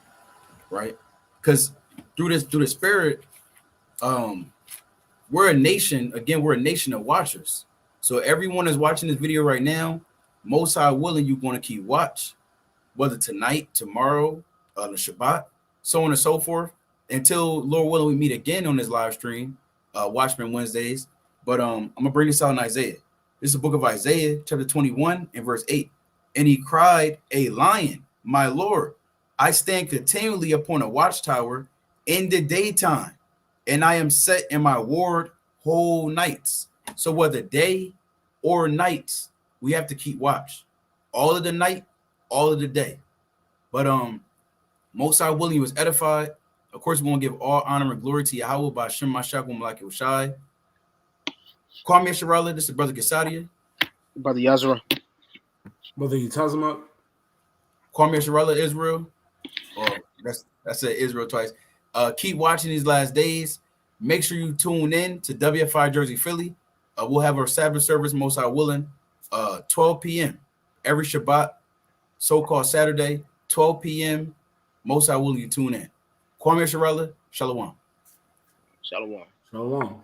B: right? Because through the spirit, we're a nation. Again, we're a nation of watchers. So everyone is watching this video right now. Most High willing, you're going to keep watch, whether tonight, tomorrow, the Shabbat, so on and so forth, until Lord willing we meet again on this live stream, Watchmen Wednesdays. But I'm gonna bring this out in Isaiah. This is the book of Isaiah, chapter 21 and verse 8. And he cried, a lion, my Lord, I stand continually upon a watchtower in the daytime, and I am set in my ward whole nights. So whether day or nights, we have to keep watch. All of the night, all of the day. But Most High willing, he was edified. Of course, we want to give all honor and glory to Yahweh by Shem Mashak Malak Yoshai. Kwame Sharala, this is Brother Kesadia.
C: Brother Yazra.
D: Brother Yutazama.
B: Kwame Sharala, Israel. Oh, that's said Israel twice. Keep watching these last days. Make sure you tune in to WFI Jersey Philly. We'll have our Sabbath service, Most High willing, 12 p.m. every Shabbat, so-called Saturday, 12 p.m. Most High willing, you tune in. Kwame Sharala, Shalom.
C: Shalom.
D: Shalom.